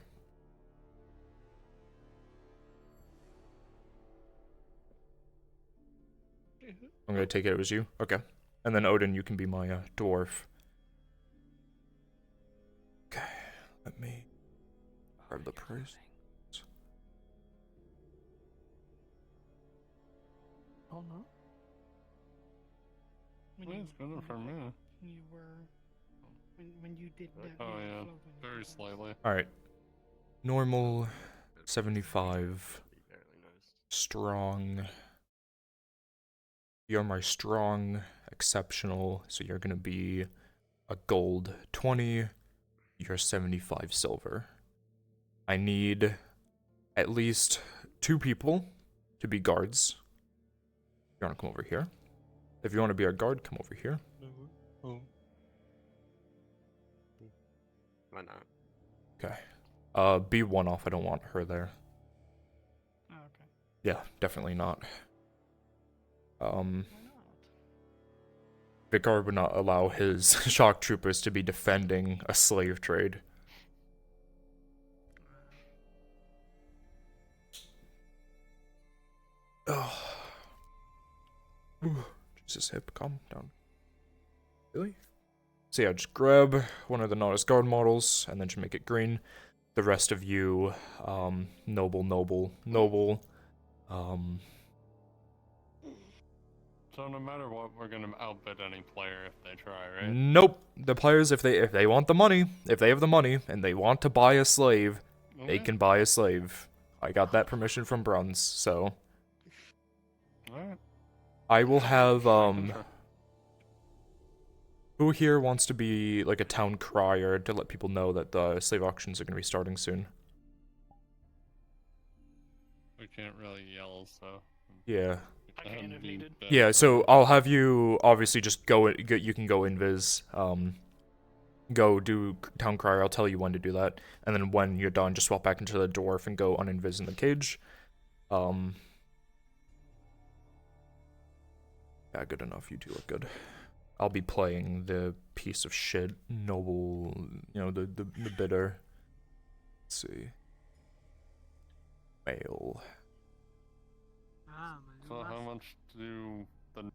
I'm gonna take it was you. Okay. And then Odin, you can be my dwarf. Okay, let me grab the price. Oh no. It's good for me. You were when you did that. Oh yeah, very slightly. Alright. Normal 75. Strong. You're my strong, exceptional, so you're gonna be a gold 20. You're 75 silver. I need at least 2 people to be guards. you want to come over here. If you want to be our guard, come over here. Why not? Okay. Be one off. I don't want her there. Oh, okay. Yeah, definitely not. Vicar would not allow his shock troopers to be defending a slave trade. Oh. Jesus, hip, calm down. Really? So yeah, just grab one of the Nautilus guard models, and then just make it green. The rest of you, noble. So no matter what, we're gonna outbid any player if they try, right? Nope. The players, if they want the money, if they have the money, and they want to buy a slave, they can buy a slave. I got that permission from Bruns, so... Alright. I will have, who here wants to be, like, a town crier to let people know that the slave auctions are gonna be starting soon? We can't really yell, so... Yeah. I can if needed. Yeah, so I'll have you, obviously, just go, you can go invis, go do town crier, I'll tell you when to do that, and then when you're done, just swap back into the dwarf and go uninvis in the cage. Yeah, good enough, you two look good. I'll be playing the piece of shit, noble, you know, the bidder. Let's see. Male. So how much do the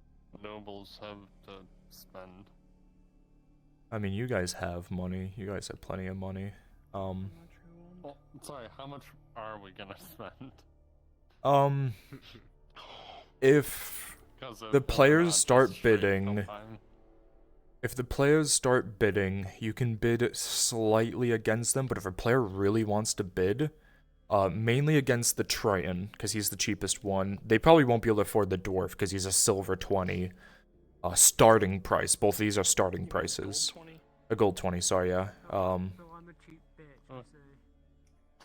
nobles have to spend? I mean, you guys have money. You guys have plenty of money. Well, sorry, how much are we gonna spend? If the players start bidding, you can bid slightly against them, but if a player really wants to bid, mainly against the Triton, because he's the cheapest one, they probably won't be able to afford the Dwarf, because he's a silver 20. Starting price. Both of these are starting prices. A gold 20, sorry, yeah.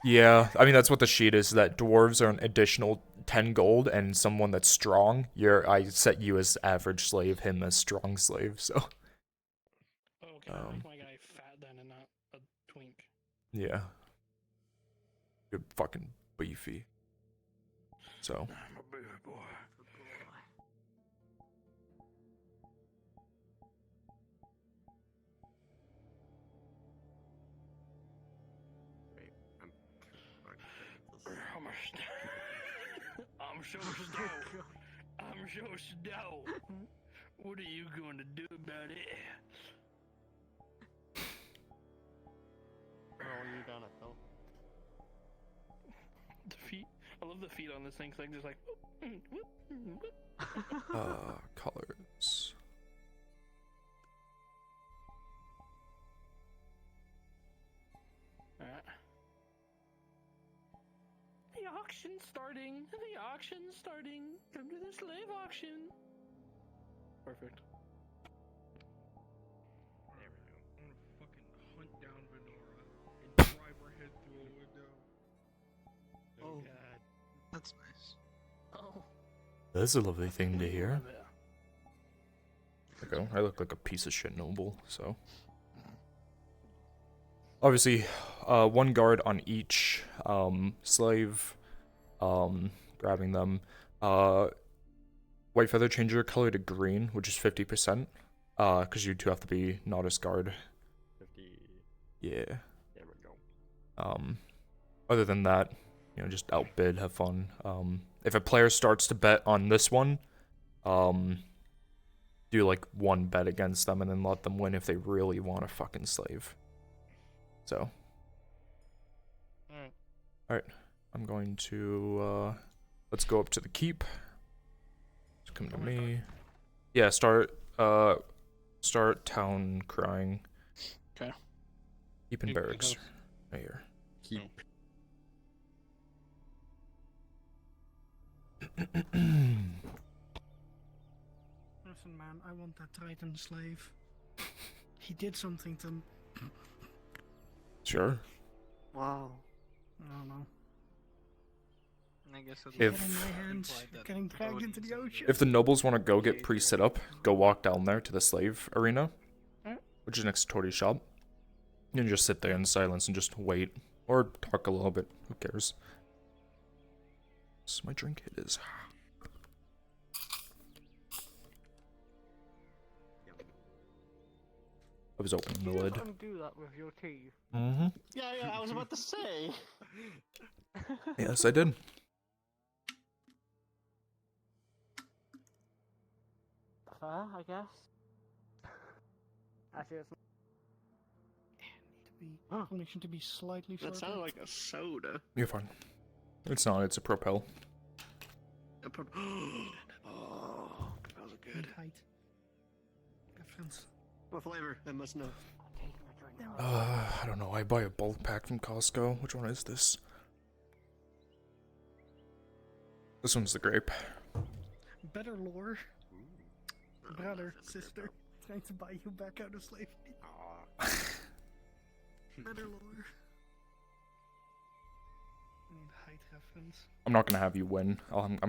Yeah, I mean, that's what the sheet is, that dwarves are an additional 10 gold, and someone that's strong, I set you as average slave, him as strong slave, so... Okay, I'll make my guy fat then and not a twink. Yeah. You're fucking beefy. So... I'm a big boy. I'm so stout. I'm so stout. What are you going to do about it? Roll you down a hill. The feet. I love the feet on this thing, cause just like. colors. The auction's starting. The auction's starting. Come to the slave auction. Perfect. There we go. I'm gonna fucking hunt down Venora and drive her head through a window. Oh, God. That's nice. Oh. That's a lovely thing to hear. Okay, I look like a piece of shit noble, so... Obviously, one guard on each slave, grabbing them. White feather, change your color to green, which is 50%, because you two have to be Nautilus guard. 50. Yeah. There we go. Other than that, you know, just outbid, have fun. If a player starts to bet on this one, do like one bet against them and then let them win if they really want a fucking slave. So. Alright. I'm going to, let's go up to the keep. Just come to me. Yeah, start town crying. Okay. Keep in barracks. Right here. Keep. Listen, man, I want that Triton slave. He did something to... Sure. Wow. I don't know. I guess it If- Getting my hands getting dragged into the ocean. If the nobles want to go get pre-set up, go walk down there to the slave arena, which is next to Tori's shop. You can just sit there in silence and just wait. Or talk a little bit. Who cares? So my drink it is. I was opening the lid. Do that with your teeth. Mm-hmm. Yeah, I was about to say. Yes, I did. Fair, I guess. Actually, it's Explanation to be slightly shorter. That sounded like a soda. You're fine. It's not, it's a propel. Oh, that was good. Height. Reference. What flavor? I must know. I don't know. I buy a bulk pack from Costco. Which one is this? This one's the grape. Better lore. Brother, sister, trying to buy you back out of slavery. Better lore. Need height reference. I'm not gonna have you win.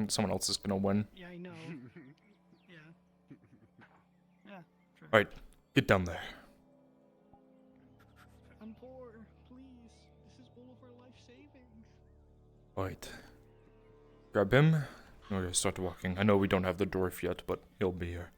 Someone else is gonna win. Yeah, I know. Yeah. Yeah. Sure. Alright, get down there. I'm poor. Please. This is all of our life savings. Alright. Grab him. We're gonna start walking. I know we don't have the dwarf yet, but he'll be here.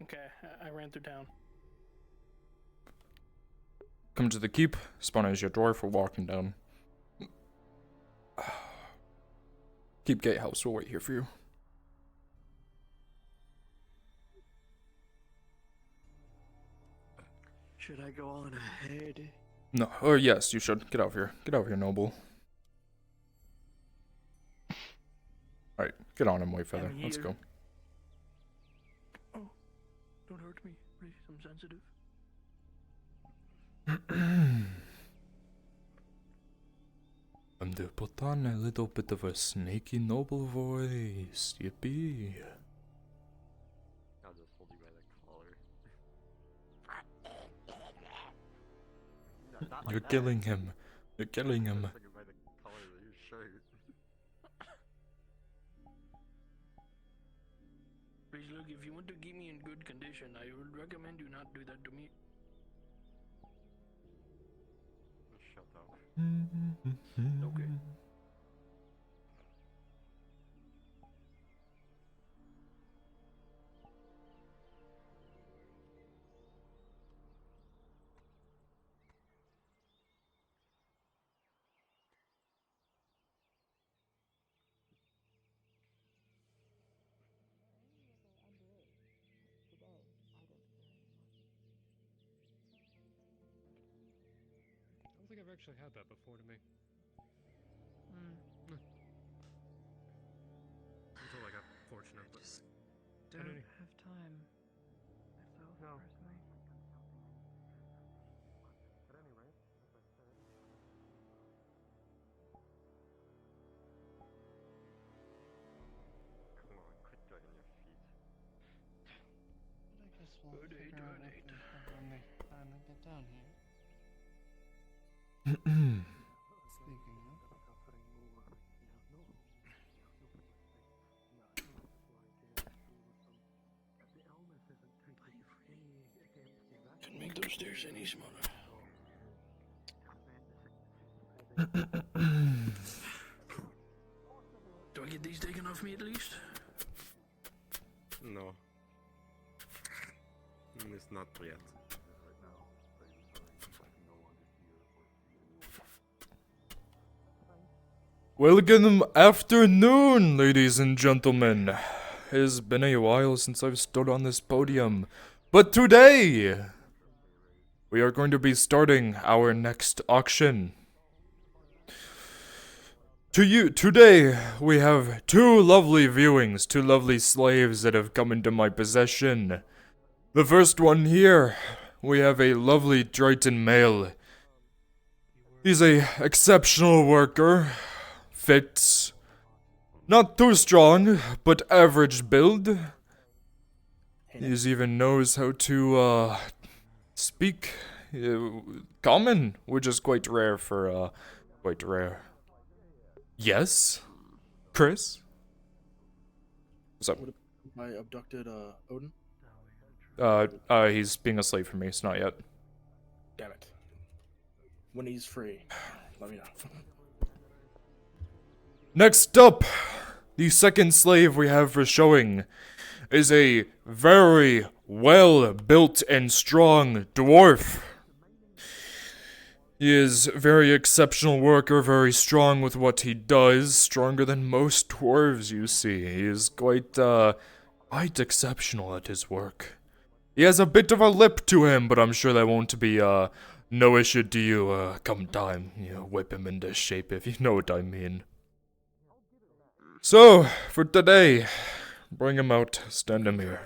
Okay, I ran through town. Come to the keep. Spawn as your dwarf. We're walking down. Keep gatehouse. We'll wait here for you. Should I go on ahead? No. Or yes, you should. Get over here. Get over here, noble. Alright, get on him, Whitefeather. Let's go. Oh, don't hurt me, please. I'm sensitive. I'm to put on a little bit of a snaky noble voice. Yippee. I'll just hold you by the collar. You're killing him. You're killing him. By the collar of your shirt. Please look, if you want to keep me in good condition, I would recommend you not do that to me. Shut up. Okay. I don't think I've actually had that before to me. Until I got fortunate, but Don't have time. No. At any rate, as I said. Come on, quit dragging your feet. But I guess we'll figure out when they finally get down here. Speaking of. Can make those stairs any smaller. Do I get these taken off me at least? No. It's not yet. Welcome afternoon, ladies and gentlemen. It has been a while since I've stood on this podium, but today we are going to be starting our next auction. Today we have two lovely viewings, two lovely slaves that have come into my possession. The first one here, we have a lovely Triton male. He's a exceptional worker, fit, not too strong, but average build. He even knows how to, speak common, which is quite rare for, quite rare. Yes? Chris? What's up? I abducted, Odin? He's being a slave for me, it's not yet. Damn it. When he's free, let me know. Next up, the second slave we have for showing is a very well-built and strong dwarf. He is a very exceptional worker, very strong with what he does, stronger than most dwarves you see. He is quite exceptional at his work. He has a bit of a lip to him, but I'm sure that won't be, no issue to you, come time. Whip him into shape if you know what I mean. So, for today, bring him out, stand him here.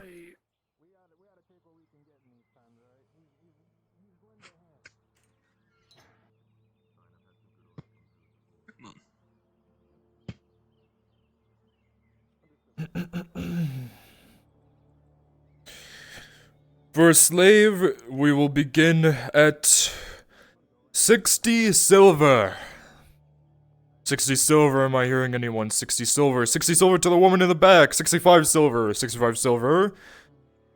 For a slave, we will begin at 60 silver. 60 silver, am I hearing anyone? 60 silver. 60 silver to the woman in the back. 65 silver. 65 silver.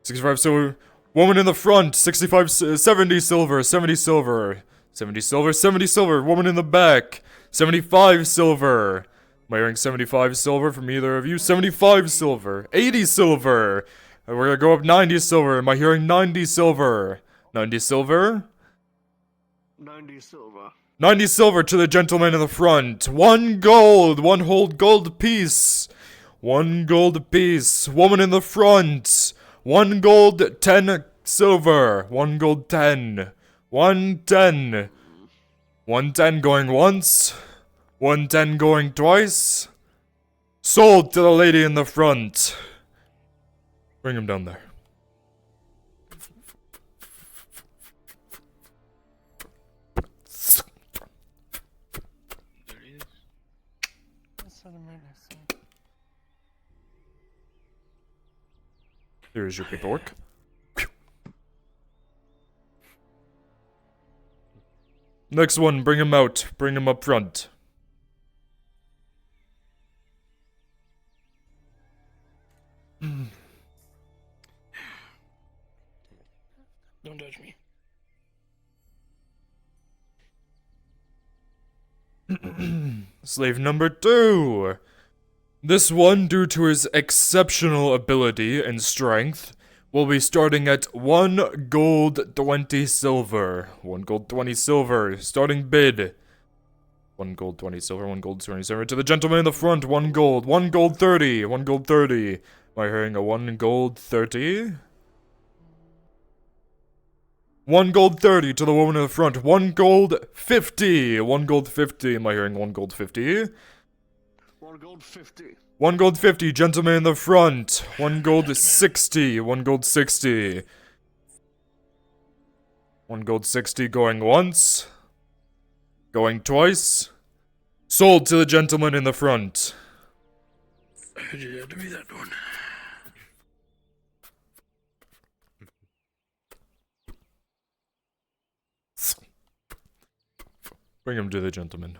65 silver. Woman in the front. 65, 70 silver. 70 silver. 70 silver. 70 silver. Woman in the back. 75 silver. Am I hearing 75 silver from either of you? 75 silver. 80 silver. And we're gonna go up 90 silver. Am I hearing 90 silver? 90 silver? 90 silver. 90 silver to the gentleman in the front. 1 gold. 1 whole gold piece. 1 gold piece. Woman in the front. 1 gold, 10 silver. 1 gold, 10. 110. 110 going once. 110 going twice. Sold to the lady in the front. Bring him down there. Here's your paperwork. Next one, bring him out. Bring him up front. Don't touch me. Slave number 2. This one, due to his exceptional ability and strength, will be starting at 1 gold 20 silver. 1 gold 20 silver. Starting bid. 1 gold 20 silver. 1 gold 20 silver. To the gentleman in the front, 1 gold. 1 gold 30. 1 gold 30. Am I hearing a 1 gold 30? 1 gold 30 to the woman in the front. 1 gold 50. 1 gold 50. Am I hearing 1 gold 50? 1 gold 50. 1 gold 50, gentleman in the front. 1 gold 60. 1 gold 60. 1 gold 60 going once. Going twice. Sold to the gentleman in the front. Who did you have to be that one? Bring him to the gentleman.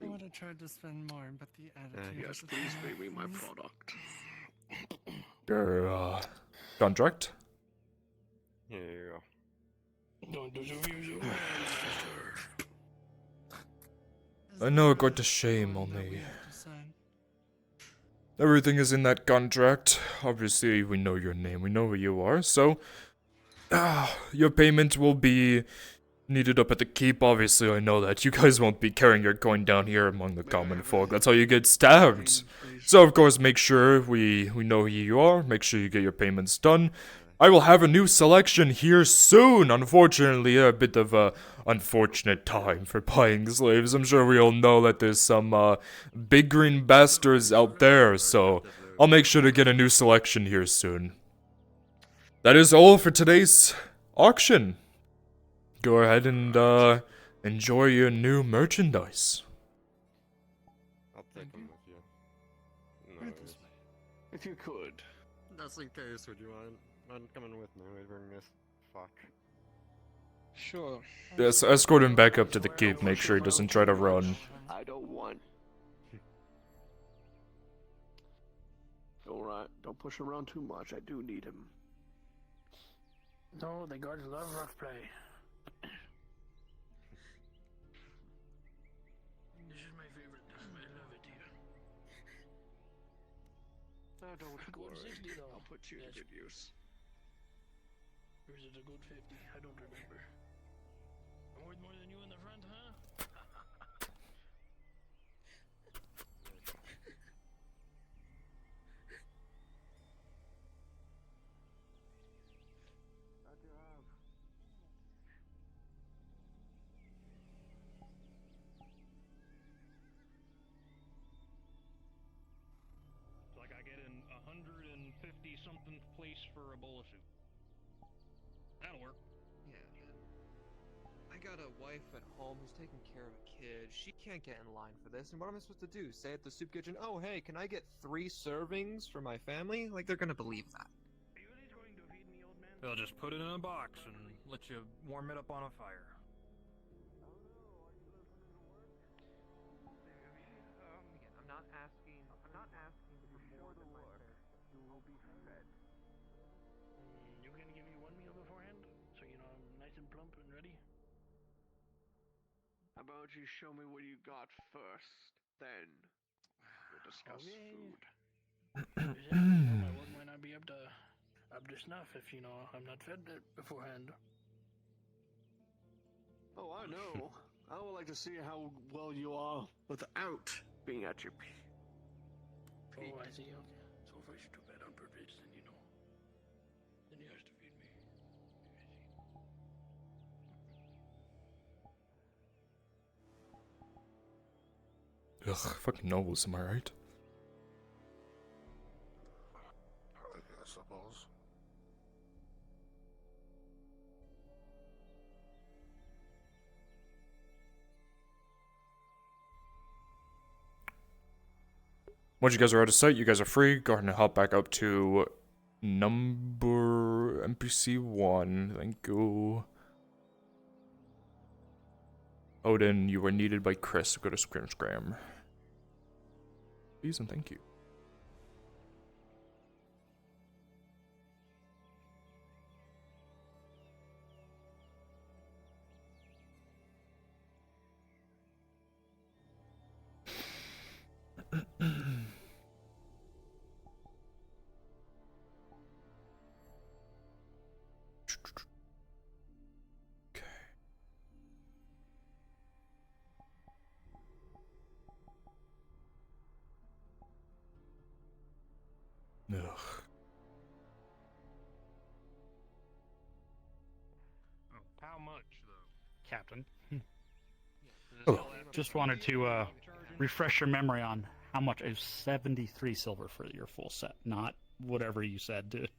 I would have tried to spend more, but the attitude. Yes, please bring me my product. Your, contract? Yeah. Don't disabuse your I know it got a shame on me. Everything is in that contract. Obviously, we know your name, we know who you are, so... your payment will be needed up at the keep. Obviously, I know that. You guys won't be carrying your coin down here among the common folk. That's how you get stabbed. So, of course, make sure we know who you are. Make sure you get your payments done. I will have a new selection here soon. Unfortunately, a bit of a unfortunate time for buying slaves. I'm sure we all know that there's some big green bastards out there, so I'll make sure to get a new selection here soon. That is all for today's auction. go ahead and enjoy your new merchandise. I'll take them with you. No, Right this way. If you could. Just in case, would you mind coming with me? We're doing this. Fuck. Sure. Yes, escort him back up to the keep. Make sure he doesn't try to run. I don't want. Alright, don't push around too much. I do need him. No, the guards love rough play. This is my favorite time. I love it here. Oh, don't go 60 though. I'll put you to good use. Or is it a good 50? I don't remember. I'm worth more than you in the front, huh? It's like I get in 150 something place for a bowl of soup. That'll work. Yeah, man. I got a wife at home who's taking care of a kid. She can't get in line for this, and what am I supposed to do? Say at the soup kitchen, oh hey, can I get 3 servings for my family? Like, they're gonna believe that. They'll just put it in a box and let you warm it up on a fire. Again, I'm not asking to be more than my fair share. You will be fed. You gonna give me one meal beforehand? So you know I'm nice and plump and ready? How about you show me what you got first, then we'll discuss food. My work might not be up to snuff if you know I'm not fed it beforehand. Oh, I know. I would like to see how well you are without being at your peak. Oh, I see. Okay. So if I should do bad on purpose, then you know. Then he has to feed me. Ugh, fucking nobles, am I right? I suppose. Once you guys are out of sight, you guys are free. Go ahead and hop back up to number NPC 1. Thank you. Odin, you were needed by Chris. Go to Scram. Please and thank you. Ugh. How much, though? Captain. Oh. Just wanted to refresh your memory on how much is 73 silver for your full set, not whatever you said, dude.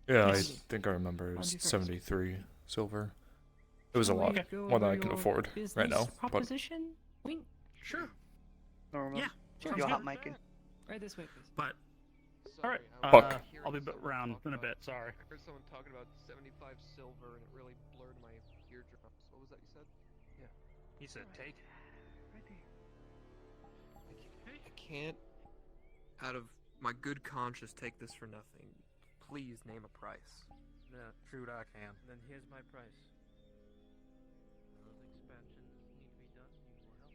Yeah, I think I remember it was 73 silver. It was a lot. More than I can afford right now. But Proposition? Wink. Sure. Yeah. Sounds You're good. hot micing. Right this way, please. But Sorry, Fuck. I'll be around in a bit. Sorry. I heard someone talking about 75 silver, and it really blurred my eardrums. What was that you said? Yeah. He said take. I can't, out of my good conscience, take this for nothing. Please name a price. Yeah, shoot, I can. Then here's my price. Those expansions need to be done. You will help.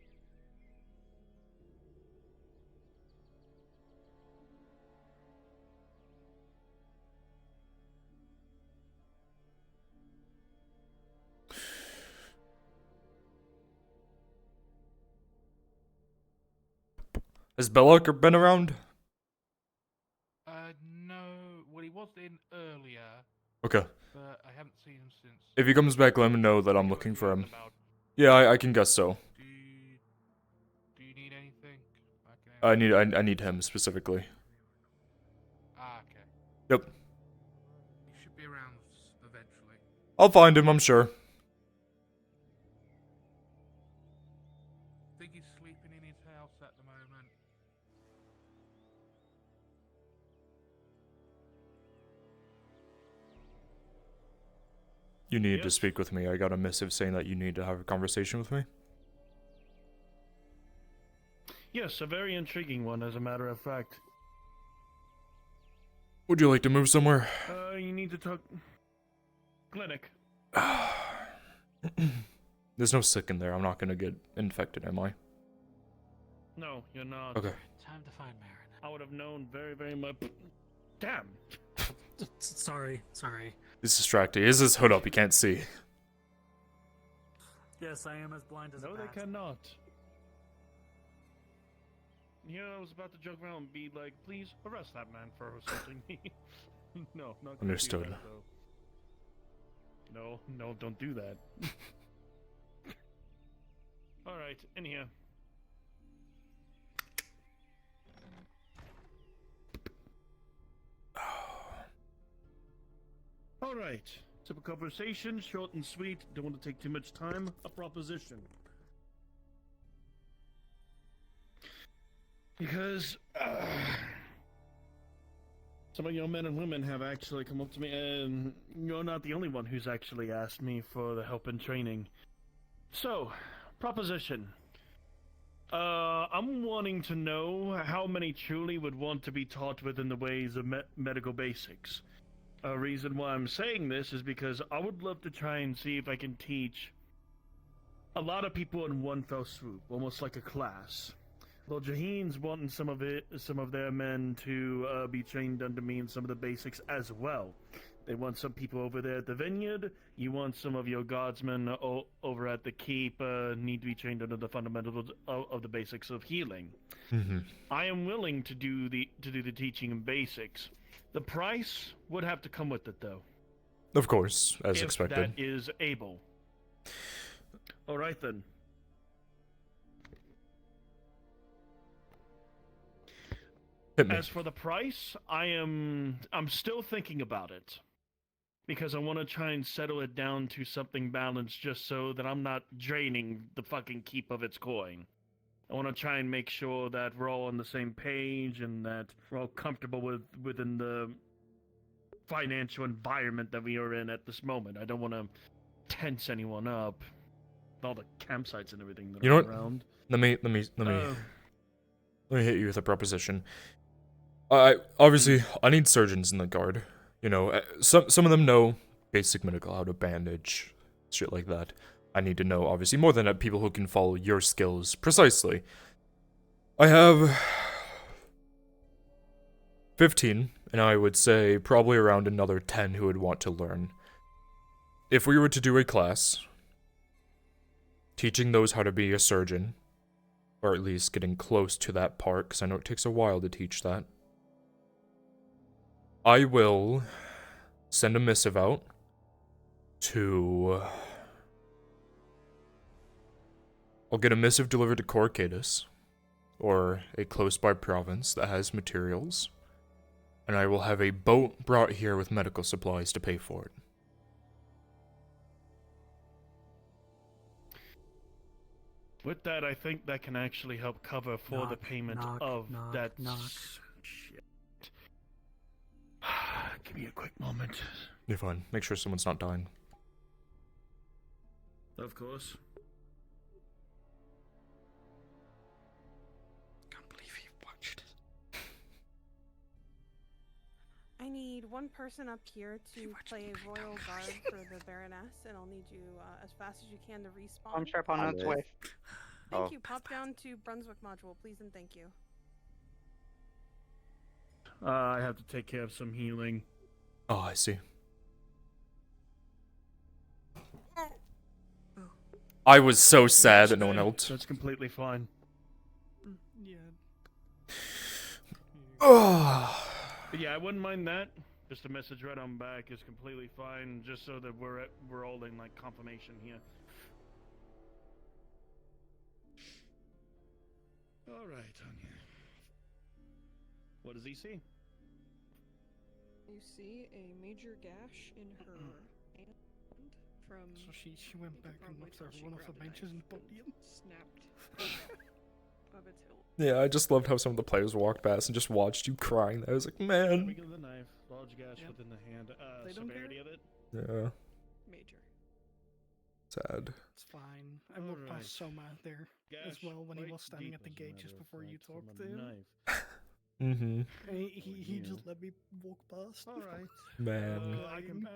has Belloc been around? No. Well, he was in earlier. Okay. But I haven't seen him since. If he comes back, let me know that I'm looking for him. Yeah, I can guess so. Do you need anything? I need him specifically. Ah, okay. Yep. He should be around eventually. I'll find him, I'm sure. I think he's sleeping in his house at the moment. You need to speak with me. I got a missive saying that you need to have a conversation with me. Yes, a very intriguing one, as a matter of fact. Would you like to move somewhere? You need to talk... Clinic. There's no sick in there. I'm not gonna get infected, am I? No, you're not. Okay. Time to find Marin. I would have known very, very much... Damn! Sorry. He's distracted. He has his hood up. He can't see. Yes, I am as blind as No, a they bat. cannot. Yeah, I was about to joke around and be like, please arrest that man for assaulting me. No, not gonna do Understood. that, though. No, don't do that. Alright, in here. Alright, simple conversation, short and sweet, don't want to take too much time. A proposition. Because some of your men and women have actually come up to me, and you're not the only one who's actually asked me for the help in training. So, proposition. I'm wanting to know how many truly would want to be taught within the ways of medical basics. A reason why I'm saying this is because I would love to try and see if I can teach a lot of people in one fell swoop, almost like a class. Well, Jaheen's wanting some of their men to be trained under me in some of the basics as well. They want some people over there at the vineyard. You want some of your guardsmen over at the keep need to be trained under the fundamentals of the basics of healing. Mm-hmm. I am willing to do the teaching in basics. The price would have to come with it, though. Of course, as if expected. that is able. All right then. Hit me. As for the price, I'm still thinking about it. Because I want to try and settle it down to something balanced just so that I'm not draining the fucking keep of its coin. I want to try and make sure that we're all on the same page and that we're all comfortable within the financial environment that we are in at this moment. I don't want to tense anyone up. With all the campsites and everything that You know are what? around. Let me hit you with a proposition. Obviously I need surgeons in the guard. You know, some of them know basic medical, how to bandage, shit like that. I need to know, obviously, more than that, people who can follow your skills precisely. I have 15, and I would say probably around another 10 who would want to learn. If we were to do a class teaching those how to be a surgeon, or at least getting close to that part, because I know it takes a while to teach that, I will send a missive out to... I'll get a missive delivered to Corcadus, or a close-by province that has materials, and I will have a boat brought here with medical supplies to pay for it. With that, I think that can actually help cover for the payment of that. Shit. Give me a quick moment. You're fine. Make sure someone's not dying. Of course. Can't believe he watched. I need one person up here to play Royal Guard for the Baroness, and I'll need you as fast as you can to respawn. I'm sharp on its way. Thank you. Pop down to Brunswick module, please, and thank you. I have to take care of some healing. Oh, I see. I was so sad that no one helped. That's completely fine. Yeah. But yeah, I wouldn't mind that. Just a message right on back is completely fine, just so that we're all in like confirmation here. All right, Anya. What does he see? You see a major gash in her hand from. So she went back and observed one of the benches in the podium. Snapped of its hilt. Yeah, I just loved how some of the players walked past and just watched you crying. I was like, man. Big of the knife, large gash within the hand. They don't Severity of it. Yeah. Major. Sad. It's fine. I walked past Soma there as well when he was standing at the gate just before you talked to him. Mm-hmm. He just let me walk past. Alright. Man. I can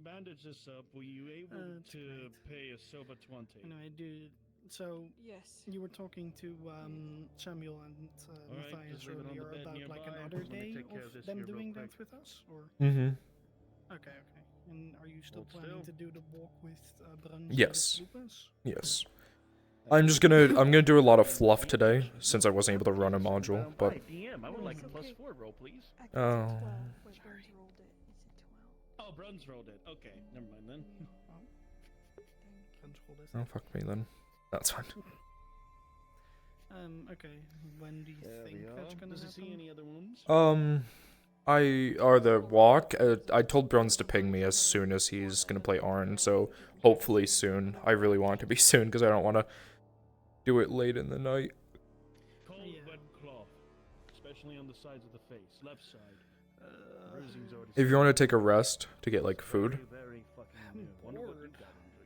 bandage this up. Were you able to pay a silver 20? Anyway, dude. So yes, you were talking to Samuel and Matthias earlier about like another day of them doing that with us, or? Mm-hmm. Okay. And are you still planning to do the walk with Bruns? Yes. And Lucas? Yes. I'm gonna do a lot of fluff today since I wasn't able to run a module, but. DM, I would like a +4 roll, please. Oh. Oh, Bruns rolled it. Okay, never mind then. Oh, fuck me then. That's fine. Okay. When do you think that's gonna happen? Does he see any other wounds? The walk. I told Bruns to ping me as soon as he's gonna play Arn, so hopefully soon. I really want it to be soon because I don't want to do it late in the night. Cold wet cloth, especially on the sides of the face, left side. If you want to take a rest to get like food. Very fucking bored.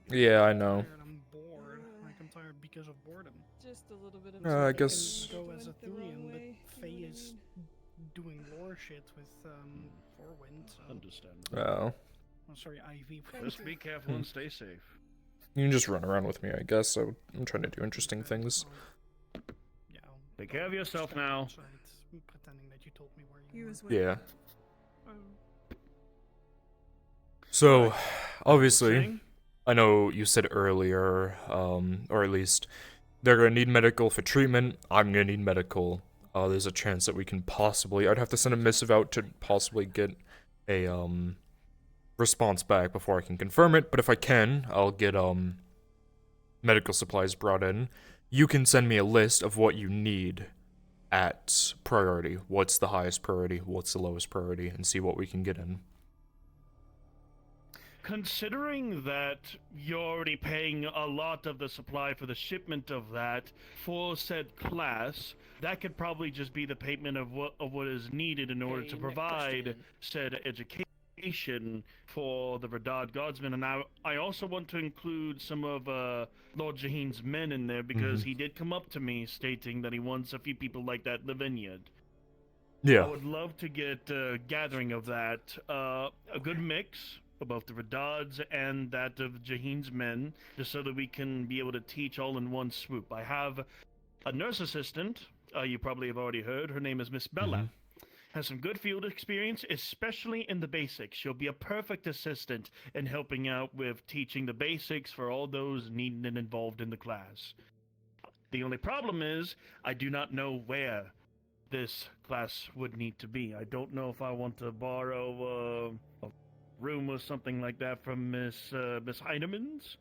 Yeah, I know. I'm bored. I'm tired because of boredom. Just a little bit of. I guess. Go as a Thurian, but Faye is doing lore shit with Forwind. So. Understandable. Oh. Oh, sorry, Ivy. Just be careful and stay safe. You can just run around with me, I guess. So I'm trying to do interesting things. Yeah. Take care of yourself now. Pretending that you told me where you were. Yeah. So, obviously, I know you said earlier, or at least they're gonna need medical for treatment. I'm gonna need medical. There's a chance that we can possibly. I'd have to send a missive out to possibly get a response back before I can confirm it. But if I can, I'll get medical supplies brought in. You can send me a list of what you need at priority. What's the highest priority? What's the lowest priority? And see what we can get in. Considering that you're already paying a lot of the supply for the shipment of that for said class, that could probably just be the payment of what is needed in order to provide said education for the Verdad Guardsmen. And I also want to include some of Lord Jaheen's men in there because he did come up to me stating that he wants a few people like that in the vineyard. Yeah. I would love to get a gathering of that, a good mix of both the Redads and that of Jaheen's men, just so that we can be able to teach all in one swoop. I have a nurse assistant, you probably have already heard, her name is Miss Bella. Has some good field experience, especially in the basics. She'll be a perfect assistant in helping out with teaching the basics for all those needed and involved in the class. The only problem is, I do not know where this class would need to be. I don't know if I want to borrow a room or something like that from Miss Heinemann's,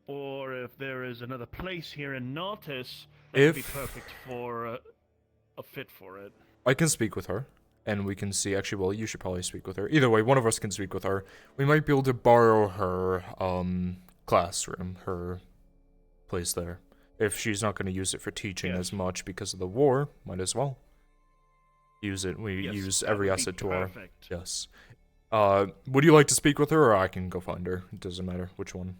or if there is another place here in Nautis that would be perfect for a fit for it. I can speak with her, and we can see. Actually, well, you should probably speak with her. Either way, one of us can speak with her. We might be able to borrow her classroom, her place there. If she's not going to use it for teaching as much because of the war, might as well use it. We use every asset to our. Yes. Would you like to speak with her, or I can go find her? It doesn't matter which one.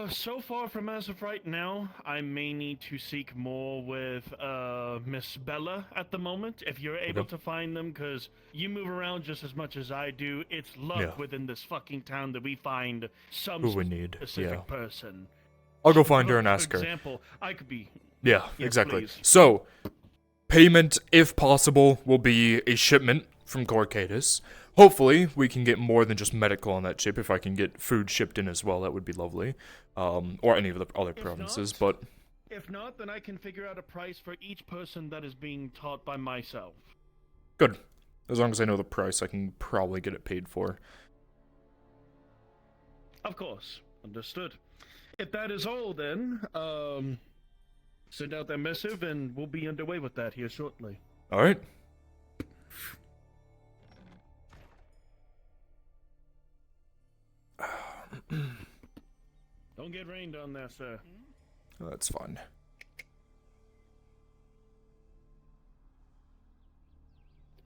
So far from as of right now, I may need to seek more with Miss Bella at the moment, if you're able to find them, because you move around just as much as I do. It's luck within this fucking town that we find some Who we need, specific person. I'll go find her and ask her. For example, I could be... Yeah, Yes, exactly. please. So, payment, if possible, will be a shipment from Corcatus. Hopefully, we can get more than just medical on that ship. If I can get food shipped in as well, that would be lovely. Or any of the other provinces, but... If not, then I can figure out a price for each person that is being taught by myself. Good. As long as I know the price, I can probably get it paid for. Of course. Understood. If that is all, then, send out that missive, and we'll be underway with that here shortly. Alright. Don't get rained on there, sir. Oh, that's fine.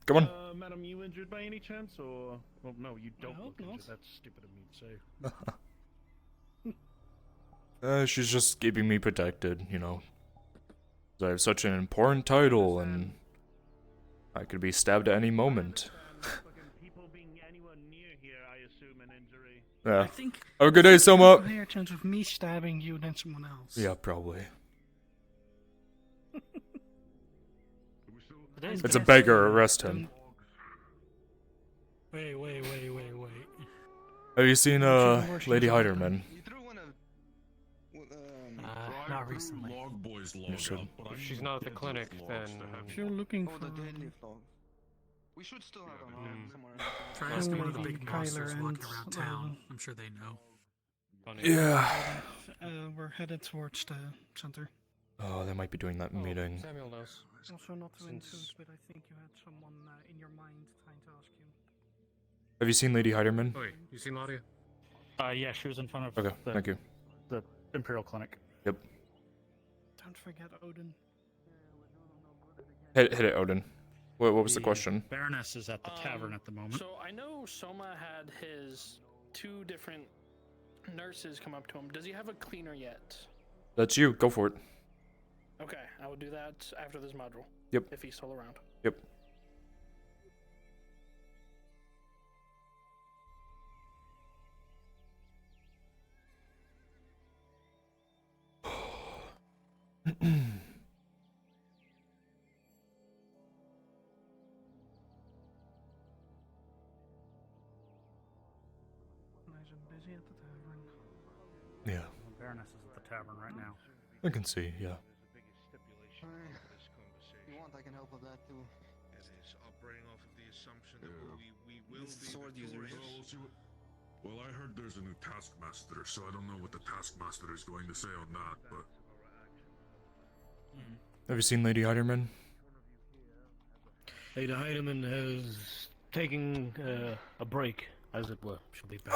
Come on. Madam, you injured by any chance, or... Well, no, you don't hope look not. injured. That's stupid of me to say. She's just keeping me protected, you know. 'Cause I have such an important title, and I could be stabbed at any moment. People being anywhere near here, I assume an injury. Yeah. I think. Have a good day, Soma. There's a higher chance of me stabbing you than someone else. Yeah, probably. Today's It's a best beggar, day. arrest him. Wait. Have you seen, Lady Heiderman? Not recently. You should. If she's not at the clinic, then... If you're looking for... We should still have them on somewhere. Try asking one of the big Kyler monsters and, walking around town. I'm sure they know. Yeah. We're headed towards the center. Oh, they might be doing that meeting. Samuel knows. Also not to Since- intrude, but I think you had someone in your mind trying to ask you. Have you seen Lady Heiderman? Oh, wait, you seen Ladia? Yeah, she was in front of Okay, thank you. the Imperial Clinic. Yep. Don't forget Odin. Hit it, Odin. What was the question? Baroness is at the tavern at the moment. So I know Soma had his 2 different nurses come up to him. Does he have a cleaner yet? That's you. Go for it. Okay, I will do that after this module. Yep. If he's still around. Yep. Nice and busy at the tavern. Yeah. Baroness is at the tavern right now. I can see, yeah. You want, I can help with that too. It is operating off of the assumption that we will These be sword users. victorious. Well, I heard there's a new taskmaster, so I don't know what the taskmaster is going to say on that, but... Have you seen Lady Heiderman? Lady Heidemann has taken a break, as it were. She'll be back.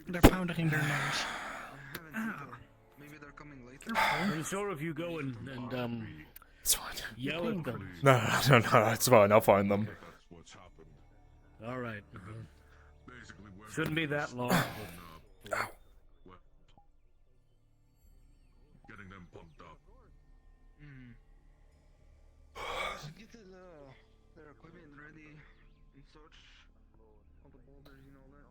They're pounding their nose. Maybe they're coming later. I'm sure if you go and it's fine. Yell at them. No, it's fine. I'll find them. All right. Shouldn't be that long. Ow. Getting them pumped up. Should get their equipment ready and such. All the boulders and all that.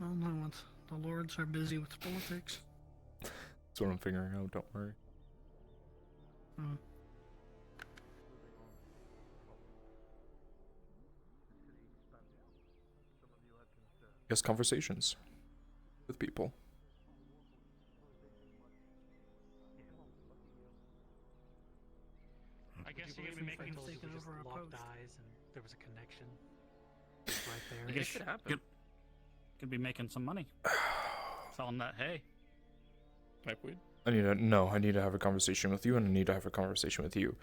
Well, no, what? The lords are busy with politics. That's what I'm figuring out. Don't worry. Yes, conversations with people. I guess you could be making those taken just over our locked post. eyes and there was a connection right there. I guess it could happen. Could be making some money. Selling that hay. Pipeweed? I need to have a conversation with you, and I need to have a conversation with you.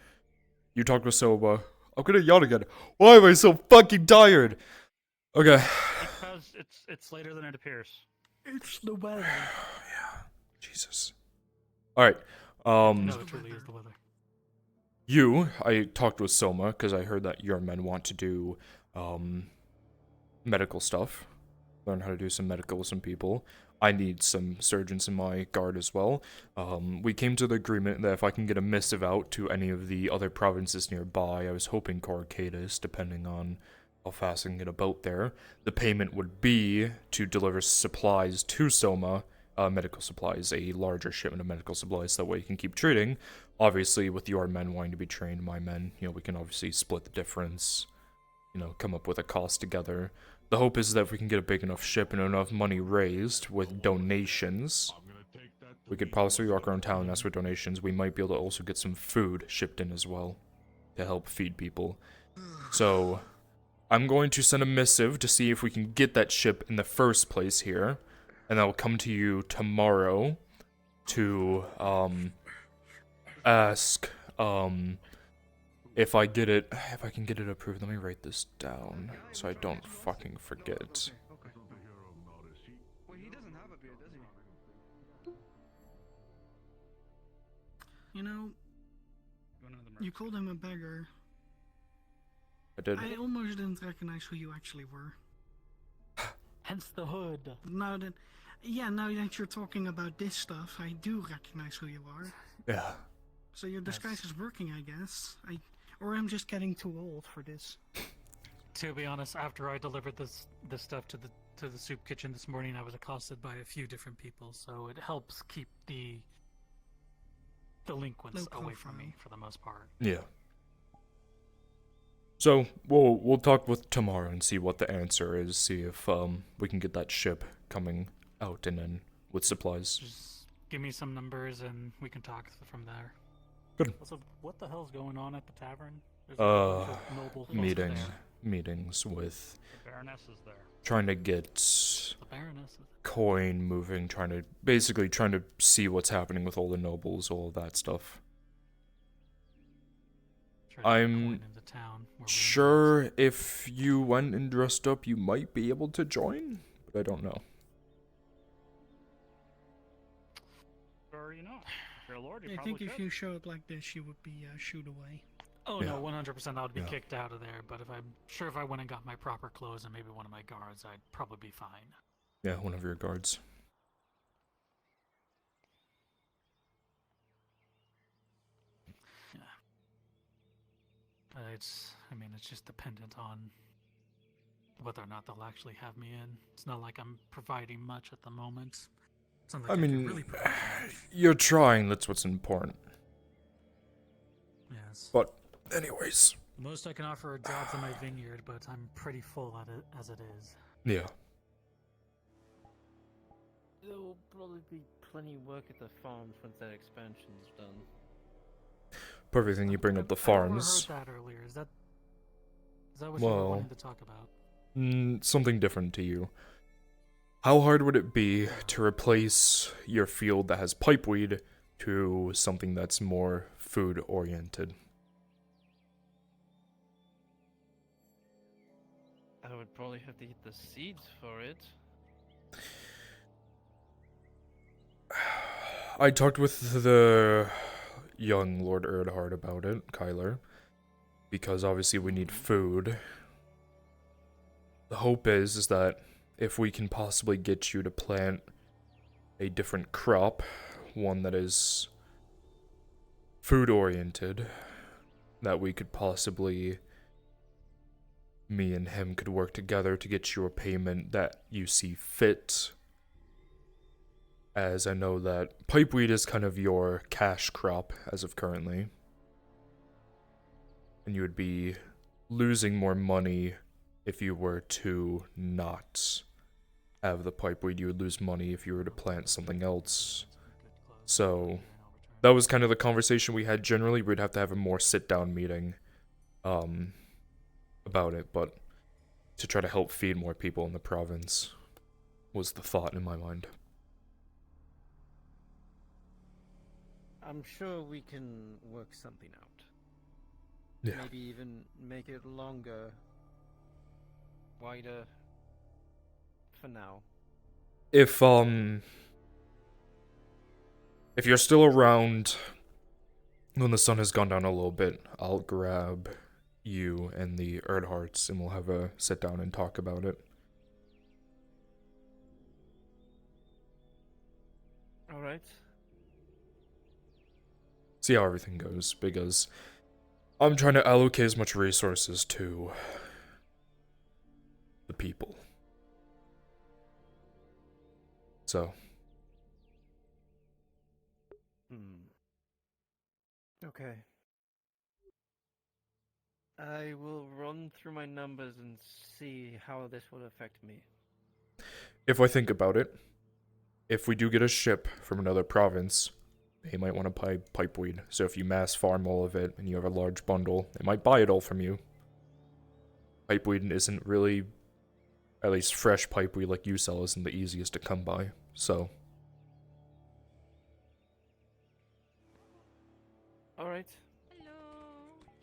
You talked with Soba. I'm gonna yawn again. Why am I so fucking tired? Okay. Because it's later than it appears. It's the weather. Yeah. Jesus. Alright. No, it truly is the weather. I talked with Soma, because I heard that your men want to do, medical stuff. Learn how to do some medical with some people. I need some surgeons in my guard as well. We came to the agreement that if I can get a missive out to any of the other provinces nearby, I was hoping Corcadis, depending on how fast I can get about there, the payment would be to deliver supplies to Soma, medical supplies, a larger shipment of medical supplies, that way you can keep treating. Obviously, with your men wanting to be trained, my men, we can obviously split the difference, come up with a cost together. The hope is that if we can get a big enough ship and enough money raised with donations, we could possibly walk around town and ask for donations. We might be able to also get some food shipped in as well to help feed people. So, I'm going to send a missive to see if we can get that ship in the first place here, and I will come to you tomorrow to ask If I can get it approved, let me write this down so I don't fucking forget. Well, he doesn't have a beard, does he? You know, you called him a beggar. I did. I almost didn't recognize who you actually were. Hence the hood. Now that you're talking about this stuff, I do recognize who you are. Yeah. So your disguise is working, I guess. Or I'm just getting too old for this. To be honest, after I delivered this stuff to the soup kitchen this morning, I was accosted by a few different people, so it helps keep the delinquents away from me for the most part. Yeah. So we'll talk with tomorrow and see what the answer is. See if we can get that ship coming out and then with supplies. Just give me some numbers and we can talk from there. Good. Also, what the hell's going on at the tavern? There's a bunch of noble folks Meetings with The Baroness is there. trying to get The Baroness is coin moving, trying to see what's happening with all the nobles, all of that stuff. I'm sure if you went and dressed up, you might be able to join, but I don't know. Or, you know, if you're a lord, you I probably think if should. you show up like this, you would be shooed away. Oh Yeah. no, 100% I would be Yeah. kicked out of there, but if I went and got my proper clothes and maybe one of my guards, I'd probably be fine. Yeah, one of your guards. It's just dependent on whether or not they'll actually have me in. It's not like I'm providing much at the moment. It's not like I can mean, really provide much. you're trying, that's what's important. Yes. But, anyways. The most I can offer are jobs in my vineyard, but I'm pretty full at it as it is. Yeah. There will probably be plenty of work at the farms once that expansion's done. Perfect thing you bring up the I farms. overheard that earlier. Is that what you were wanting to talk about? Something different to you. How hard would it be to replace your field that has pipeweed to something that's more food-oriented? I would probably have to get the seeds for it. I talked with the young Lord Erdhard about it, Kyler, because obviously we need food. The hope is that if we can possibly get you to plant a different crop, one that is food-oriented, that we could possibly, me and him could work together to get you a payment that you see fit. As I know that pipeweed is kind of your cash crop as of currently. And you would be losing more money if you were to not have the pipeweed. You would lose money if you were to plant something else. So that was kind of the conversation we had generally. We'd have to have a more sit-down meeting about it, but to try to help feed more people in the province was the thought in my mind. I'm sure we can work something out. Yeah. Maybe even make it longer, wider for now. If you're still around when the sun has gone down a little bit, I'll grab you and the Erdharts and we'll have a sit down and talk about it. Alright. See how everything goes, because I'm trying to allocate as much resources to the people. So. Okay. I will run through my numbers and see how this will affect me. If I think about it, if we do get a ship from another province, they might want to buy pipeweed. So if you mass farm all of it and you have a large bundle, they might buy it all from you. Pipeweed isn't really, at least fresh pipeweed like you sell isn't the easiest to come by, so. Alright. Hello.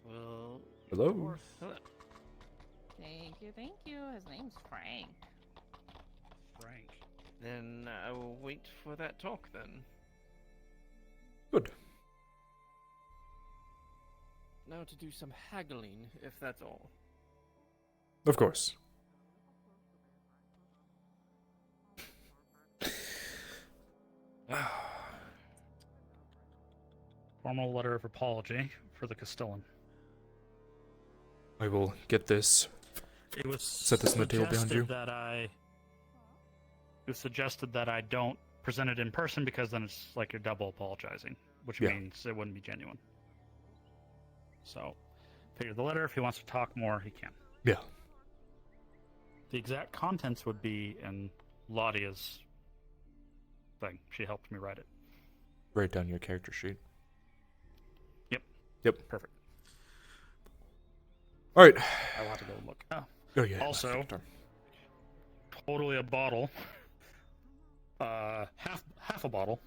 We'll Hello. Thank you. His name's Frank. Frank. Then I will wait for that talk then. Good. Now to do some haggling, if that's all. Of course. Formal letter of apology for the Castellan. I will get this. It was Set this on the table behind you. It was suggested that I don't present it in person because then it's like you're double apologizing, which means it wouldn't be genuine. So, figure the letter, if he wants to talk more, he can. Yeah. The exact contents would be in Ladia's thing. She helped me write it. Write down your character sheet. Yep. Perfect. All right. I want to go look. Oh yeah. Also, totally a bottle. Half a bottle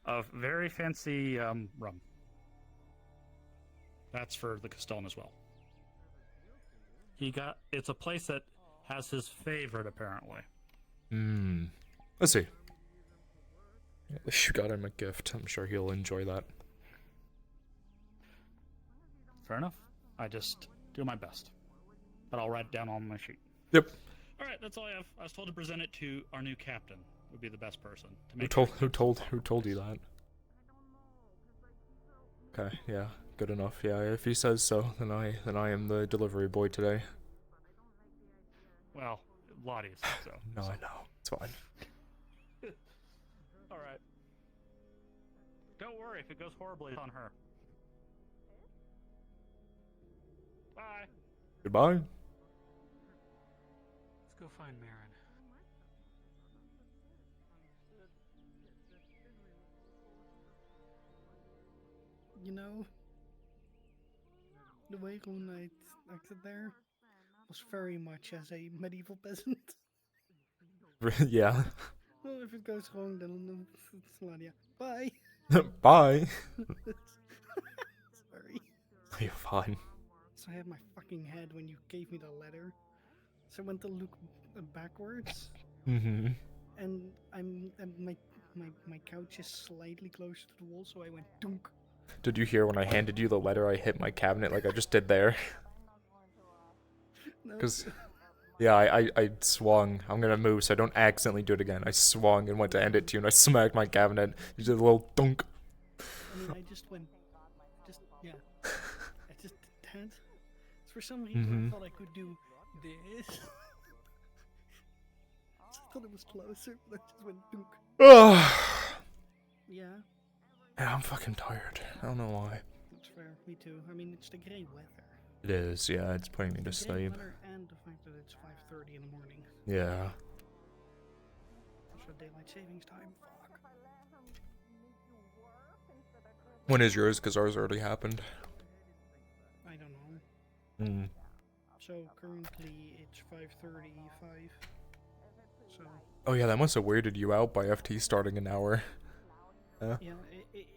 of very fancy rum. That's for the Castellan as well. It's a place that has his favorite, apparently. Let's see. You got him a gift. I'm sure he'll enjoy that. Fair enough. I just do my best. But I'll write it down on my sheet. Yep. Alright, that's all I have. I was told to present it to our new captain. Would be the best person to Who make told you that? Okay, yeah, good enough. Yeah, if he says so, then I am the delivery boy today. Well, Lottie said so. No, I know. It's fine. Alright. Don't worry, if it goes horribly, it's on her. Bye. Goodbye. Let's go find Marin. You know, the way Rune Knight acted there was very much as a medieval peasant. Yeah. Well, if it goes wrong, then it's Ladia. Bye. Bye. Sorry. You're fine. So I had my fucking head when you gave me the letter. So I went to look backwards. Mm-hmm. And my couch is slightly closer to the wall, so I went dunk. Did you hear when I handed you the letter, I hit my cabinet like I just did there? Because, yeah, I swung. I'm gonna move so I don't accidentally do it again. I swung and went to hand it to you, and I smacked my cabinet. You did a little dunk. I mean, I just went, yeah. I just did that. For some reason, I thought I could do this. I thought it was closer, but I just went dunk. Yeah. Yeah, I'm fucking tired. I don't know why. That's fair. Me too. I mean, it's the grey weather. It is, yeah. It's putting me to The grey sleep. weather and the fact that it's 5:30 in the morning. Yeah. Also, daylight savings time. Fuck. When is yours? Because ours already happened. I don't know. Hmm. So currently it's 5:35. So. Oh yeah, that must have weirded you out by FT starting an hour. Yeah,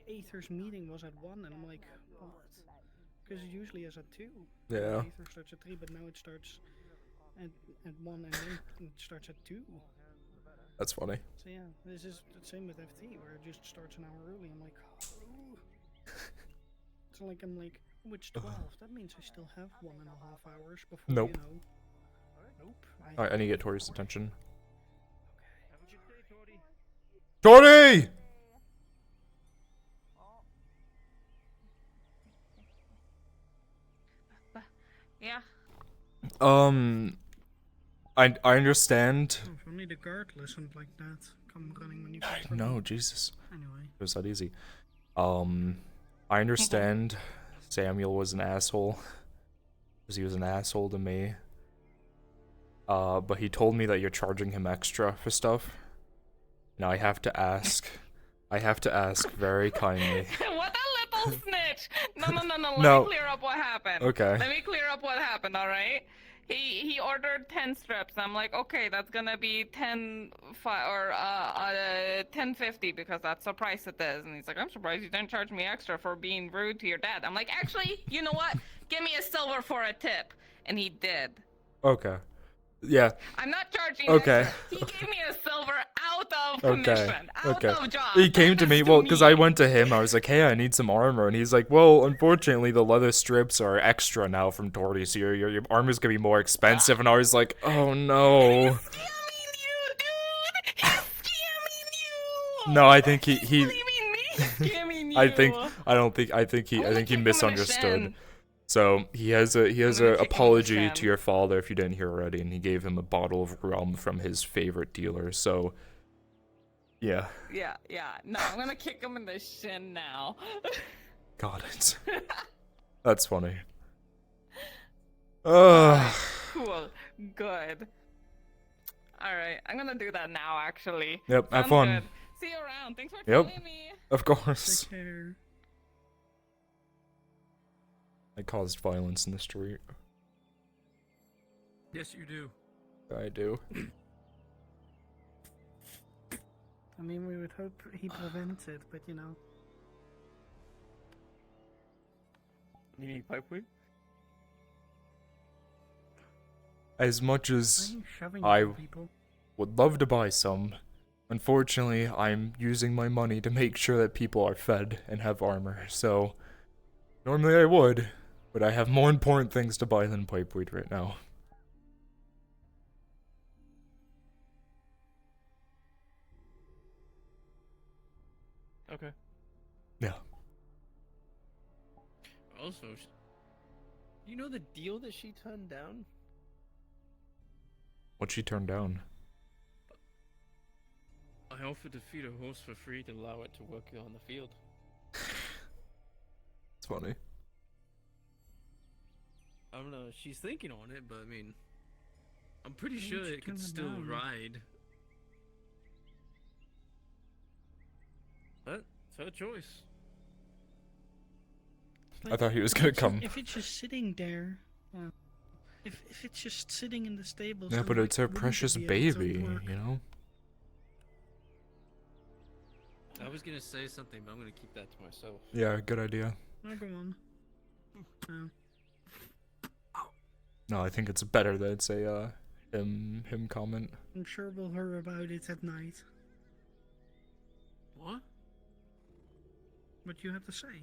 Aether's meeting was at 1, and I'm like, what? Because it usually is at 2. Yeah. Aether starts at 3, but now it starts at 1, and then it starts at 2. That's funny. So yeah, this is the same with FT, where it just starts an hour early. I'm like, oh. So like, I'm like, oh, it's 12. That means I still have 1.5 hours before, Nope. you know. Nope. Alright, I need to get Tori's attention. Tori! Yeah. I understand. Oh, if only the guard listened like that. Come running when you No, Jesus. Anyway. It was that easy. I understand Samuel was an asshole. Because he was an asshole to me. But he told me that you're charging him extra for stuff. Now I have to ask. I have to ask very kindly. What a little snitch! No. Let No. me clear up what happened. Okay. Let me clear up what happened. All right. He ordered 10 strips. I'm like, okay, that's gonna be 10.50 because that's the price it is. And he's like, I'm surprised you didn't charge me extra for being rude to your dad. I'm like, actually, you know what? give me a silver for a tip. And he did. Okay. Yeah. I'm not charging Okay. extra. He gave me a silver out of Okay. commission, out Okay. of job. He came to me, That's well, because I went to him. I was like, hey, I need some armor. And he's like, well, unfortunately, the leather strips are extra now from Torty, so your armor's going to be more expensive. And I was like, oh, no. No, I think he I think he misunderstood. So he has a apology to your father if you didn't hear already, and he gave him a bottle of rum from his favorite dealer. So yeah. Yeah. No, I'm gonna kick him in the shin now. Got it. That's funny. Cool. Good. Alright, I'm gonna do that now, actually. Yep, have Sounds fun. good. See you around. Thanks for Yep. telling me. Of course. Take care. I caused violence in the street. Yes, you do. I do. I mean, we would hope he prevented, but you know. You need pipe weed? As much as Why are you shoving I people? would love to buy some, unfortunately, I'm using my money to make sure that people are fed and have armor. So, normally I would, but I have more important things to buy than pipeweed right now. Okay. Yeah. Also, you know the deal that she turned down? What'd she turn down? I offered to feed a horse for free to allow it to work on the field. It's funny. I don't know, she's thinking on it, but I mean, I'm pretty Why sure don't you it could turn it still down? ride. But it's her choice. I thought he was gonna come. If it's just sitting there, if it's just sitting in the stable. Yeah, but it's her precious baby, you know? I was gonna say something, but I'm gonna keep that to myself. Yeah, good idea. Oh, go on. Oh. No, I think it's better that it's a him comment. I'm sure we'll hear about it at night. What? What you have to say?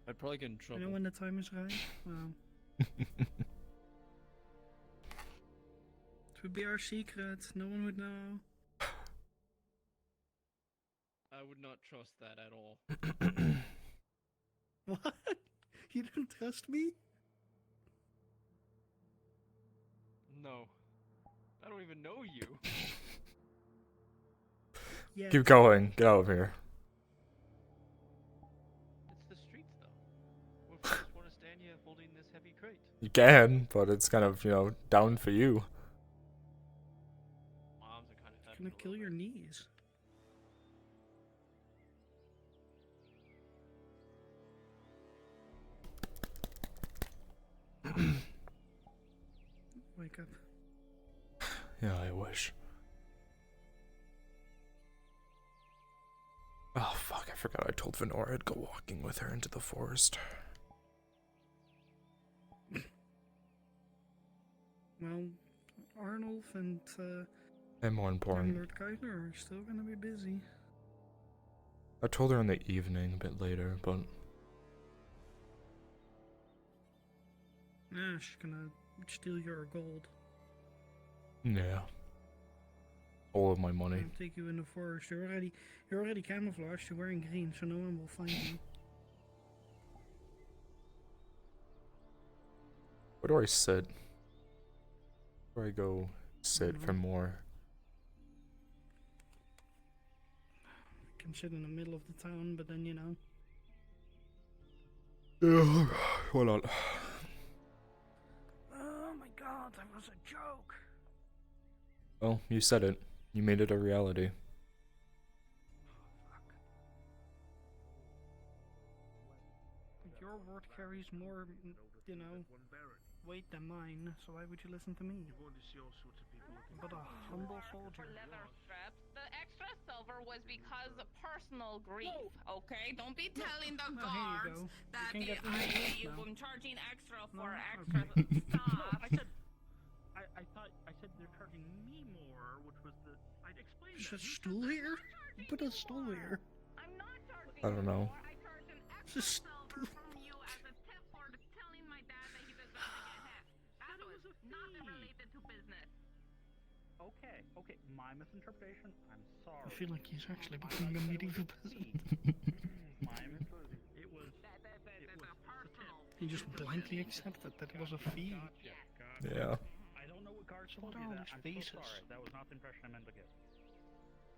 I'd probably get in trouble. You know when the time is right? Well. It would be our secret. No one would know. I would not trust that at all. What? You don't trust me? No. I don't even know you. Yeah. Keep going. Get out of here. It's the streets, though. What if I just want to stand here holding this heavy crate? You can, but it's kind of, down for you. Moms are kind of It's gonna kill your knees. Wake up. Yeah, I wish. Oh, fuck, I forgot I told Venora I'd go walking with her into the forest. Well, Arnulf and And more important, Lord Kaiser are still gonna be busy. I told her in the evening a bit later, but Yeah, she's gonna steal your gold. yeah. All of my money. I'll take you in the forest. You're already camouflaged. You're wearing green, so no one will find you. Where do I sit? Where do I go sit for more? You can sit in the middle of the town, but then you know. Hold on. Oh my god, that was a joke. Well, you said it. You made it a reality. Your word carries more, weight than mine, so why would you listen to me? But a humble soldier. Leather straps. The extra Silver was because of personal grief. Okay, don't be telling the Here you guards go. that You can get the next now. I'm charging extra for No, extra stuff. I thought I said they're charging me more, which was the I'd explained. Is a stool here? You put a stool here. I'm not charging I don't know. more. I charge an extra silver from you as a tip for telling my dad that he deserves to get hit. That was nothing related to business. Okay, my misinterpretation. I'm sorry. I feel like he's actually becoming a medieval peasant. It was He just blindly accepted that it was a fee. Yeah. I don't know what guards What told you are all that. these I'm faces? so sorry. That was not the impression I meant to give.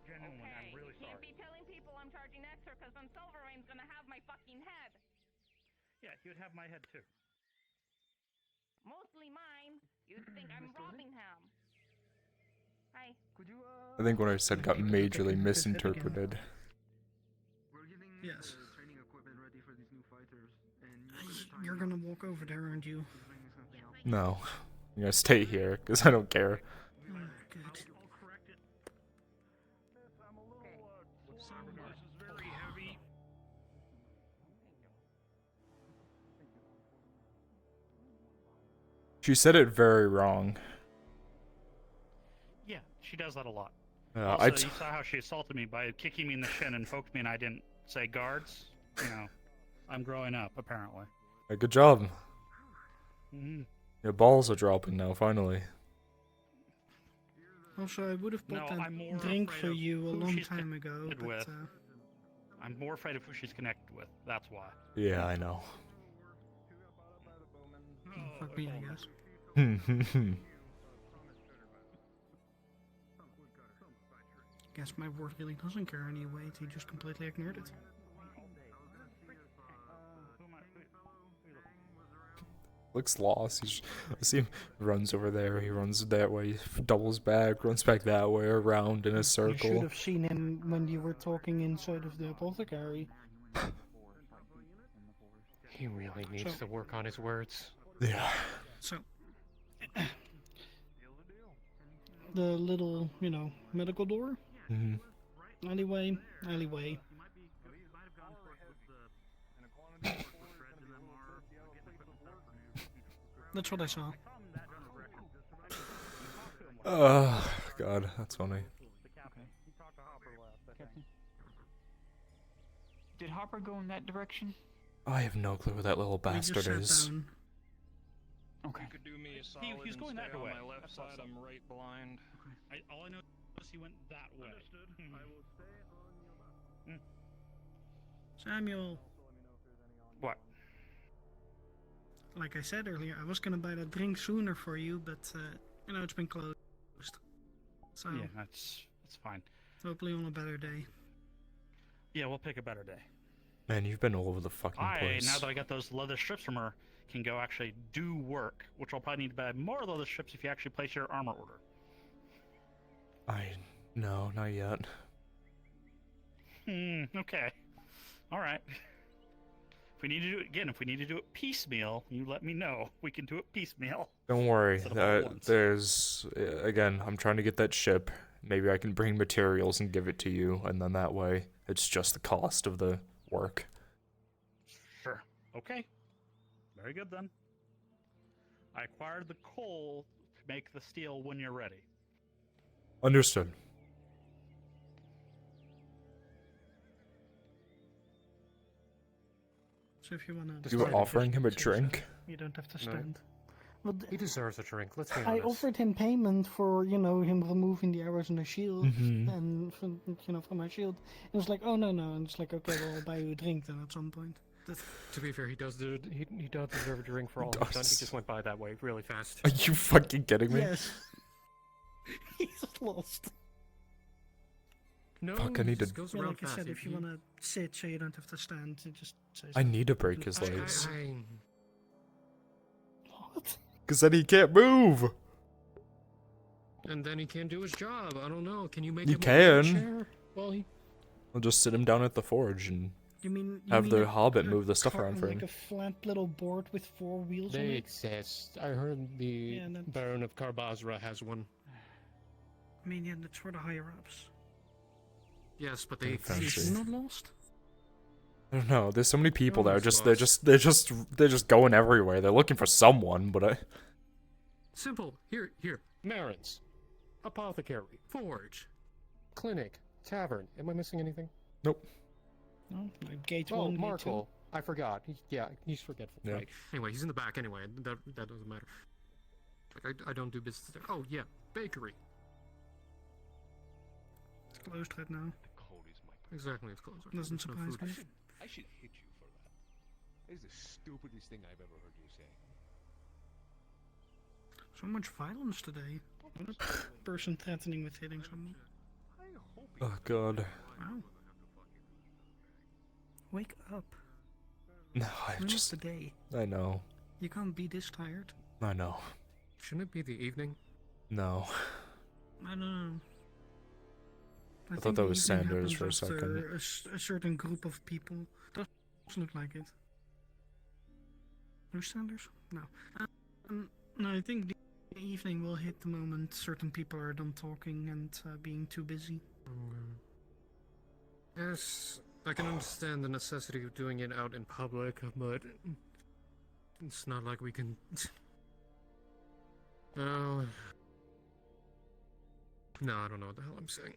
Genuinely, I'm really Can't sorry. be telling people I'm charging extra because then Silverain's gonna have my fucking head. Yeah, he would have my head too. Mostly mine. You'd think I'm robbing him. Hi. Could you, I think what I said got majorly misinterpreted. We're getting Yes. training equipment ready for these new fighters, and You're gonna walk over there, aren't you? No. I'm gonna stay here, because I don't care. Oh, good. I'll correct it. I'm a little sore. This is very heavy. She said it very wrong. Yeah, she does that a lot. I Also, you saw how she assaulted me by kicking me in the shin and poked me, and I didn't say guards. You know, I'm growing up apparently. Good job. Mm-hmm. Your balls are dropping now, finally. Also, I would have bought No, that I'm more drink afraid for of you a who long she's time ago, connected but with. I'm more afraid of who she's connected with. That's why. Yeah, I know. fuck me, I guess. Guess my word really doesn't care anyway. He just completely ignored it. Looks lost. I see him runs over there. He runs that way, doubles back, runs back that way, around in a You should circle. have seen him when you were talking inside of the apothecary. He really needs to work on his words. Yeah. So, the little, medical door? Mm-hmm. Alleyway. That's what I saw. Oh, God, that's funny. Did Hopper go in that direction? I have no clue who that little bastard is. Okay. You could do me a solid He's and going stay that on way. my left side. I'm right blind. All I know is he went that way. Understood. I will stay on your left. Samuel. What? Like I said earlier, I was gonna buy that drink sooner for you, but, it's been closed. So, Yeah, that's fine. hopefully on a better day. Yeah, we'll pick a better day. Man, you've been all over the fucking place. Now that I got those leather strips from her, can go actually do work, which I'll probably need to buy more leather strips if you actually place your armor order. No, not yet. Okay. Alright. If we need to do it piecemeal, you let me know. We can do it piecemeal. Don't worry. Instead of all at once. There's again, I'm trying to get that ship. Maybe I can bring materials and give it to you, and then that way it's just the cost of the work. Sure. Okay. Very good then. I acquired the coal to make the steel when you're ready. Understood. So if you wanna... You were offering him a drink? You don't have to No. stand. He deserves a drink, let's be I honest. offered him payment for, him removing the arrows in the shield, Mhm. and, from my shield. And it was like, oh, no, and it's like, okay, well, I'll buy you a drink then at some point. To be fair, he does deserve a drink for all he's done. He Does. just went by that way really fast. Are you fucking kidding me? Yes. He's lost. No, Fuck, I he need to- just goes Yeah, around like I fast. said, if you wanna sit so you don't have to stand, you just say I so. need to break his legs. What? Because then he can't move! And then he can't do his job. I don't know. Can you make You him a can. wheelchair? Well, he... I'll just sit him down at the forge and You have mean the a- hobbit a move the stuff cart- around for like him. a flat little board with 4 wheels on They it? exist. I heard the Yeah, that's- Baron of Carbazra has one. I mean, yeah, that's for the higher ups. Yes, but they Fancy. Not lost? I don't know. There's so many people No there. one's They're just going everywhere. They're looking for someone, but I. Simple. Here. Marin's. Apothecary. Forge. Clinic. Tavern. Am I missing anything? Nope. No, gate Oh, 1, gate 2. Markle. I forgot. He's forgetful. Yeah. Right. Anyway, he's in the back anyway. That doesn't matter. Like, I don't do business there. Oh, yeah. Bakery. It's closed right now. Exactly, it's closed. Doesn't There's no surprise food. me. I should hit you for that. That is the stupidest thing I've ever heard you say. So much violence today. What a person threatening with hitting someone. Oh God. Wow. Wake up. No, It's just the day. I know. You can't be this tired. I know. Shouldn't it be the evening? No. I don't know. I thought think that the was evening Sanders for a happens after second. a certain group of people. Doesn't look like it. Who's Sanders? No. No, I think the evening will hit the moment certain people are done talking and being too busy. Yes, I can understand the necessity of doing it out in public, but it's not like we can. Oh. No, I don't know what the hell I'm saying.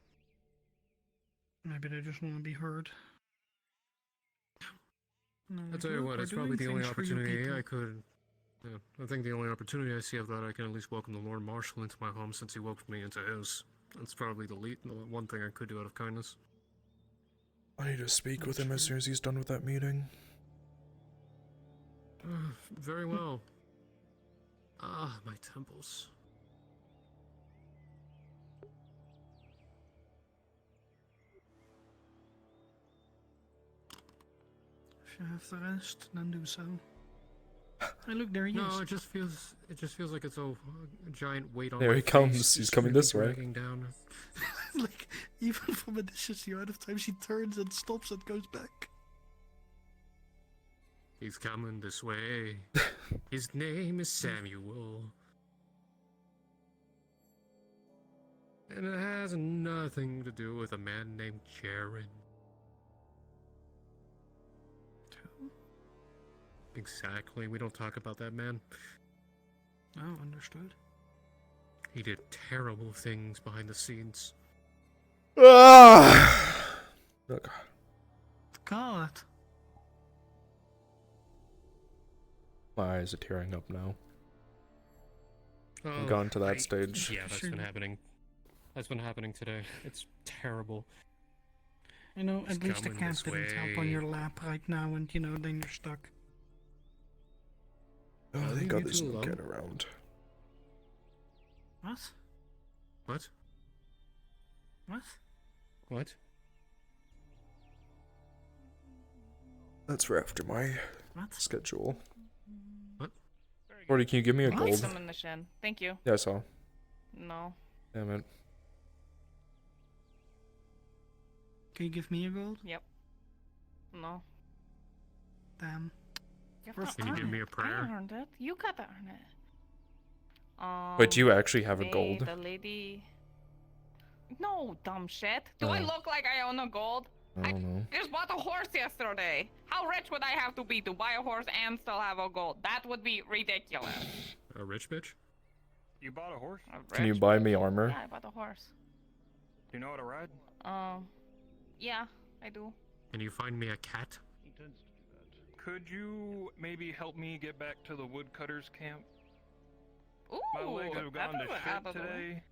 Maybe they just want to be heard. No, I'll tell you what, we're it's probably the doing only things for you opportunity people. I could. Yeah, I think the only opportunity I see of that I can at least welcome the Lord Marshal into my home since he welcomed me into his. That's probably the one thing I could do out of kindness. I need to speak with him as soon as he's done with that meeting. Very well. Ah, my temples. If you have the rest, then do so. Hey, look, there he is. No, it just feels like it's a giant weight on There my he face. comes. It's He's coming really this way. dragging down. Like, even from a distance, the amount of time she turns and stops and goes back. He's coming this way. His name is Samuel. And it has nothing to do with a man named Jared. Exactly. We don't talk about that man. Oh, understood. He did terrible things behind the scenes. Look. God. My eyes are tearing up now. Oh, I've gone to that stage. Yeah, that's been happening. That's been happening today. It's terrible. You know, He's at least the coming cat this didn't help on way. your lap right now, and you know, then you're stuck. Oh, leave thank you God there's two no alone. get around. What? What? What? What? That's for after my What? schedule. What? Morty, can you give me a I'll gold? summon the Shen. Thank you. Yeah, I saw. No. Damn it. Can you give me a gold? Yep. No. Damn. You have First to Can you give earn me it. a prayer? I earned it. You gotta earn it. Wait, do you actually have a they- gold? The lady. No, dumb shit. Do I Oh. look like I own a gold? I don't know. Just bought a horse yesterday. How rich would I have to be to buy a horse and still have a gold? That would be ridiculous. A rich bitch? You bought a horse? Can you buy me armor? Yeah, I bought a horse. Do you know how to ride? Yeah, I do. Can you find me a cat? He tends to do that. Could you maybe help me get back to the woodcutters camp? Ooh, My legs have that gone to doesn't shit happen to me. today.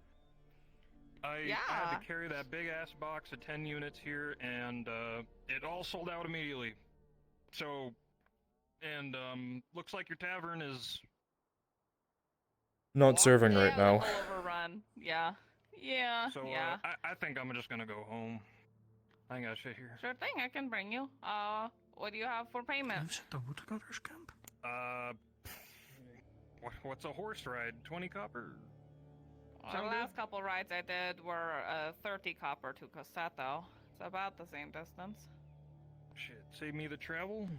I Yeah. had to carry that big ass box of 10 units here, and it all sold out immediately. So, and looks like your tavern is Not serving right Yeah, now. like overrun. Yeah. Yeah. so. yeah. I think I'm just gonna go home. I ain't got shit here. Sure thing, I can bring you. What do you have for payment? Is it the woodcutters camp? What's a horse ride? 20 copper? The Sound last couple rides I did were 30 copper to Cassetto. It's about the same distance. Shit, save me the travel.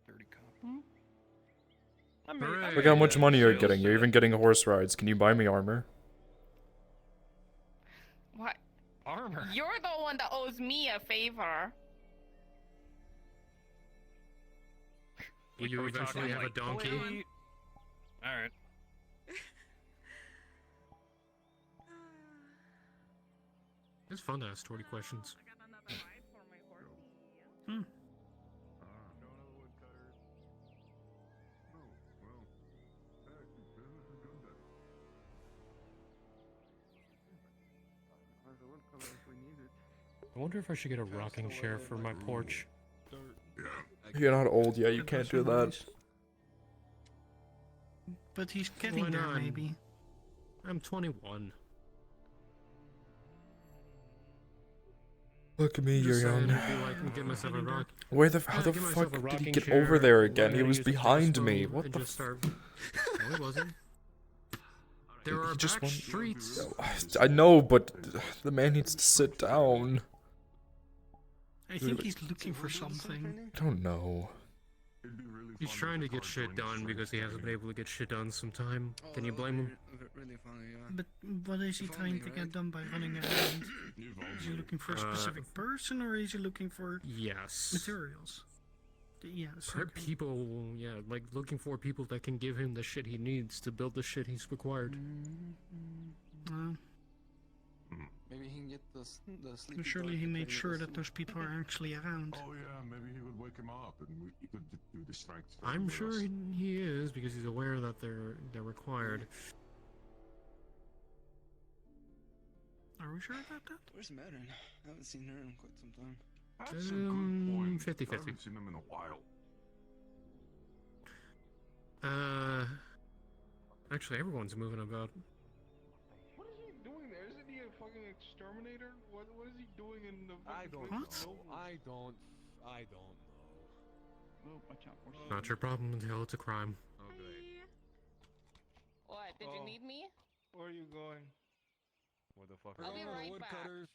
30 copper. Hmm? Look how much money you're getting. You're even getting horse rides. Can you buy me armor? What? Armor. You're the one that owes me a favor. Will you Are we eventually talking, have like, a donkey? plate? All right. It's fun to ask 20 questions. Hmm. I wonder if I should get a rocking chair for my porch. You're not old yet, you can't do that. But he's getting Why there, not? maybe. I'm 21. Look at me, I'm you're just saying, young. I'd be like, get myself a rock. How the get myself fuck a did he rocking get chair, over there learn again? how He to was use the behind me. crossbow, What and the just f- start... No, he wasn't. There are He just back went- streets. I know, but the man needs to sit down. I think he's looking for something. I don't know. He's trying to get shit done because he hasn't been able to get shit done sometime. Can you blame him? Really funny, yeah. But what is he trying to get done by running around? Is he looking for a specific person, or is he looking for Yes. materials? Yes. Per Okay. people, yeah, like looking for people that can give him the shit he needs to build the shit he's required. Maybe he can get the sleepy Well, surely dog he to made play sure with that those people are actually around. Oh yeah, maybe he would wake him up and he could do the strength. I'm sure he is because he's aware that they're required. Are we sure about that? Where's Marin? I haven't seen her in quite some time. That's a good point. 50-50. I haven't seen him in a while. Actually, everyone's moving about. What is he doing there? Isn't he a fucking exterminator? What is he doing in the? I don't fucking know. I don't know. Oh, watch out. Not your problem until it's a crime. Oh great. What? Did you need me? Where are you going? What the fuck? I'll be right back. Woodcutters.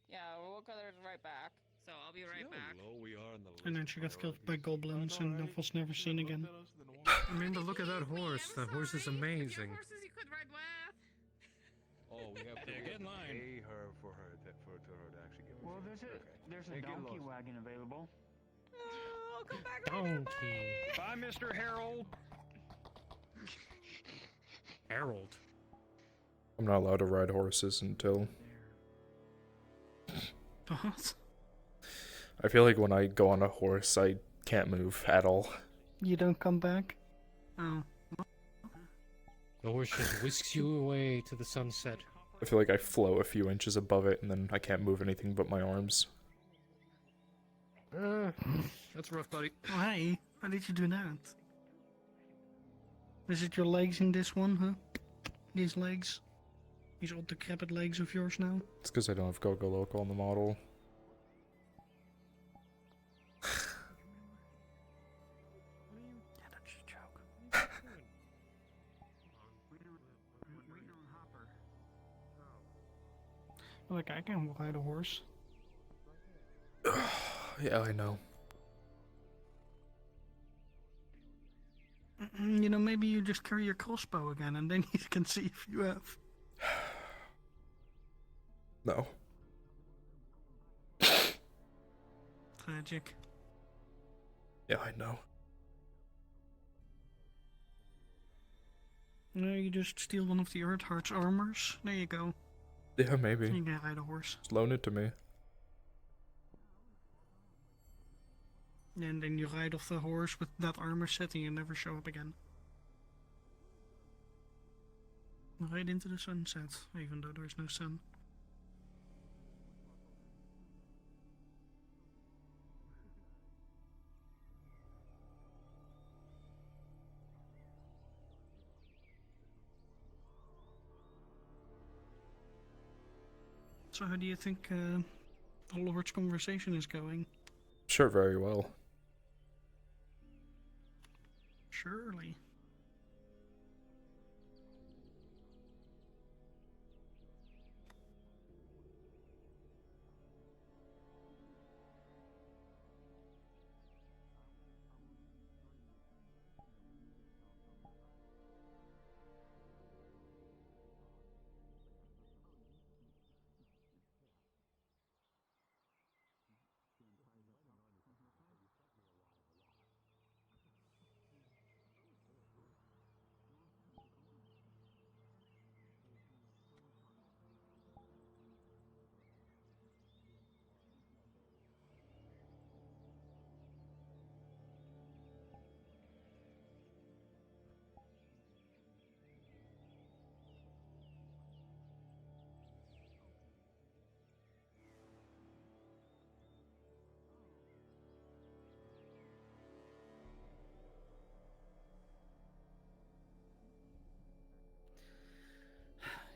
Yeah, woodcutter's right back. So I'll be right back. Low we are in the And then she got killed by goblins and was never seen again. I mean, but look at that horse. That horse is amazing. Horses you could ride with. Oh, we have to get in line. pay her for her to actually give us. Well, there's a Hey, get donkey lost. wagon available. I'll come back. Donkey. Bye, Mr. Harold. Harold. I'm not allowed to ride horses until... What? I feel like when I go on a horse, I can't move at all. You don't come back? Oh. The horse just whisks you away to the sunset. I feel like I float a few inches above it, and then I can't move anything but my arms. That's rough, buddy. Oh, hey. Why did you do that? Is it your legs in this one, huh? These legs? These old decrepit legs of yours now? It's because I don't have Go-Go Loco on the model. Yeah, that's a joke. Like, I can ride a horse. Yeah, I know. You know, maybe you just carry your crossbow again, and then you can see if you have. No. Tragic. Yeah, I know. No, you just steal one of the Earthheart's armors. There you go. Yeah, maybe. You can ride a horse. Just loan it to me. And then you ride off the horse with that armor set and you never show up again. Right into the sunset, even though there's no sun. So how do you think Lord's conversation is going? Sure, very well. Surely.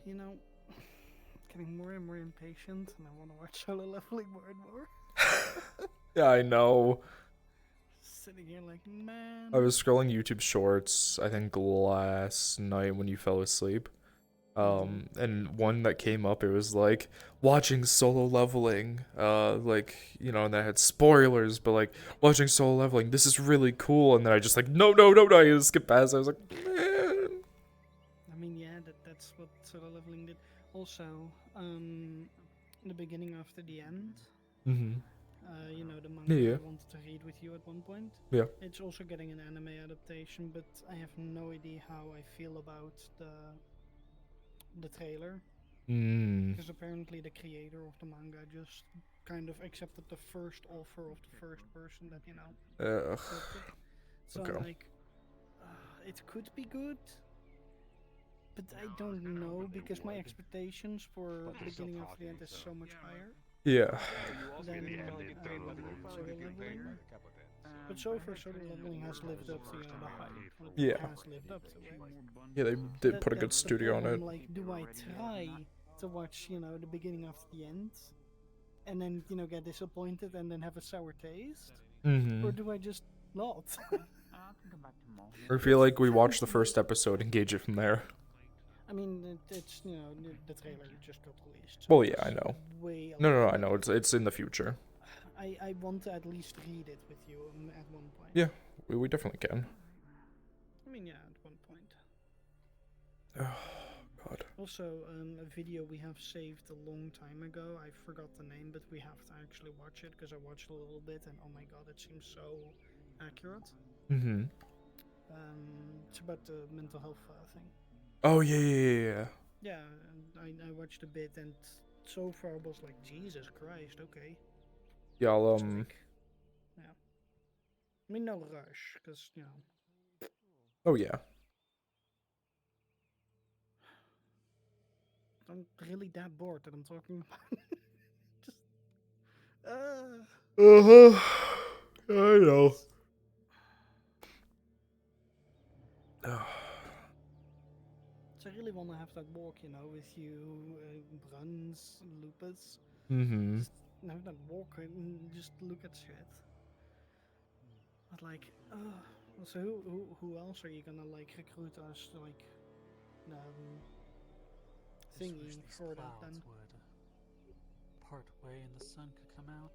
you know, getting more and more impatient, and I want to watch solo leveling more and more. Yeah, I know. Sitting here like, man. I was scrolling YouTube Shorts, I think last night when you fell asleep. And one that came up, it was like watching solo leveling, like, you know, and that had spoilers, but like watching solo leveling, this is really cool. And then I just like, no, I just skipped past. I was like, man. I mean, yeah, that's what solo leveling did. Also, the beginning after the end. You know, the manga Yeah. I wanted to read with you at one point. Yeah. It's also getting an anime adaptation, but I have no idea how I feel about the trailer. Because apparently the creator of the manga just kind of accepted the first offer of the first person that, you know. Ugh. So Okay. I'm like, it could be good, but I don't know because my expectations for the beginning of the end is so much higher. Yeah. Than solo leveling. But so far, solo leveling has lived up to, you know, the hype. Yeah. It has lived up to it. Yeah, they did put a good That's the studio on problem, it. Like, do I try to watch, you know, the beginning after the end, and then, you know, get disappointed and then have a sour taste, or do I just not? Or feel like we watched the first episode and gauge it from there. I mean, it's, you know, the trailer just got released. Well, yeah, I know. Way No, I know. It's in the future. I want to at least read it with you at one point. Yeah, we definitely can. I mean, yeah, at one point. Oh, God. Also, a video we have saved a long time ago. I forgot the name, but we have to actually watch it because I watched a little bit and oh my god, it seems so accurate. It's about the mental health thing. Oh, yeah. Yeah, and I watched a bit and so far I was like, Jesus Christ, okay. Yeah, I'll, Yeah. I mean, no rush, because, you know. Oh, yeah. I'm really that bored that I'm talking about. Just. I know. So I really want to have that walk, you know, with you, Bruns, Lupus. Just have that walk and just look at shit. But like, so who else are you gonna like recruit as like, thingy for that then? Part way and the sun could come out.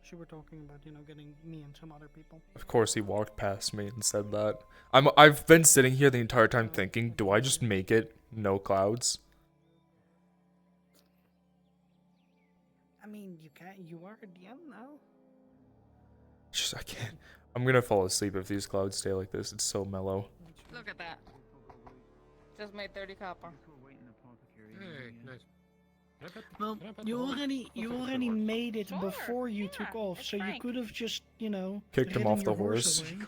She were talking about, you know, getting me and some other people. Of course, he walked past me and said that. I've been sitting here the entire time thinking, do I just make it no clouds? I mean, you are at the end now. Just, I can't. I'm gonna fall asleep if these clouds stay like this. It's so mellow. Look at that. Just made 30 copper. Hey, nice. Well, you already made it before you took off, so you could have just, you know, kicked him ridden off the your horse. away.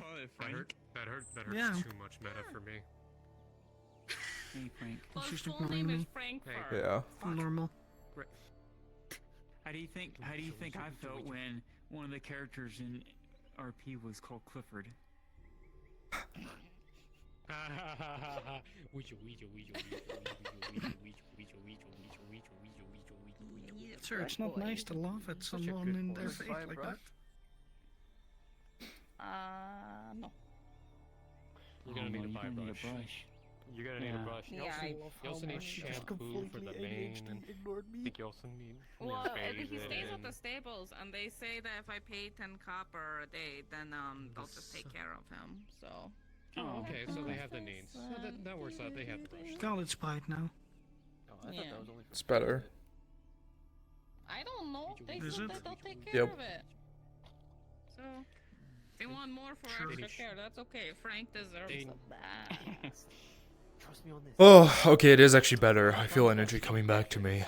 That hurts Yeah. too much meta for me. Hey, Frank. It's just ignoring me. Yeah. Normal. How do you think I felt when one of the characters in RP was called Clifford? Sir, it's not nice to laugh at someone in their face like that. No. You're gonna need a brush. You're gonna need a brush. You Yeah, you also need shampoo for the mane. And I think you also need. Well, he stays at the stables, and they say that if I pay 10 copper a day, then they'll just take care of him. So. Oh, okay. So they have the needs. So that works out. They have the brush. God, it's bright now. Oh, I thought that was only for It's better. I don't know. They Is said it? that they'll take care Yep. of it. So, if they want more for extra care, that's okay. Frank deserves the best. Trust me on this. Oh, okay, it is actually better. I feel energy coming back to me.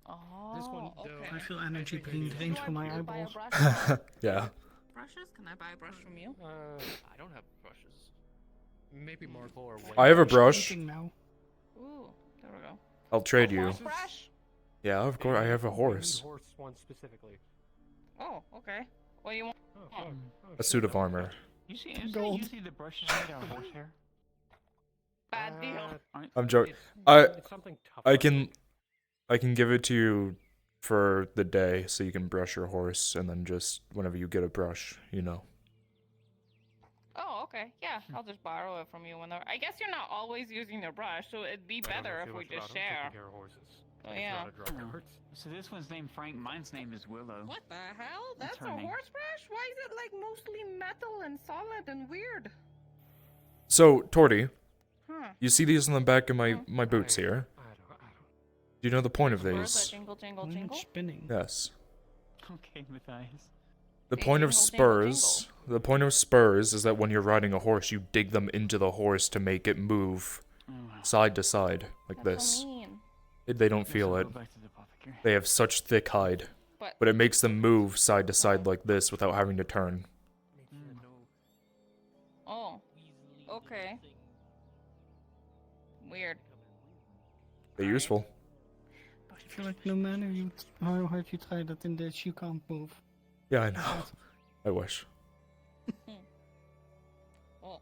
Oh, okay. I feel energy being drained from my eyeballs. Yeah. Brushes? Can I buy a brush from you? I don't have brushes. Maybe Marco or Wayne. I have a brush. Now. Ooh, there we go. I'll trade you. Horse brush? Yeah, of course. I have a horse. Horse one specifically. Oh, okay. What do you want? A suit of armor. You see the brushes made out of horsehair? Bad deal. I'm joking. It's something tough. I can give it to you for the day so you can brush your horse, and then just whenever you get a brush, you know. Oh, okay. Yeah, I'll just borrow it from you whenever. I guess you're not always using your brush, so it'd be better if we just share. Oh yeah. So this one's named Frank. Mine's name is Willow. What the hell? That's a her name. horse brush? Why is it like mostly metal and solid and weird? So, Torty, Huh. you see these on the back of my boots here? Do you know the point of Where's that these? jingle, jingle, jingle? Spinning. Yes. Okay, Matthias. The They point of jingle, jingle, spurs. The point of spurs is that when you're riding a horse, you dig them into the horse to make it move side to side like That's this. so mean. They don't feel it. They have such thick hide, but it makes them move side to side like this without having to turn. Oh. Okay. Weird. They're useful. I feel like no matter how hard you try that in this, you can't move. Yeah, I know. I wish. Oh.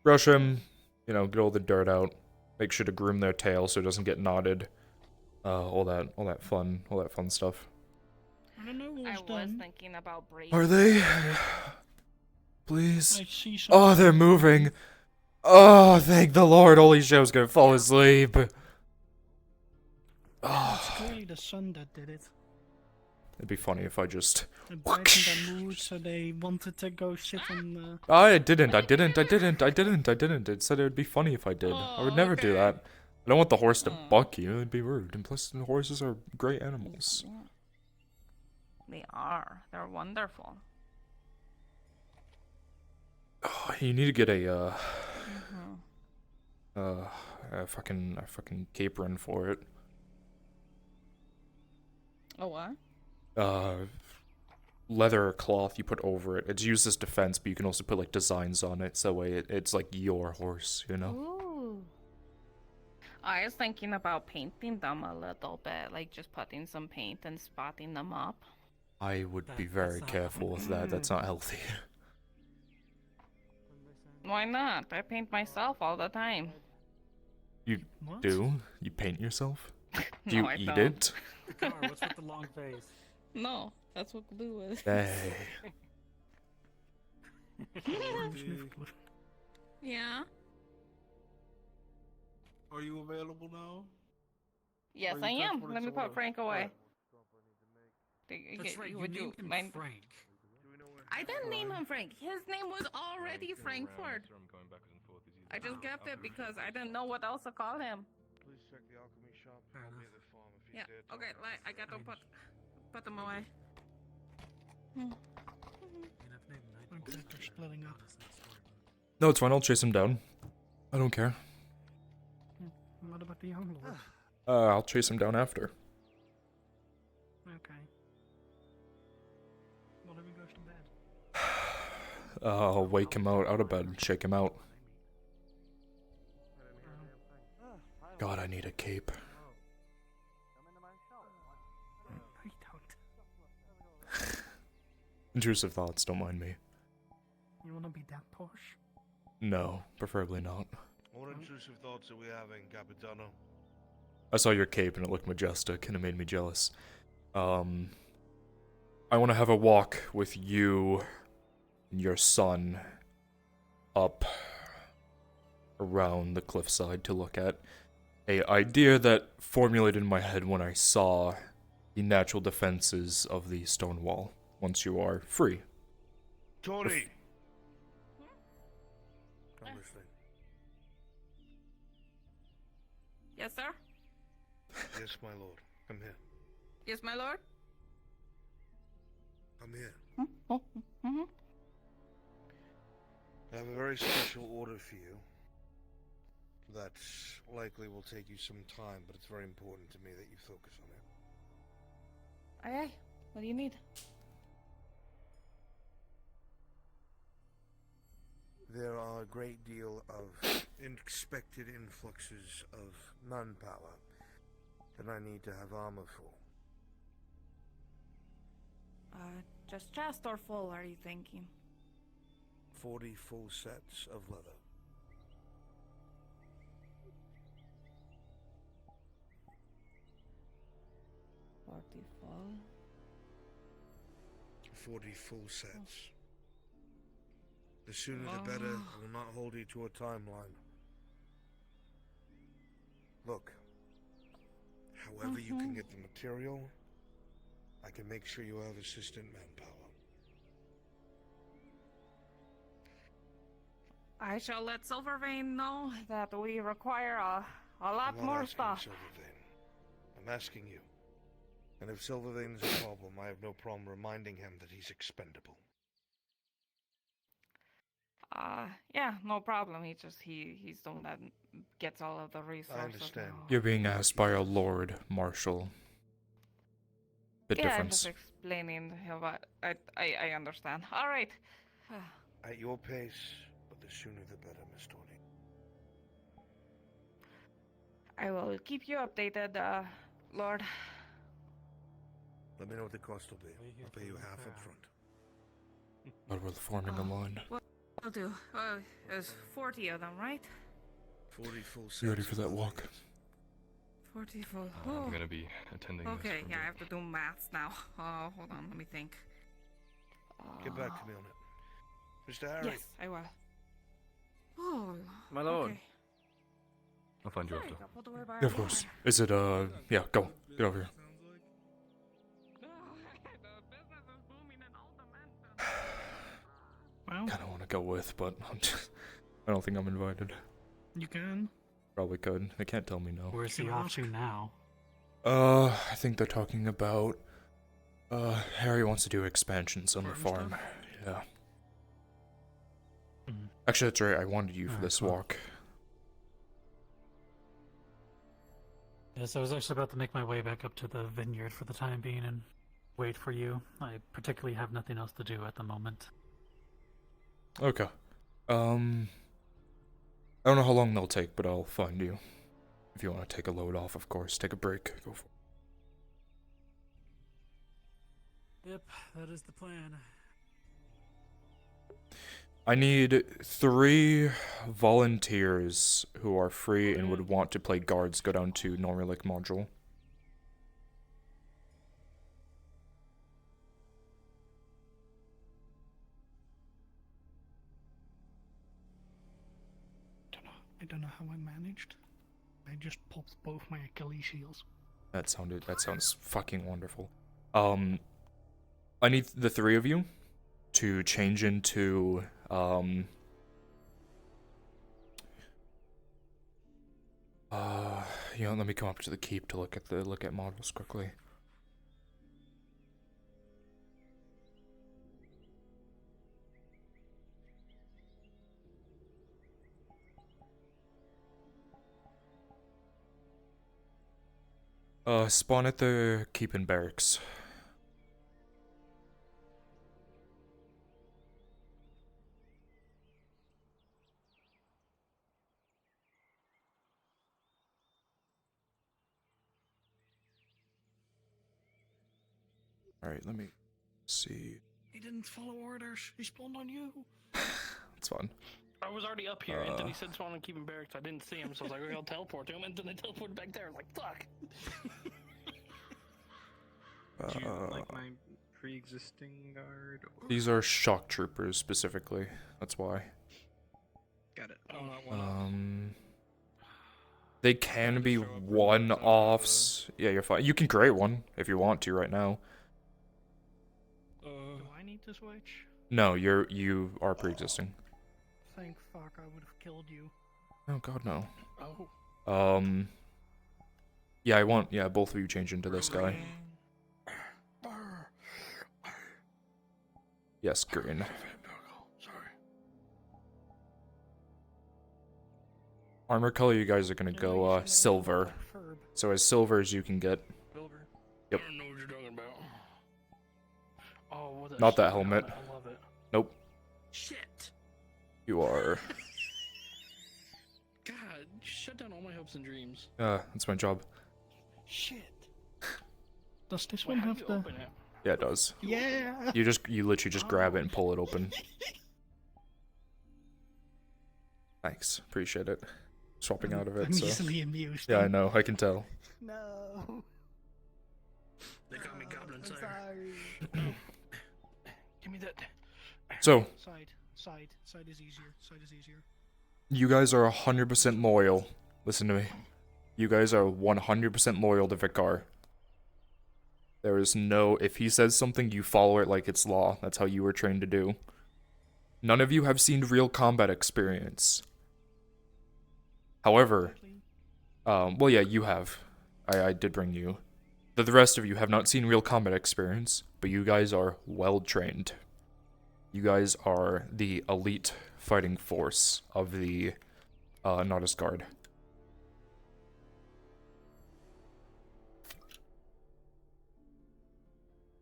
Brush him, you know, get all the dirt out. Make sure to groom their tail so it doesn't get knotted. All that fun stuff. I don't know I what's was done. thinking about braiding. Are they? Please. I see Oh, they're moving. Oh, thank the Lord. Holy shit, I was gonna fall asleep. It's clearly the sun that did it. It'd be funny if I just... They brightened their mood, so they wanted to go sit on. I didn't. It said it would be funny if I did. I would never do that. I don't want the horse to buck you. It'd be rude. And plus, horses are great animals. They are. They're wonderful. Oh, you need to get a fucking apron for it. Oh, what? Leather cloth you put over it. It's used as defense, but you can also put like designs on it, so that way it's like your horse, you know? Ooh. I was thinking about painting them a little bit, like just putting some paint and spotting them up. I would be very careful with that. That's not healthy. Why not? I paint myself all the time. You do? You paint yourself? Do No, you I eat don't. it? What's with the long face? No, that's what glue is. Hey. Yeah. Are you available now? Yes, Are I you am. comfortable Let me to put order? Frank away. That's right, you Would named him mind- Frank. I didn't name him Frank. His name was already Frankfurt. I just kept it because I didn't know what else to call him. Please check the alchemy shop. I'll be at the farm if you Yeah. dare talk Okay. about Like, I got to things. put them away. Okay, they're splitting up. No, it's fine. I'll chase him down. I don't care. What about the young lord? I'll chase him down after. Okay. What if he goes to bed? I'll wake him out of bed, shake him out. God, I need a cape. I don't. Intrusive thoughts, don't mind me. You wanna be that posh? No, preferably not. What intrusive thoughts are we having, Capitano? I saw your cape and it looked majestic and it made me jealous. I want to have a walk with you and your son up around the cliffside to look at a idea that formulated in my head when I saw the natural defenses of the stone wall once you are free. Tony! I'm listening. Yes, sir. Yes, my lord. Come here. Yes, my lord. Come here. Oh. Mm-hmm. I have a very special order for you. That likely will take you some time, but it's very important to me that you focus on it. Aye, aye. What do you need? There are a great deal of unexpected influxes of manpower that I need to have armor for. Just chest or full, are you thinking? 40 full sets of leather. 40 full sets. The sooner the better. I will not hold you to a timeline. Look, however you can get the material, I can make sure you have assistant manpower. I shall let Silvervein know that we require a lot I'm not more asking stuff. Silvervein. I'm asking you. And if Silvervein is a problem, I have no problem reminding him that he's expendable. Yeah, no problem. He's the one that gets all of the resources. I understand. You're being asked by a lord, Marshal. Bit yeah, difference. I'm just explaining to him, but I understand. All right. At your pace, but the sooner the better, Miss Tony. I will keep you updated, Lord. Let me know what the cost will be. I'll pay you half up front. But we're forming a line. Will do. There's 40 of them, right? 40 full sets. You ready for that walk? 40 full. I'm gonna be attending this. Okay, yeah, I have to do maths now. Hold on, let me think. Get back to me on it. Mr. Harry. Yes, I will. Oh, My lord. Okay. I'll find you Sorry, after. I'll put the word by Yeah, of the course. water. Is it, yeah, go. Get over here. Well, Kinda wanna go with, but I don't think I'm invited. you can. Probably could. They can't tell me no. Where's he off to now? I think they're talking about, Harry wants to do expansions on the farm. Yeah. Actually, that's right. I wanted you for this walk. Yes, I was actually about to make my way back up to the vineyard for the time being and wait for you. I particularly have nothing else to do at the moment. Okay. I don't know how long they'll take, but I'll find you. If you want to take a load off, of course. Take a break. Go for it. Yep, that is the plan. I need 3 volunteers who are free and would want to play guards go down to Norlic module. I don't know how I managed. I just popped both my Achilles heels. That sounds fucking wonderful. I need the 3 of you to change into, let me come up to the keep to look at models quickly. Spawn at the keep in barracks. Alright, let me see. He didn't follow orders. He spawned on you. It's fun. I was already up here, and then he said spawn and keep him barracks. I didn't see him, so I was like, I'll teleport to him, and then I teleported back there. I was like, fuck. Do you like my pre-existing guard? Or... These are shock troopers specifically. That's why. Got it. Oh, not one they can be one-offs. Yeah, you're fine. You can create one if you want to right now. Do I need to switch? No, you are pre-existing. Thank fuck, I would have killed you. Oh god, no. Oh. Yeah, both of you change into this guy. Yes, green. Armor color, you guys are gonna go silver. So as silver as you can get. Silver? Yep. I don't know what you're talking about. Oh, what Not that helmet. I love it. Nope. Shit. You are. God, shut down all my hopes and dreams. That's my job. Shit. Does this Wait, one how do have you the... open it? Yeah, it does. Yeah! You literally just grab it and pull it open. Thanks, appreciate it. Swapping out of it, I'm so... easily amused. Yeah, I know, I can tell. No. They call me Goblin I'm Sire. sorry. Give me that. So, Side is easier. Side is easier. you guys are 100% loyal. Listen to me. You guys are 100% loyal to Vicar. There is no, if he says something, you follow it like it's law. That's how you were trained to do. None of you have seen real combat experience. However, well, yeah, you have. I did bring you. The rest of you have not seen real combat experience, but you guys are well trained. You guys are the elite fighting force of the Nautis Guard.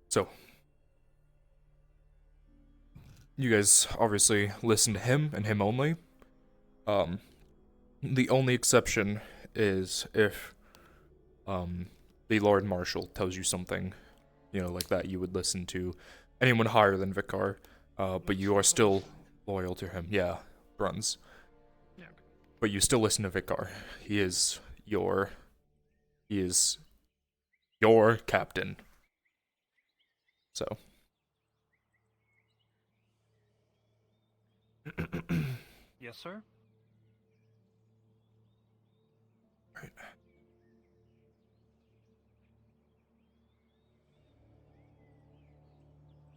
So, you guys obviously listen to him and him only. The only exception is if the Lord Marshal tells you something, you know, like that, you would listen to anyone higher than Vicar, but you are still loyal to him. Yeah, Bruns. Yeah. But you still listen to Vicar. He is your captain. So. Yes, sir. Right.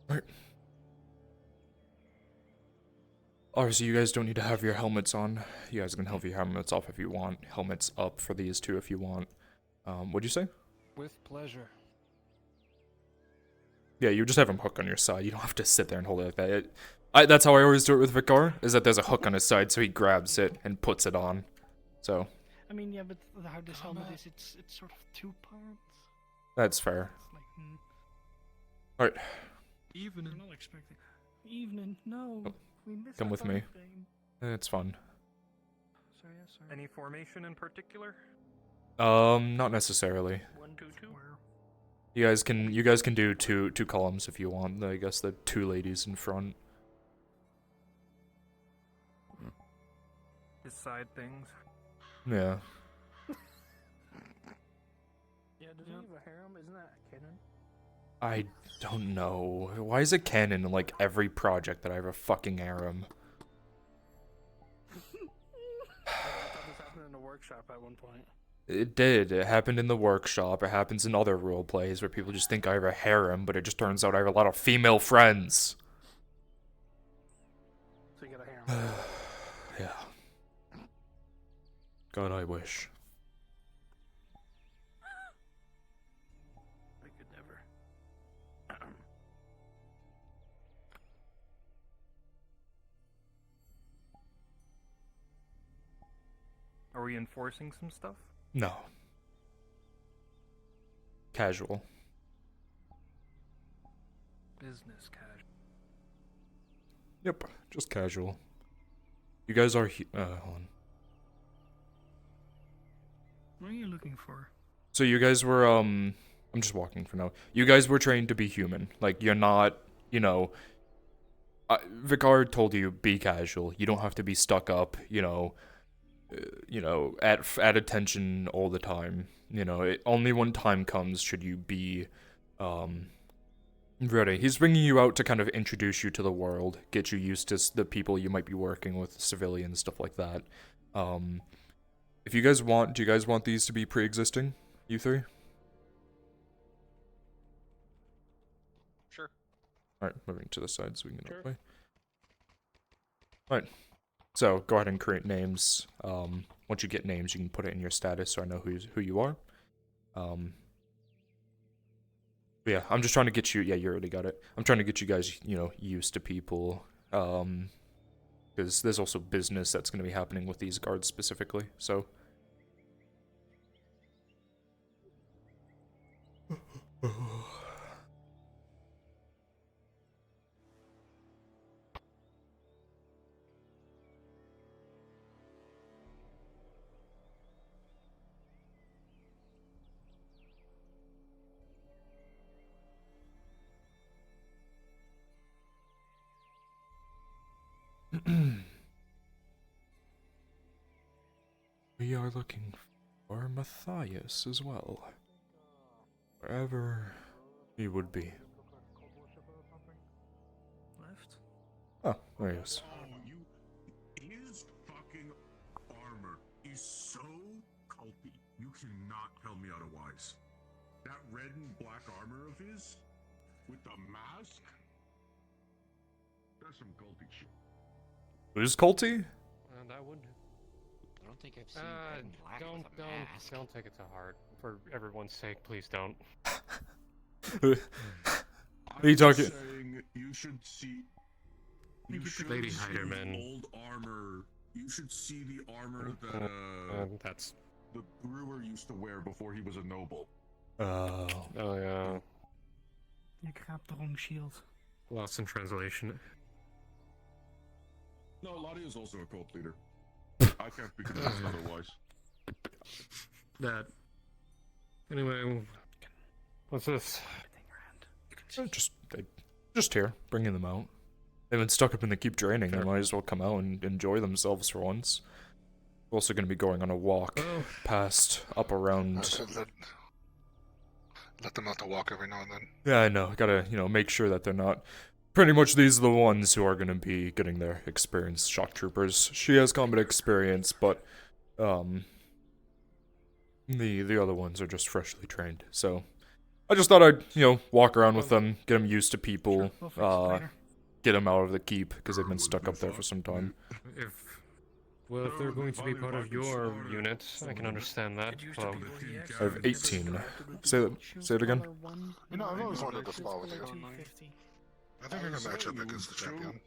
Right. Obviously, you guys don't need to have your helmets on. You guys can have your helmets off if you want. Helmets up for these two if you want. What'd you say? With pleasure. Yeah, you just have him hook on your side. You don't have to sit there and hold it like that. That's how I always do it with Vicar, is that there's a hook on his side, so he grabs it and puts it on. So. I mean, yeah, but how this helmet is, it's sort of two parts. That's fair. It's like, Alright. Evening. I'm not expecting. Evening. No. We missed Come our with me. time. It's fun. Sorry. Any formation in particular? Not necessarily. 1, 2, 2. You guys can do two columns if you want. I guess the two ladies in front. His side things. Yeah. Yeah, does he have a harem? Isn't that canon? I don't know. Why is it canon in like every project that I have a fucking harem? I thought this happened in a workshop at one point. It did. It happened in the workshop. It happens in other role plays where people just think I have a harem, but it just turns out I have a lot of female friends. So you got a harem. Yeah. God, I wish. I could never. Are we enforcing some stuff? No. Casual. Business casual. Yep, just casual. You guys are hold on. What are you looking for? So you guys were I'm just walking for now. You guys were trained to be human. Like you're not, you know, Vicar told you be casual. You don't have to be stuck up, you know, at attention all the time. You know, only when time comes should you be ready. He's bringing you out to kind of introduce you to the world, get you used to the people you might be working with, civilians, stuff like that. If you guys want, do you guys want these to be pre-existing, you three? Sure. Alright, moving to the side so we can get out of the way. Alright, so go ahead and create names. Once you get names, you can put it in your status so I know who you are. But yeah, I'm just trying to get you, yeah, you already got it. I'm trying to get you guys, you know, used to people. Because there's also business that's going to be happening with these guards specifically, so. We are looking for Matthias as well. Wherever he would be. Oh, yes. His fucking armor is so culty. You cannot tell me otherwise. That red and black armor of his, with the mask, that's some culty shit. It is culty? And I would. I don't think I've seen red and black with a mask. Don't take it to heart. For everyone's sake, please don't. What are you talking? Saying you should see. You should Lady see Heiderman. the old armor. You should see the armor that That's. the brewer used to wear before he was a noble. Oh. Oh yeah. You grabbed the wrong shield. Lost in translation. No, Lottie is also a cult leader. I can't be convinced otherwise. That. Anyway, what's this? Just here, bringing them out. They've been stuck up in the keep draining. They might as well come out and enjoy themselves for once. We're also going to be going on a walk past up around. Let them out to walk every now and then. Yeah, I know. Gotta, make sure that they're not. Pretty much these are the ones who are going to be getting their experience. Shock troopers. She has combat experience, but the other ones are just freshly trained. So I just thought I'd walk around with them, get them used to people, get them out of the keep because they've been stuck up there for some time. If they're going to be part of your unit, I can understand that. Well, I have 18. Say it again. You know, I've always wanted to spar with you. I think I can match up against the champion.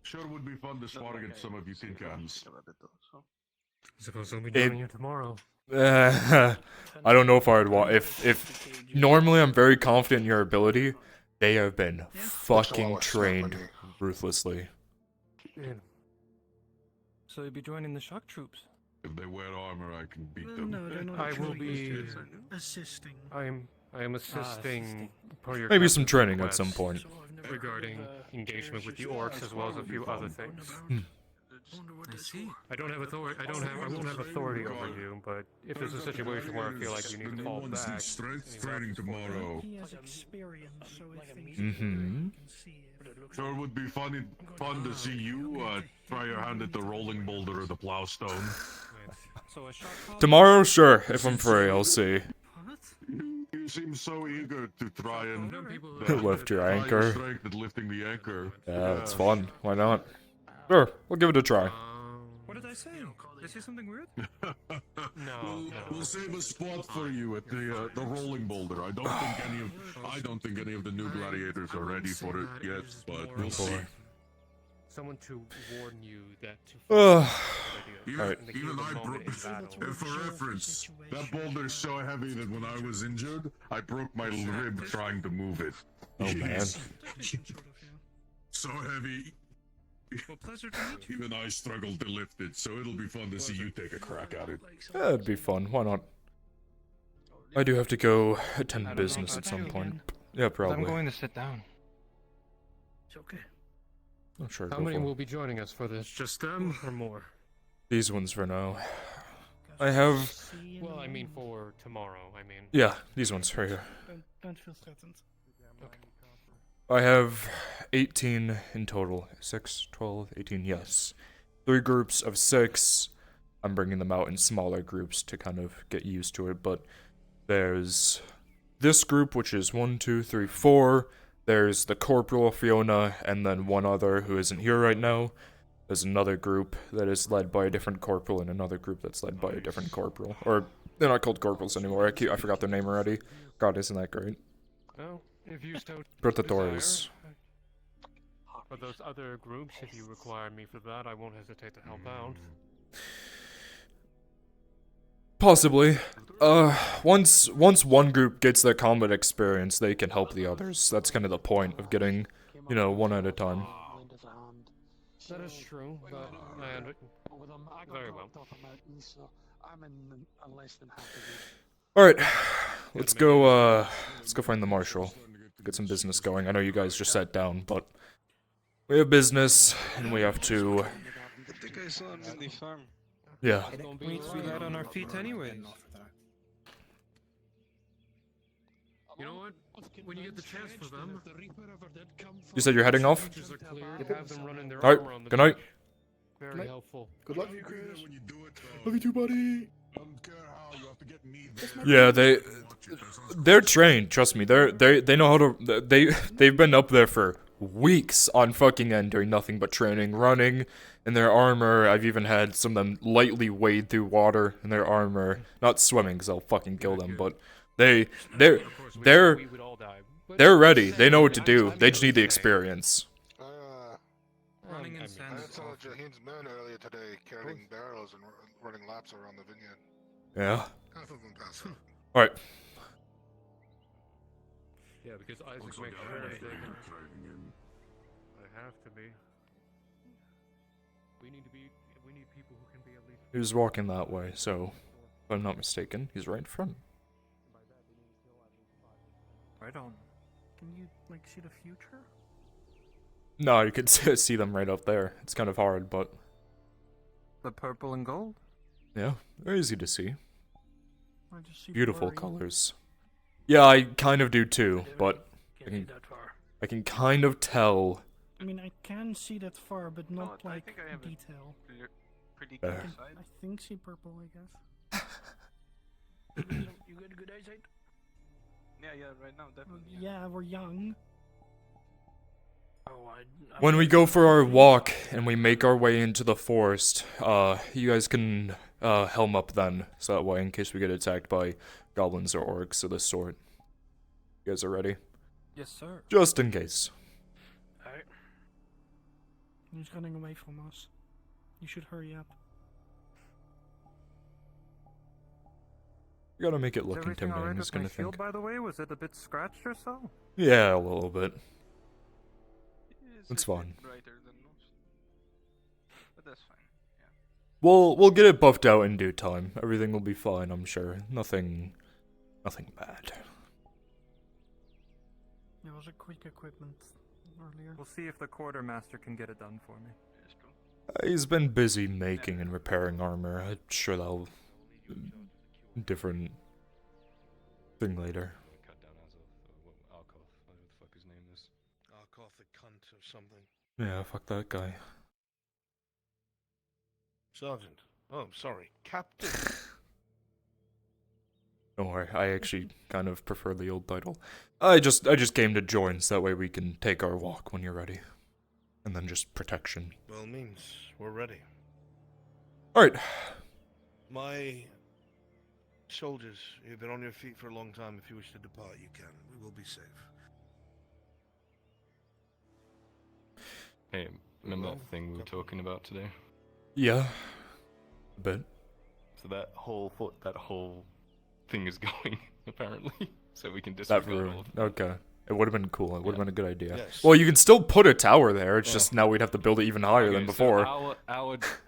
Sure would be fun to spar against some of you tin cans. I suppose I'll be joining you tomorrow. I don't know if I would want. If normally I'm very confident in your ability, they have been fucking trained ruthlessly. Yeah. So you'll be joining the shock troops. If they wear armor, I can beat them. No, they're not. I will be assisting. I am assisting. Per your Maybe some captain's training at request some point. regarding engagement with the orcs as well as a few other things. I see. I don't have authority. I won't have authority over you. But if there's a situation where I feel like you need to fall back, Strength training tomorrow. He has experience, so if things Mm-hmm. Sure would be fun to see you try your hand at the rolling boulder or the plowstone. Tomorrow, sure. If I'm free, I'll see. You seem so eager to try and Lift your try anchor. strength at lifting the anchor. Yeah, it's fun. Why not? Sure, we'll give it a try. What did I say? Did I say something weird? We'll save a spot for you at the rolling boulder. I don't think any of the new gladiators are ready for it yet, but we'll see. someone to warn you that. Even I broke. And for reference, that boulder is so heavy that when I was injured, I broke my rib trying to move it. Oh man. So heavy. Well, pleasure to meet you. Even I struggled to lift it, so it'll be fun to see you take a crack at it. Yeah, it'd be fun. Why not? I do have to go attend business at some point. Yeah, probably. I'm going to sit down. It's okay. Oh, sure. How many will be joining us for this? Just them or more? These ones for now. I have. Well, I mean for tomorrow. I mean. Yeah, these ones right here. Don't feel threatened. Okay. I have 18 in total. 6, 12, 18, yes. 3 groups of 6. I'm bringing them out in smaller groups to kind of get used to it, but there's this group, which is 1, 2, 3, 4. There's the Corporal, Fiona, and then one other who isn't here right now. There's another group that is led by a different corporal and another group that's led by a different corporal. Or, they're not called corporals anymore. I forgot their name already. God, isn't that great? Well, if you so Protatores. For those other groups, if you require me for that, I won't hesitate to help out. Possibly. Once one group gets their combat experience, they can help the others. That's kind of the point of getting, one at a time. That is true, but very well. Alright, let's go find the marshal. Get some business going. I know you guys just sat down, but we have business, and we have to... I think I saw him in the farm. Yeah. We need to be light on our feet anyways. You know what? When you get the chance for them, You said you're heading off? features are cleared, have them running their Alright, armor on the good night. beach. Very helpful. Good luck to you, Chris. Love you too, buddy. I don't care how you have to get me Yeah, they're trained. Trust me, they know how to. They've been up there for weeks on fucking end doing nothing but training, running in their armor. I've even had some of them lightly wade through water in their armor, not swimming because I'll fucking kill them. But they're ready. They know what to do. They just need the experience. Running in sand. I saw Jahin's men earlier today carrying barrels and running laps around the vineyard. Yeah. Half of them pass out. All right. Yeah, because Isaac makes sure they have to be. We need people who can be at least. He was walking that way, so if I'm not mistaken, he's right in front. Right on. Can you, like, see the future? No, you can see them right up there. It's kind of hard, but The purple and gold? yeah, they're easy to see. I just see Beautiful blurry. colors. Yeah, I kind of do too, but I can kind of tell. I mean, I can see that far, but not I like think I have detail. pretty There. clear I sight. think see purple, I guess. You got good eyesight? Yeah, right now, definitely. Yeah, we're young. Oh, When we go for our walk and we make our way into the forest, you guys can helm up then, so that way in case we get attacked by goblins or orcs of this sort. You guys are ready? Yes, sir. Just in case. Alright. He's running away from us. You should hurry up. You gotta make it Is look everything intimidating, alright is with my gonna shield, think. by the way? Was it a bit scratched or so? Yeah, a little bit. It's a fine. bit brighter than most. But that's fine. We'll get it buffed out in due time. Everything will be fine, I'm sure. Nothing bad. There was a quick equipment earlier. We'll see if the quartermaster can get it done for me. He's been busy making and repairing armor. I'm sure that'll different thing later. Cut down as of Alkoth, whatever the fuck his name is. Arkoth the cunt or something. Yeah, fuck that guy. Sergeant. Oh, I'm sorry. Captain. Don't worry, I actually kind of prefer the old title. I just came to join so that way we can take our walk when you're ready. And then just protection. Well means we're ready. Alright. My soldiers, you've been on your feet for a long time. If you wish to depart, you can. We will be safe. Hey, remember that thing we were talking about today? Yeah. A bit. So that whole thing is going, apparently. So we can That disregard room. all of Okay. It would have been cool. It would have been a good idea. Yes. Well, you can still put a tower there. It's just now we'd have to build it even higher Okay, than before. So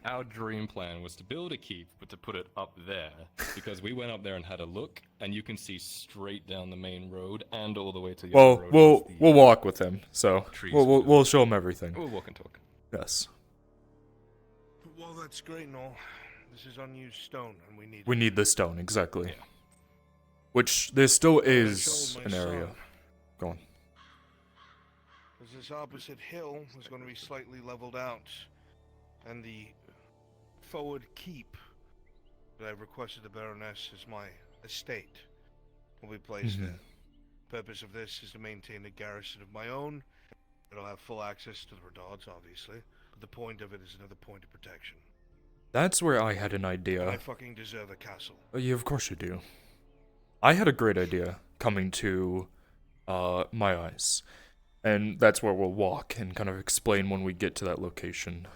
our dream plan was to build a keep, but to put it up there, because we went up there and had a look, and you can see straight down the main road and all the way to the Well, other road. we'll walk with him. So trees we'll show him everything. We'll walk and talk. Yes. Well, that's great and all. This is unused stone, and we need We need the stone, exactly. Which there still is my an area. son. Go on. Because this opposite hill is going to be slightly leveled out, and the forward keep that I've requested the Baroness as my estate will be placed Mhm. there. Purpose of this is to maintain a garrison of my own. It'll have full access to the Redards, obviously, but the point of it is another point of protection. That's where I had an I idea. fucking deserve a castle. Oh, yeah, of course you do. I had a great idea coming to my eyes. And that's where we'll walk and kind of explain when we get to that location.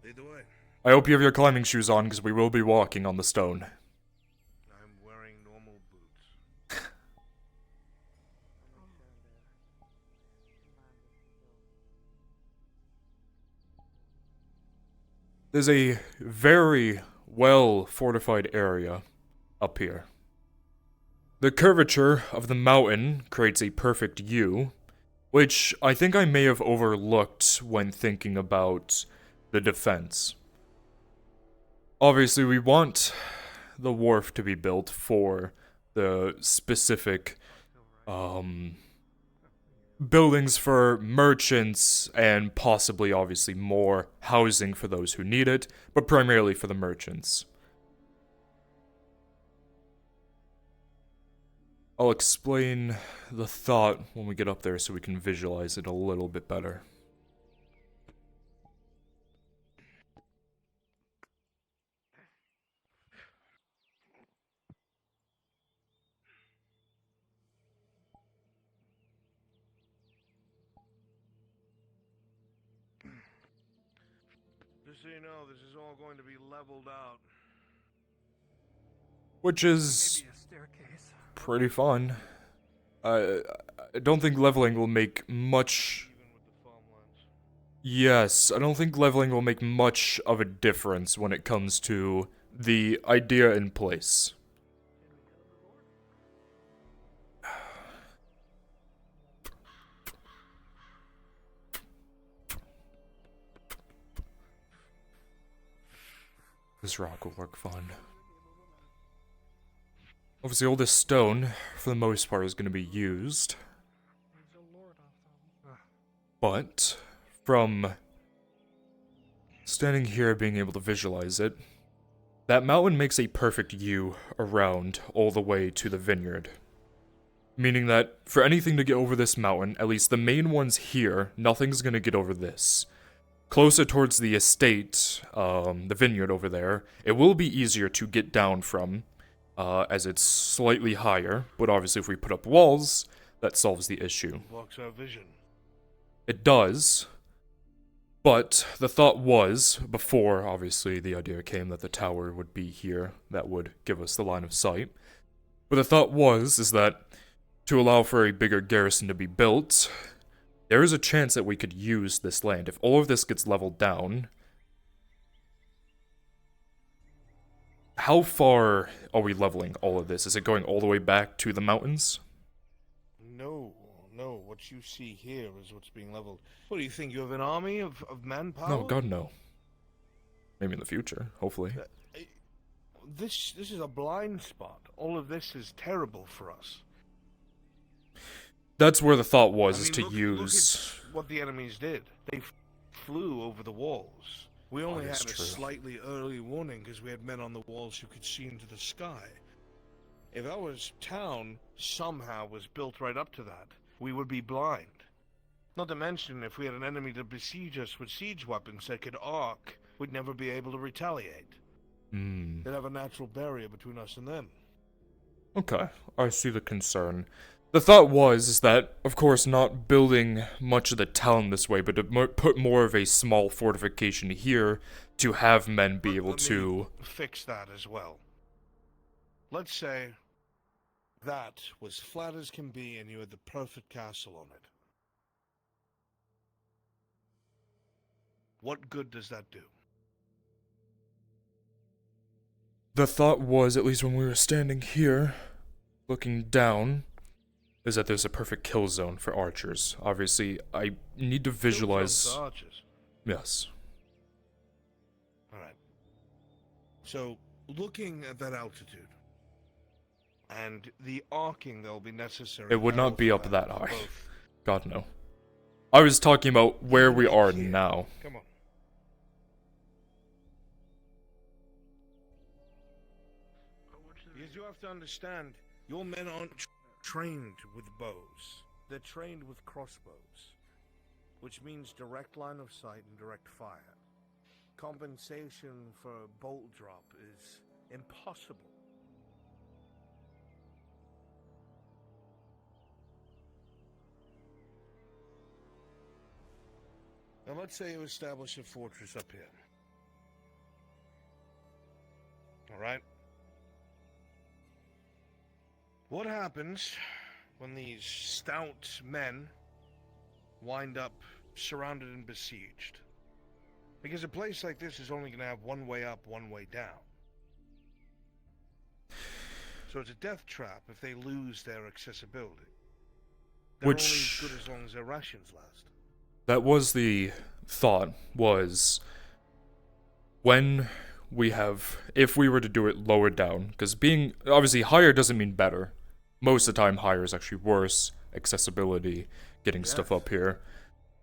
Lead the way. I hope you have your climbing shoes on because we will be walking on the stone. I'm wearing normal boots. There's a very well fortified area up here. The curvature of the mountain creates a perfect U, which I think I may have overlooked when thinking about the defense. Obviously, we want the wharf to be built for the specific buildings for merchants, and possibly, obviously, more housing for those who need it, but primarily for the merchants. I'll explain the thought when we get up there so we can visualize it a little bit better. Just so you know, this is all going to be leveled out. Which is pretty fun. I don't think leveling will make much... Yes, I don't think leveling will make much of a difference when it comes to the idea in place. This rock will work fine. Obviously, all this stone, for the most part, is going to be used. But, from standing here being able to visualize it, that mountain makes a perfect U around all the way to the vineyard. Meaning that, for anything to get over this mountain, at least the main ones here, nothing's going to get over this. Closer towards the estate, the vineyard over there, it will be easier to get down from, as it's slightly higher, but obviously if we put up walls, that solves the issue. Blocks our vision. It does, but the thought was, before obviously the idea came that the tower would be here, that would give us the line of sight, but the thought is that to allow for a bigger garrison to be built, there is a chance that we could use this land. If all of this gets leveled down, how far are we leveling all of this? Is it going all the way back to the mountains? No. What you see here is what's being leveled. What do you think? You have an army of manpower? No, God, no. Maybe in the future, hopefully. This is a blind spot. All of this is terrible for us. That's where the thought was, is to look at what the enemies did. They flew over the walls. We only had a slightly early warning because we had men on the walls who could see into the sky. If our town somehow was built right up to that, we would be blind. Not to mention, if we had an enemy to besiege us with siege weapons that could arc, we'd never be able to retaliate. They'd have a natural barrier between us and them. Okay, I see the concern. The thought is that, of course, not building much of the town this way, but to put more of a small fortification here to have men be able to... fix that as well. Let's say that was flat as can be and you had the perfect castle on it. What good does that do? The thought was, at least when we were standing here, looking down, is that there's a perfect kill zone for archers. Obviously, I need to visualize... Kill zone for archers? Yes. Alright. So, looking at that altitude, and the arcing that will be necessary... It would not be up that high. God, no. I was talking about where we are now. Come on. Because you have to understand, your men aren't trained with bows. They're trained with crossbows, which means direct line of sight and direct fire. Compensation for bolt drop is impossible. Now let's say you establish a fortress up here. Alright? What happens when these stout men wind up surrounded and besieged? Because a place like this is only going to have one way up, one way down. So it's a death trap if they lose their accessibility. They're only as good as long as their rations last. That was the thought, was when we have, if we were to do it lower down, because being, obviously higher doesn't mean better, most of the time higher is actually worse. Accessibility, getting stuff up here.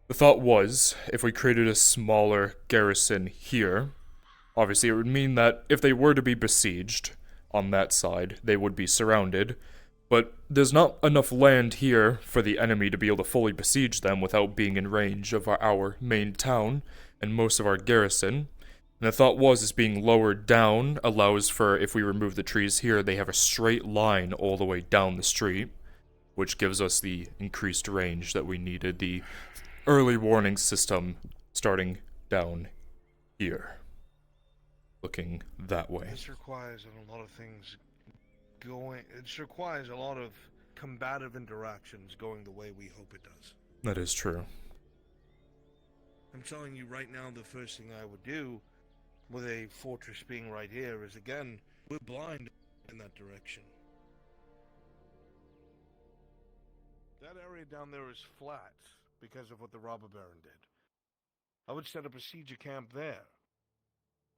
The thought was, if we created a smaller garrison here, obviously it would mean that if they were to be besieged on that side, they would be surrounded. But there's not enough land here for the enemy to be able to fully besiege them without being in range of our main town and most of our garrison. And the thought was, is being lowered down allows for, if we remove the trees here, they have a straight line all the way down the street, which gives us the increased range that we needed, the early warning system starting down here, looking that way. This requires a lot of things going. It requires a lot of combative interactions going the way we hope it does. That is true. I'm telling you right now, the first thing I would do, with a fortress being right here, is again, we're blind in that direction. That area down there is flat because of what the robber baron did. I would set up a siege camp there.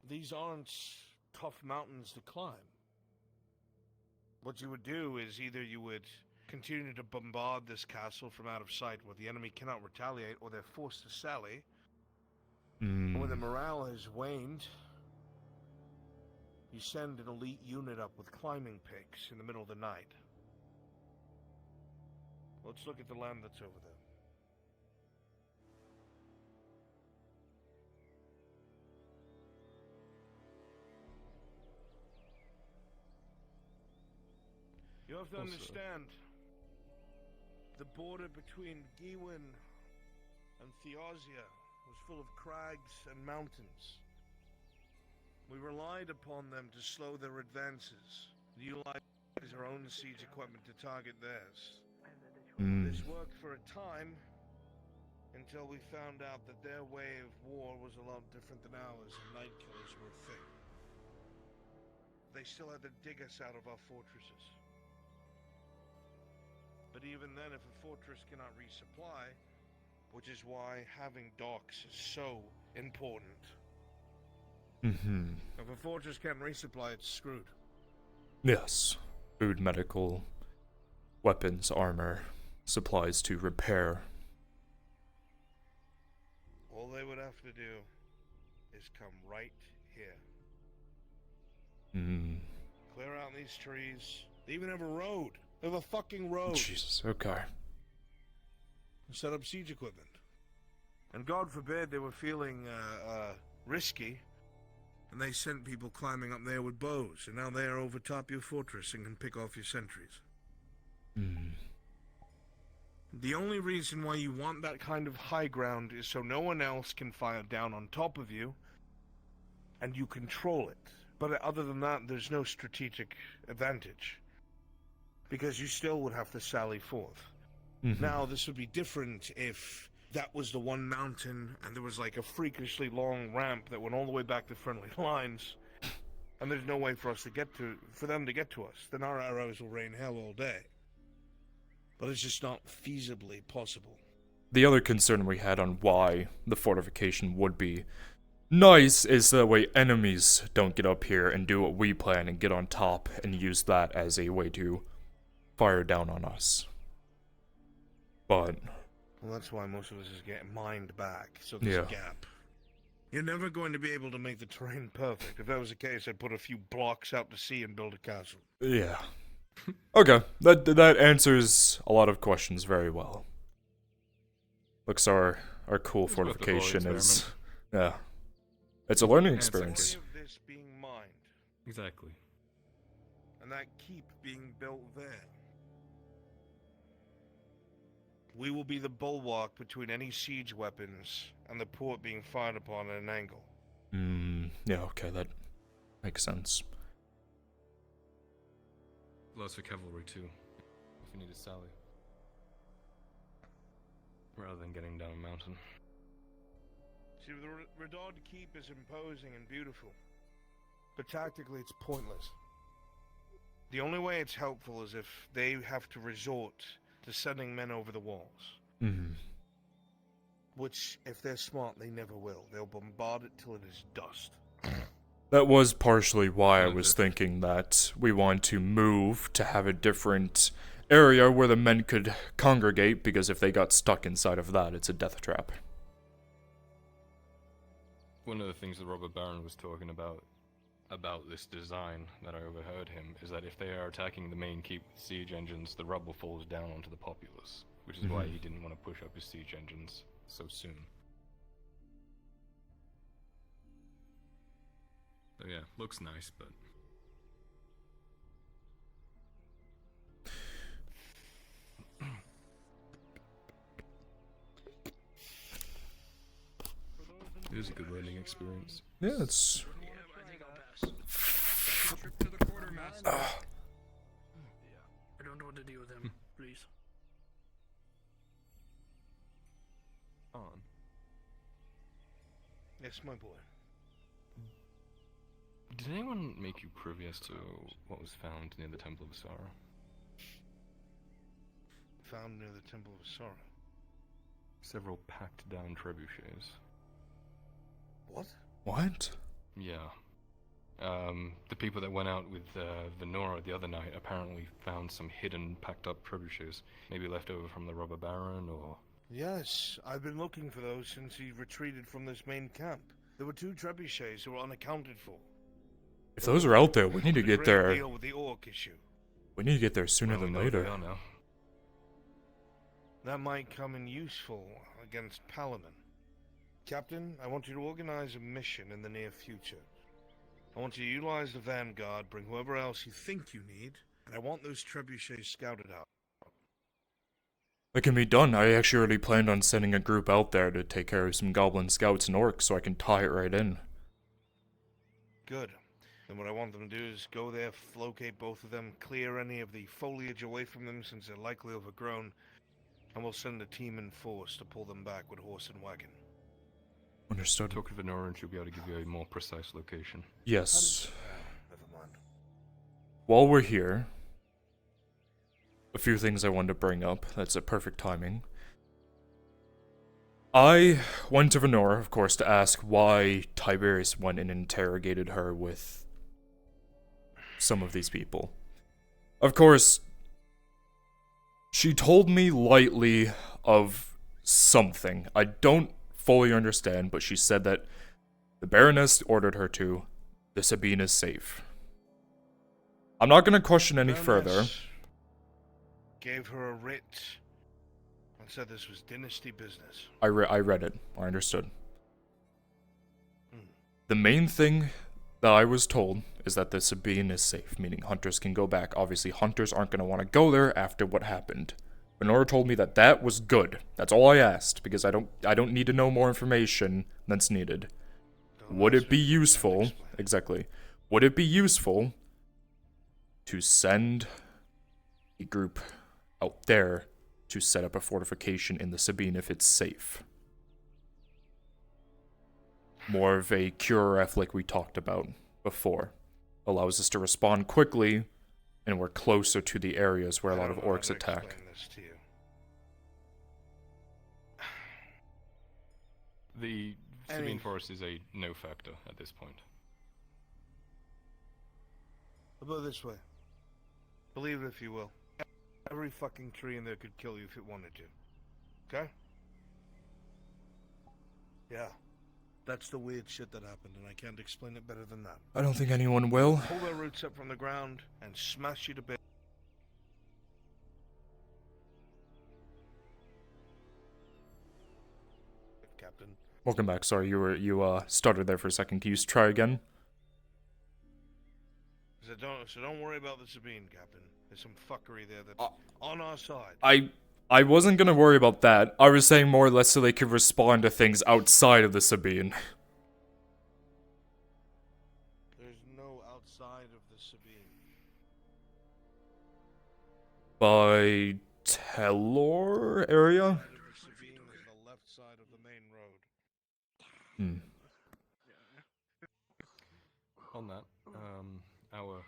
These aren't tough mountains to climb. What you would do is either you would continue to bombard this castle from out of sight where the enemy cannot retaliate, or they're forced to sally. When the morale has waned, you send an elite unit up with climbing picks in the middle of the night. Let's look at the land that's over there. You have to understand, the border between Gewin and Theosia was full of crags and mountains. We relied upon them to slow their advances, utilize our own siege equipment to target theirs. This worked for a time, until we found out that their way of war was a lot different than ours, and night killers were a thing. They still had to dig us out of our fortresses. But even then, if a fortress cannot resupply, which is why having docks is so important. If a fortress can't resupply, it's screwed. Yes. Food, medical, weapons, armor, supplies to repair. All they would have to do is come right here. Clear out these trees. They even have a road. They have a fucking road. Jesus, okay. Set up siege equipment. And God forbid they were feeling risky, and they sent people climbing up there with bows, and now they are over top your fortress and can pick off your sentries. The only reason why you want that kind of high ground is so no one else can fire down on top of you, and you control it. But other than that, there's no strategic advantage, because you still would have to sally forth. Now, this would be different if that was the one mountain and there was like a freakishly long ramp that went all the way back to friendly lines, and there's no way for us to get to, for them to get to us. Then our arrows will rain hell all day. But it's just not feasibly possible. The other concern we had on why the fortification would be nice is that way enemies don't get up here and do what we plan and get on top and use that as a way to fire down on us. But well, that's why most of us is getting mined back, so there's a gap. You're never going to be able to make the terrain perfect. If that was the case, I'd put a few blocks out to sea and build a castle. Yeah. Okay, that answers a lot of questions very well. Looks our cool fortification is, yeah, it's a learning experience. Of this being mined. Exactly. And that keep being built there. We will be the bulwark between any siege weapons and the port being fired upon at an angle. Yeah, okay, that makes sense. Lots for cavalry too, if you need a sally. Rather than getting down a mountain. See, the Redod Keep is imposing and beautiful, but tactically it's pointless. The only way it's helpful is if they have to resort to sending men over the walls. Which, if they're smart, they never will. They'll bombard it till it is dust. That was partially why I was thinking that we want to move to have a different area where the men could congregate, because if they got stuck inside of that, it's a death trap. One of the things the robber baron was talking about this design that I overheard him is that if they are attacking the main keep with siege engines, the rubble falls down onto the populace, which is why he didn't want to push up his siege engines so soon. So yeah, looks nice, but it is a good learning experience. Yeah, it's... Trip to the quartermaster. I don't know what to do with him. Please. On. Yes, my boy. Did anyone make you privy as to what was found near the Temple of Asara? Found near the Temple of Asara? Several packed down trebuchets. What? What? Yeah. The people that went out with Venora the other night apparently found some hidden, packed up trebuchets. Maybe left over from the robber baron, or... Yes, I've been looking for those since he retreated from this main camp. There were 2 trebuchets who were unaccounted for. If those are out there, we need to get there. Deal with the orc issue. We need to get there sooner than later. That might come in useful against Paladin. Captain, I want you to organize a mission in the near future. I want you to utilize the Vanguard, bring whoever else you think you need, and I want those trebuchets scouted out. That can be done. I actually already planned on sending a group out there to take care of some goblin scouts and orcs so I can tie it right in. Good. Then what I want them to do is go there, locate both of them, clear any of the foliage away from them since they're likely overgrown, and we'll send a team in force to pull them back with horse and wagon. Understood. Talk to Venora and she'll be able to give you a more precise location. Yes. Never mind. While we're here, a few things I wanted to bring up. That's a perfect timing. I went to Venora, of course, to ask why Tiberius went and interrogated her with some of these people. Of course, she told me lightly of something. I don't fully understand, but she said that the Baroness ordered her to. The Sabine is safe. I'm not going to question any further. Gave her a writ and said this was dynasty business. I read it. I understood. The main thing that I was told is that the Sabine is safe, meaning hunters can go back. Obviously, hunters aren't going to want to go there after what happened. Venora told me that that was good. That's all I asked, because I don't need to know more information than's needed. Would it be useful? Exactly. Would it be useful to send a group out there to set up a fortification in the Sabine if it's safe? More of a cure-ref like we talked about before. Allows us to respond quickly, and we're closer to the areas where a lot of orcs attack. The Sabine Forest is a no factor at this point. I'll put it this way. Believe it if you will. Every fucking tree in there could kill you if it wanted to. Okay? Yeah. That's the weird shit that happened, and I can't explain it better than that. I don't think anyone will. Pull their roots up from the ground and smash you to bits. Captain. Welcome back. Sorry, you started there for a second. Can you try again? So don't worry about the Sabine, Captain. There's some fuckery there that's on our side. I wasn't gonna worry about that. I was saying more or less so they could respond to things outside of the Sabine. There's no outside of the Sabine. By Telor area? The Sabine is the left side of the main road. On that, our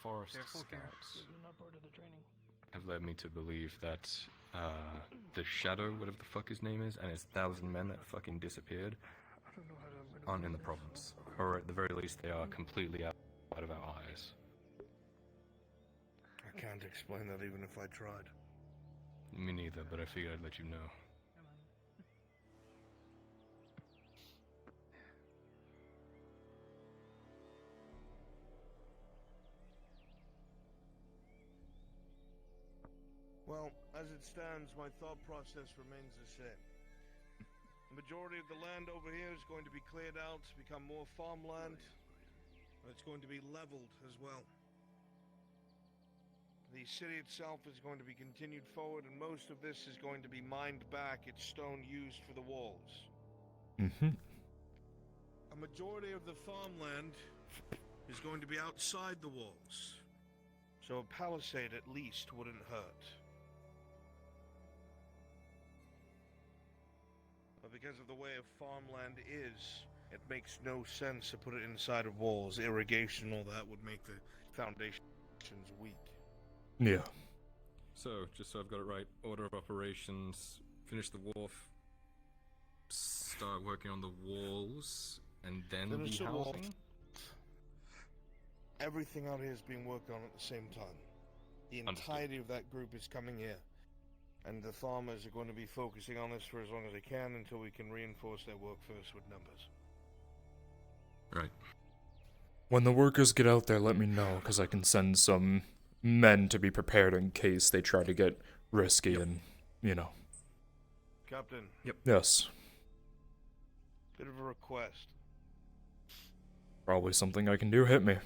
forest scouts have led me to believe that the Shadow, whatever the fuck his name is, and his 1,000 men that fucking disappeared, aren't in the province. or at the very least, they are completely out of our eyes. I can't explain that even if I tried. Me neither, but I figured I'd let you know. Well, as it stands, my thought process remains the same. The majority of the land over here is going to be cleared out to become more farmland, and it's going to be leveled as well. The city itself is going to be continued forward, and most of this is going to be mined back its stone used for the walls. Mm-hmm. A majority of the farmland is going to be outside the walls, so a palisade at least wouldn't hurt. But because of the way a farmland is, it makes no sense to put it inside of walls. Irrigation and all that would make the foundations weak. Yeah. So, just so I've got it right, order of operations, finish the wharf, start working on the walls, and then Finish the the wall. housing? Everything out here is being worked on at the same time. The entirety of that group is coming here. And the farmers are going to be focusing on this for as long as they can until we can reinforce their workforce with numbers. Right. When the workers get out there, let me know, because I can send some men to be prepared in case they try to get risky and, you know. Captain. Yep. Yes. Bit of a request. Probably something I can do. Hit me.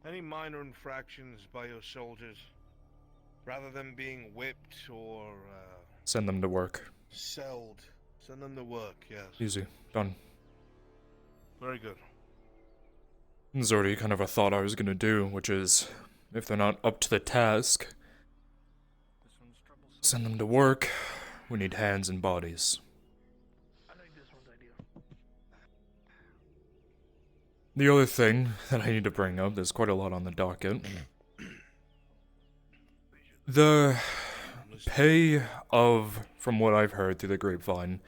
Any minor infractions by your soldiers, rather than being whipped or Send them to work. sold, send them to work, yes. Easy. Done. Very good. This is already kind of a thought I was gonna do, which is, if they're not up to the task, send them to work. We need hands and bodies. The other thing that I need to bring up, there's quite a lot on the docket. The pay of, from what I've heard through the grapevine,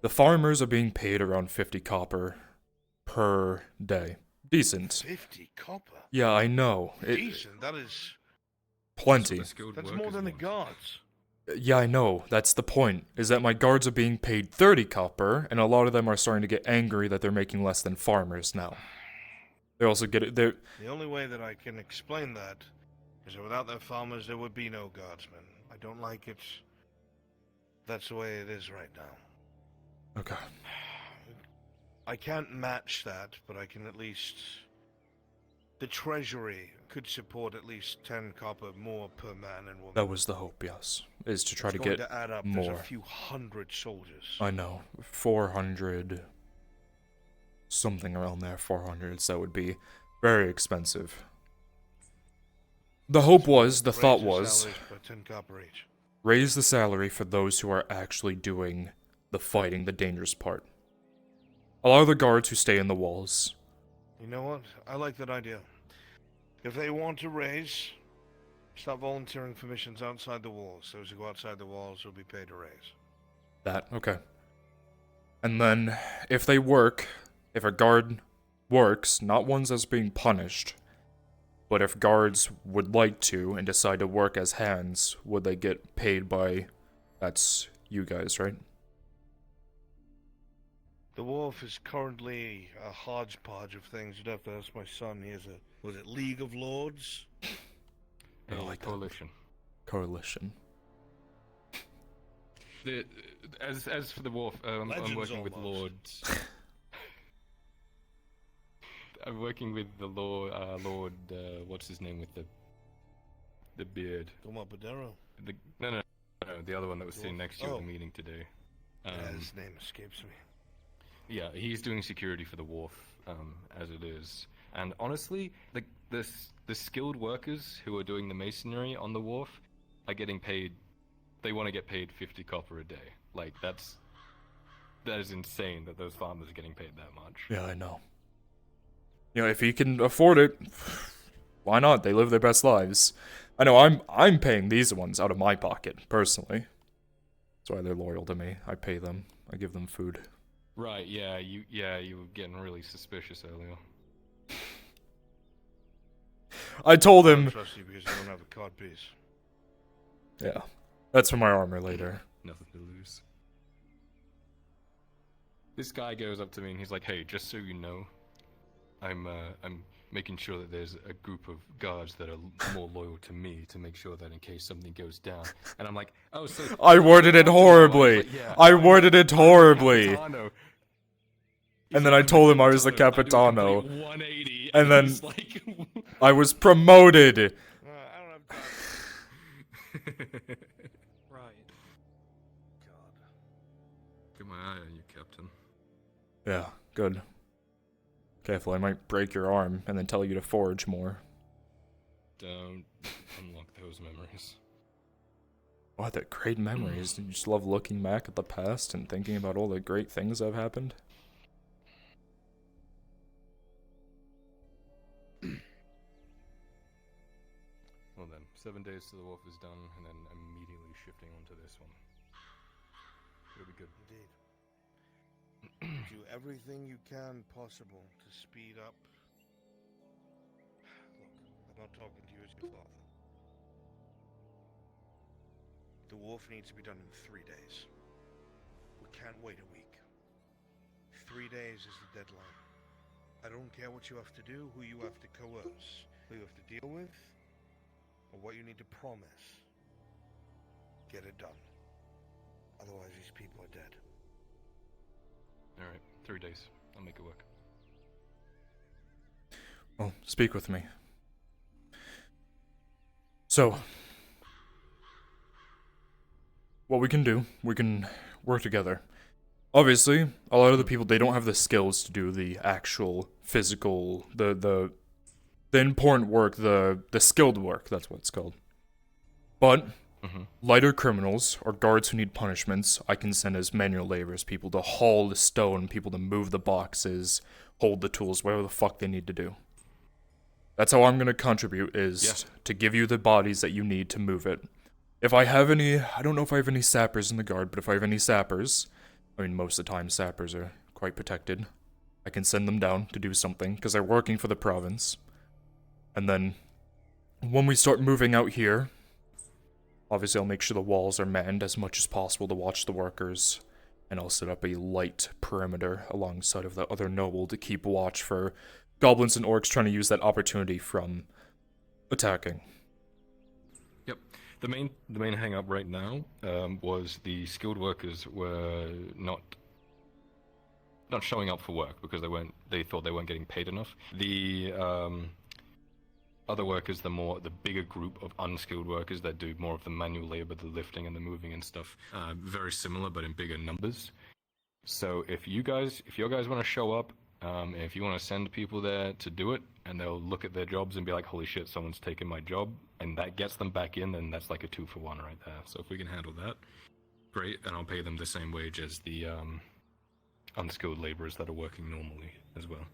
the farmers are being paid around 50 copper per day. Decent. 50 copper? Yeah, I know. Decent, that is... Plenty. That's more than the guards. Yeah, I know. That's the point, is that my guards are being paid 30 copper, and a lot of them are starting to get angry that they're making less than farmers now. They also get it, they're... The only way that I can explain that is that without their farmers, there would be no guardsmen. I don't like it. That's the way it is right now. Okay. I can't match that, but I can at least... The treasury could support at least 10 copper more per man and woman. That was the hope, yes. Is to try It's to going get to add up. more. There's a few hundred soldiers. I know. 400... Something around there, 400s. That would be very expensive. The hope was, the thought was... Salaries by 10 copper each. Raise the salary for those who are actually doing the fighting, the dangerous part. Allow the guards who stay in the walls. You know what? I like that idea. If they want to raise, start volunteering for missions outside the walls. Those who go outside the walls will be paid a raise. That, okay. And then, if they work, if a guard works, not ones that's being punished, but if guards would like to and decide to work as hands, would they get paid by... That's you guys, right? The wharf is currently a hodgepodge of things. You'd have to ask my son. He has a, was it League of Lords? I don't like that. Coalition. Coalition. As for the wharf, I'm working with lords. I'm working with the Lord, what's his name with the beard? Tomapadero? No, the other one that was sitting next to you at Oh. the meeting today. His name escapes me. Yeah, he's doing security for the wharf, as it is. And honestly, the skilled workers who are doing the masonry on the wharf are getting paid. They want to get paid 50 copper a day. Like that is insane that those farmers are getting paid that much. Yeah, I know. You know, if he can afford it, why not? They live their best lives. I know I'm paying these ones out of my pocket, personally. That's why they're loyal to me. I pay them. I give them food. Right, you were getting really suspicious earlier. I told I him. don't trust you because you don't have a cod piece. Yeah, that's for my armor later. Nothing to lose. This guy goes up to me and he's like, "Hey, just so you know, I'm making sure that there's a group of guards that are more loyal to me to make sure that in case something goes down." And I'm like, "Oh, so I worded it horribly. Like, yeah, I worded it horribly. Capitano. And then I told him I was the I do a Capitano. complete 180, And then he's like, I was promoted. I don't have time. Right. Get my eye on you, Captain. Yeah, good. Careful, I might break your arm and then tell you to forge more. Don't unlock those memories. What, they're great memories. You just love looking back at the past and thinking about all the great things that have happened. Well then, 7 days to the wolf is done, and then immediately shifting onto this one. It'll be good. Indeed. Do everything you can possible to speed up. Look, I'm not talking to you as your father. The wolf needs to be done in 3 days. We can't wait a week. 3 days is the deadline. I don't care what you have to do, who you have to coerce, who you have to deal with, or what you need to promise. Get it done. Otherwise, these people are dead. Alright, 3 days. I'll make it work. Well, speak with me. So, what we can do, we can work together. Obviously, a lot of the people, they don't have the skills to do the actual physical, the important work, the skilled work, that's what it's called. But lighter criminals or guards who need punishments, I can send as manual laborers, people to haul the stone, people to move the boxes, hold the tools, whatever the fuck they need to do. That's how I'm going to contribute, is to give you the bodies that you need to move it. If I have any, I don't know if I have any sappers in the guard, but if I have any sappers, I mean, most of the time sappers are quite protected. I can send them down to do something, because they're working for the province. And then, when we start moving out here, obviously I'll make sure the walls are manned as much as possible to watch the workers. And I'll set up a light perimeter alongside of the other noble to keep watch for goblins and orcs trying to use that opportunity from attacking. Yep. The main hang up right now was the skilled workers were not showing up for work because they thought they weren't getting paid enough. The other workers, the bigger group of unskilled workers that do more of the manual labor, the lifting and the moving and stuff, very similar but in bigger numbers. So if your guys want to show up, and if you want to send people there to do it, and they'll look at their jobs and be like, holy shit, someone's taken my job, and that gets them back in, then that's like a 2-for-1 right there. So if we can handle that, great, and I'll pay them the same wage as the unskilled laborers that are working normally as well.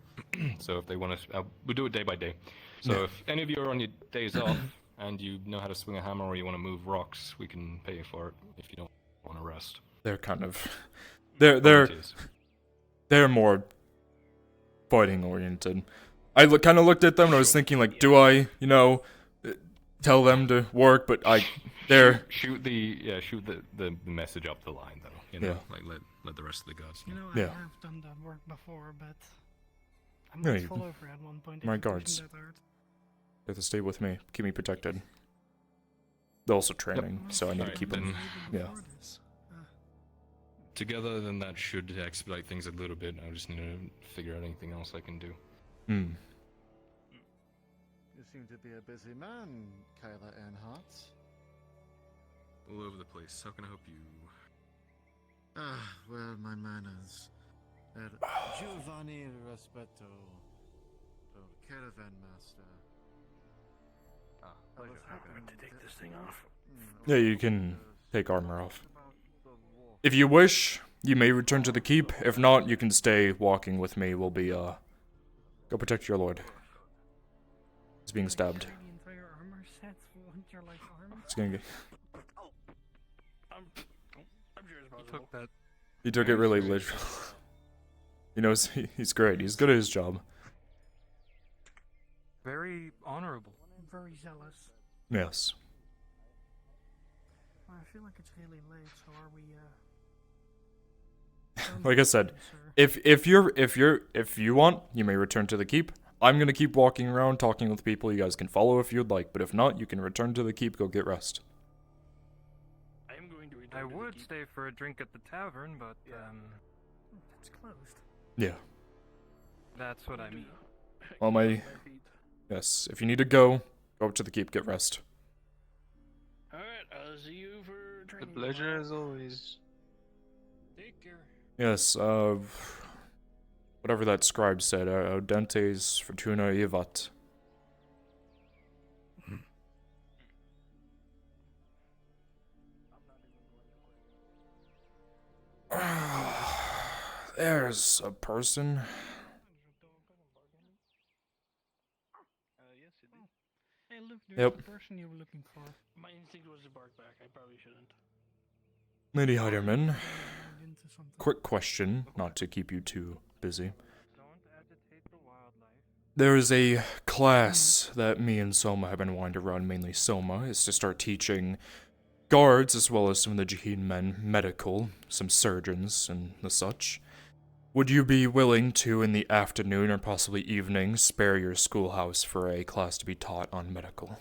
So if they want to, we'll do it day by day. So if any of you are on your days off, and you know how to swing a hammer or you want to move rocks, we can pay you for it if you don't want to rest. They're kind of... They're more fighting oriented. I kind of looked at them and I was thinking, like, do I, tell them to work? But they're... Shoot the message up the line, though. Like let the rest of the guards know. I have done that work before, but I might fall over at one point. My guards. They have to stay with me, keep me protected. They're also training, so I need to keep them. Yeah. Together, then that should expedite things a little bit. I just need to figure out anything else I can do. You seem to be a busy man, Kyla Earnhardt. All over the place. How can I help you? Well, my manners. Giovanni Rispetto, caravan master. Pleasure. To take this thing off. Yeah, you can take armor off. If you wish, you may return to the keep. If not, you can stay walking with me. We'll be, go protect your lord. He's being stabbed. It's gonna get... I'm sure it's possible. He took it really literal. He knows he's great. He's good at his job. Very honorable. Very zealous. Yes. I feel like it's really late, so are we, Like I said, if you want, you may return to the keep. I'm gonna keep walking around talking with people. You guys can follow if you'd like, but if not, you can return to the keep. Go get rest. I am going to return I to the would keep. stay for a drink at the tavern, but it's closed. Yeah. That's what I mean. Well, yes. If you need to go up to the keep. Get rest. Alright, I'll see you for The training. pleasure as always. Take care. Yes. Whatever that scribe said. Audentes fortuna ivat. There's a person. Yes, it is. Hey, look, there's Yep. the person you were looking for. My instinct was to bark back. I probably shouldn't. Lady Heiderman. Into something. Quick question, not to keep you too busy. There is a class that me and Soma have been wanting to run, mainly Soma, is to start teaching guards as well as some of the Jaheen men medical, some surgeons and the such. Would you be willing to, in the afternoon or possibly evening, spare your schoolhouse for a class to be taught on medical?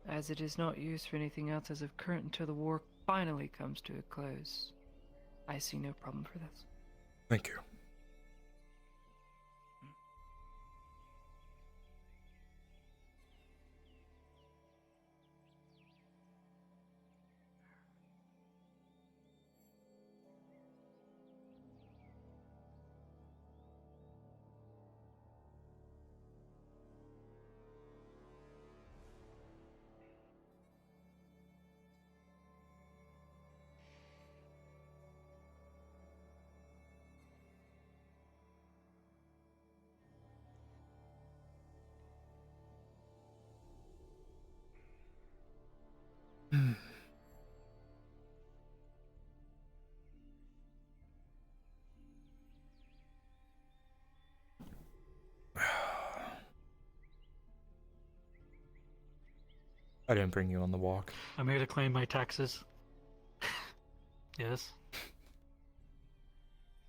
As it is not used for anything else as of current until the war finally comes to a close, I see no problem for this. Thank you. I didn't bring you on the walk. I'm here to claim my taxes. Yes.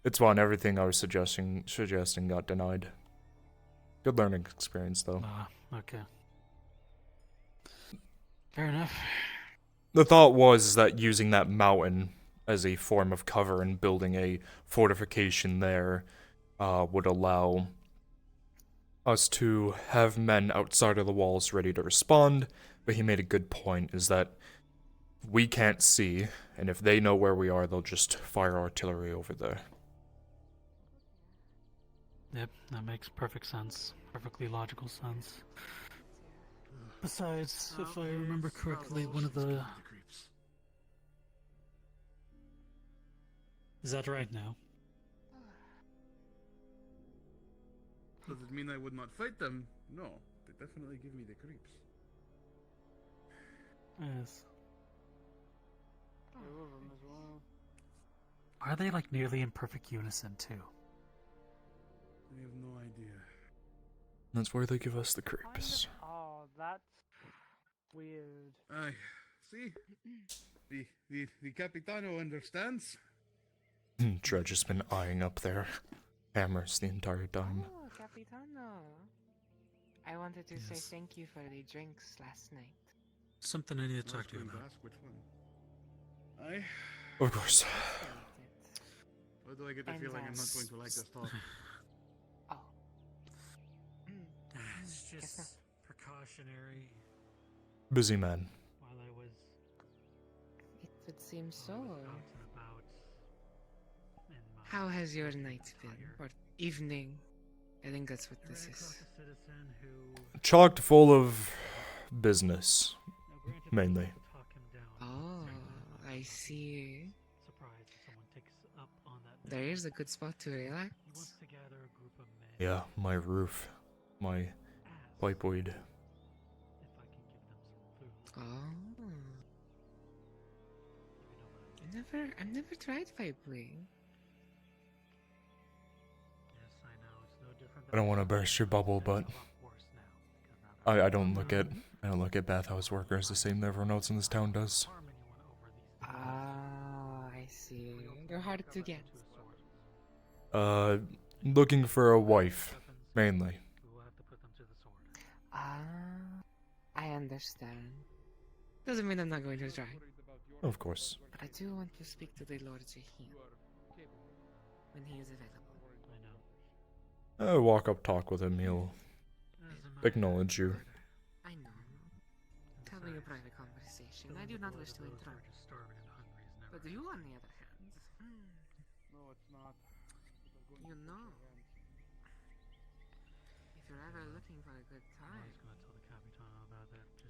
It's fine. Everything I was suggesting got denied. Good learning experience, though. Okay. Fair enough. The thought was that using that mountain as a form of cover and building a fortification there would allow us to have men outside of the walls ready to respond. But he made a good point, is that we can't see, and if they know where we are, they'll just fire artillery over there. Yep, that makes perfect sense. Perfectly logical sense. Besides, if I remember correctly, one of the... Is that right now? Does it mean I would not fight them? No, they definitely give me the creeps. Yes. Are they like nearly in perfect unison too? I have no idea. That's why they give us the creeps. Oh, that's weird. I see. The Capitano understands. Dredge has been eyeing up their hammers the entire time. Oh, Capitano. I wanted to say thank you for the drinks last night. Something I need to talk to you about. Ask which one. Of course. Why do I get the feeling I'm not going to like this talk? It's just precautionary. Busy man. While I was It would seem so. out and about in my How has your night been? Or evening? I think that's what this ran is. across a citizen who Chocked full of business, mainly. talk him down. Oh, I see. Surprised if someone takes up on that. There's a good spot to relax. He wants to gather a group of men. Yeah, my roof. My pipeweed. Oh. I've never tried pipeweed. I don't want to burst your bubble, but I don't look at bathhouse workers the same that everyone else in this town does. Ah, I see. You're hard to get. Looking for a wife, mainly. Ah, I understand. Doesn't mean I'm not going to try. Of course. But I do want to speak to the Lord Jahin when he is available. Walk up, talk with him, he'll acknowledge you. I know. Having a private conversation. I do not wish to interrupt. But you, on the other hand, No, it's not. you know, if you're ever looking for a good time,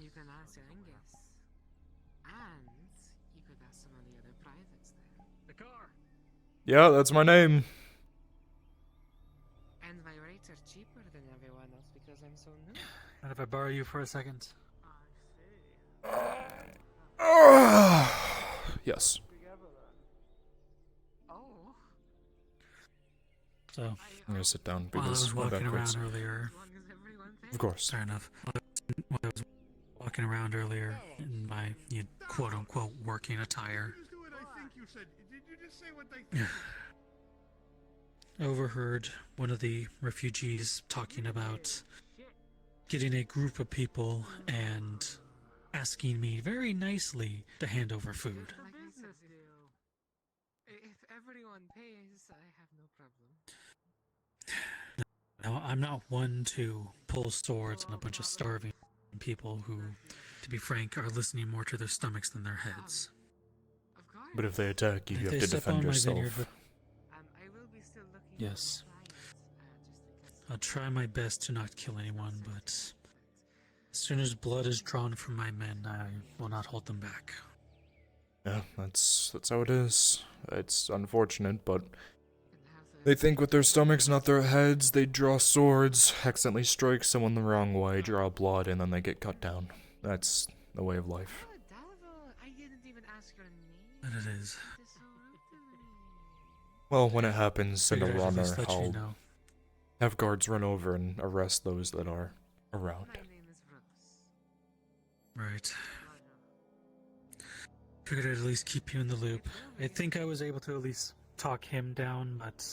you can ask Angus. And you could ask some of the other privates there. The car! Yeah, that's my name. And my rates are cheaper than everyone else because I'm so new. And if I borrow you for a second? Yes. Oh. So, I'm gonna sit down while I because was my walking back around hurts. earlier, Of course. fair enough. While I was walking around earlier in my quote unquote working attire, I overheard one of the refugees talking about getting a group of people and asking me very nicely to hand over food. Like I said, if everyone pays, I have no problem. Now, I'm not one to pull swords on a bunch of starving people who, to be frank, are listening more to their stomachs than their heads. But if they attack you, If you they have to step defend on my vineyard yourself. with- I will be still looking Yes. for clients, I'll try my best to not kill anyone, but as soon as blood is drawn from my men, I will not hold them back. Yeah, that's how it is. It's unfortunate, but they think with their stomachs, not their heads. They draw swords, accidentally strike someone the wrong way, draw blood, and then they get cut down. That's the way of life. I didn't even ask your name. And it is. Well, when it happens, send a Figured I'd at runner. least let you I'll know. have guards run over and arrest those that are around. My name is Rose. Right. Figured I'd at least keep you in the loop. I think I was able to at least talk him down, but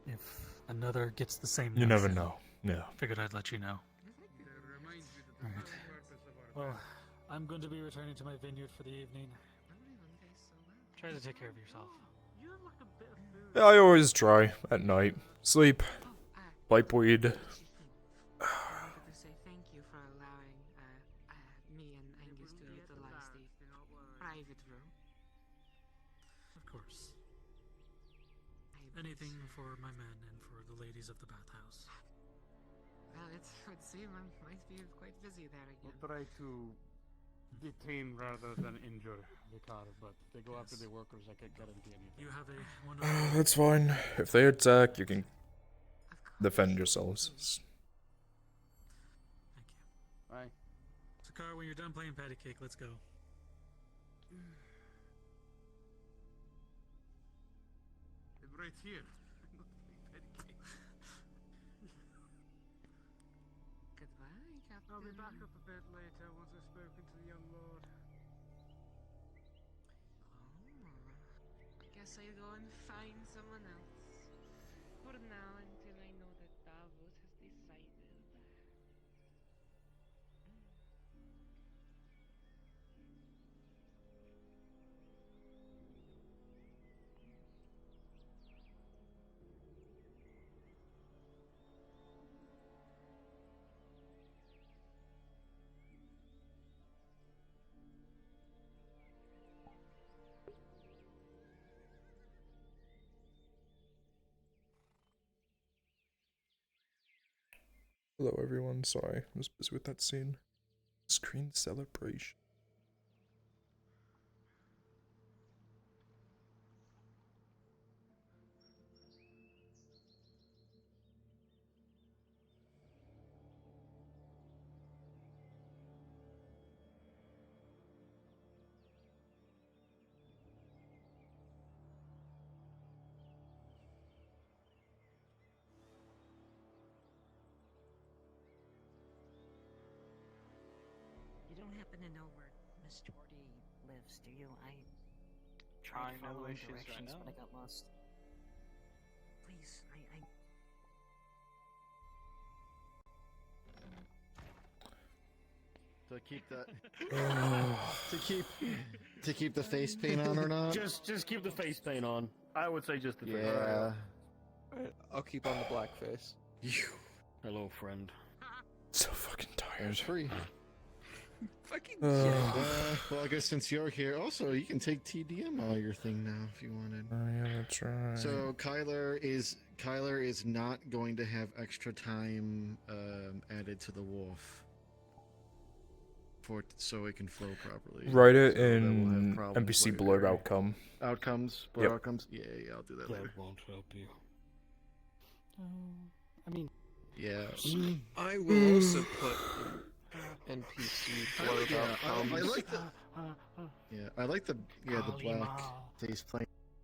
if another gets the same You never notion, know. Yeah. Figured I'd let you know. Alright. Well, I'm going to be returning to my vineyard for the evening. Try to take care of yourself. Yeah, I always try at night. Sleep. Pipe weed. I wanted to say thank you for allowing me and Angus to utilize the private room. Of course. Anything for my men and for the ladies of the bathhouse. Well, it would seem I might be quite busy there again. We'll try to detain rather than injure the car, but if they go after the workers, I can't guarantee anything. You have a wonderful That's fine. If they attack, you can defend yourselves. Bye. Sakar, when you're done playing patty cake, let's go. Right here. Goodbye, Captain. I'll be back up a bit later once I've spoken to the young lord. I guess I'll go and find someone else. For now, until I know that Davos has decided. Hello everyone, sorry, I was busy with that scene. Screen celebration. don't happen to know where Miss Jordy lives, do you? I tried I know where following she is right directions, now. but I got lost. Please, I To keep that. to keep the face paint on or not? Just keep the face paint on. I would say just the face paint. Yeah. Alright, I'll keep on the black face. Hello, friend. So fucking tired. Free. Fucking Well, I guess since you're here, also you can take TDM all your thing now if you wanted. Oh yeah, that's right. So Kyler is not going to have extra time added to the wolf so it can flow properly. Write it So that we'll in have problems NPC later. blurb outcome. Outcomes. Yep. Outcomes. Yeah, I'll do that later. That won't help you. I mean, Yeah. I will also put NPC blurb Yeah, outcomes. I like the. Yeah, I like the black face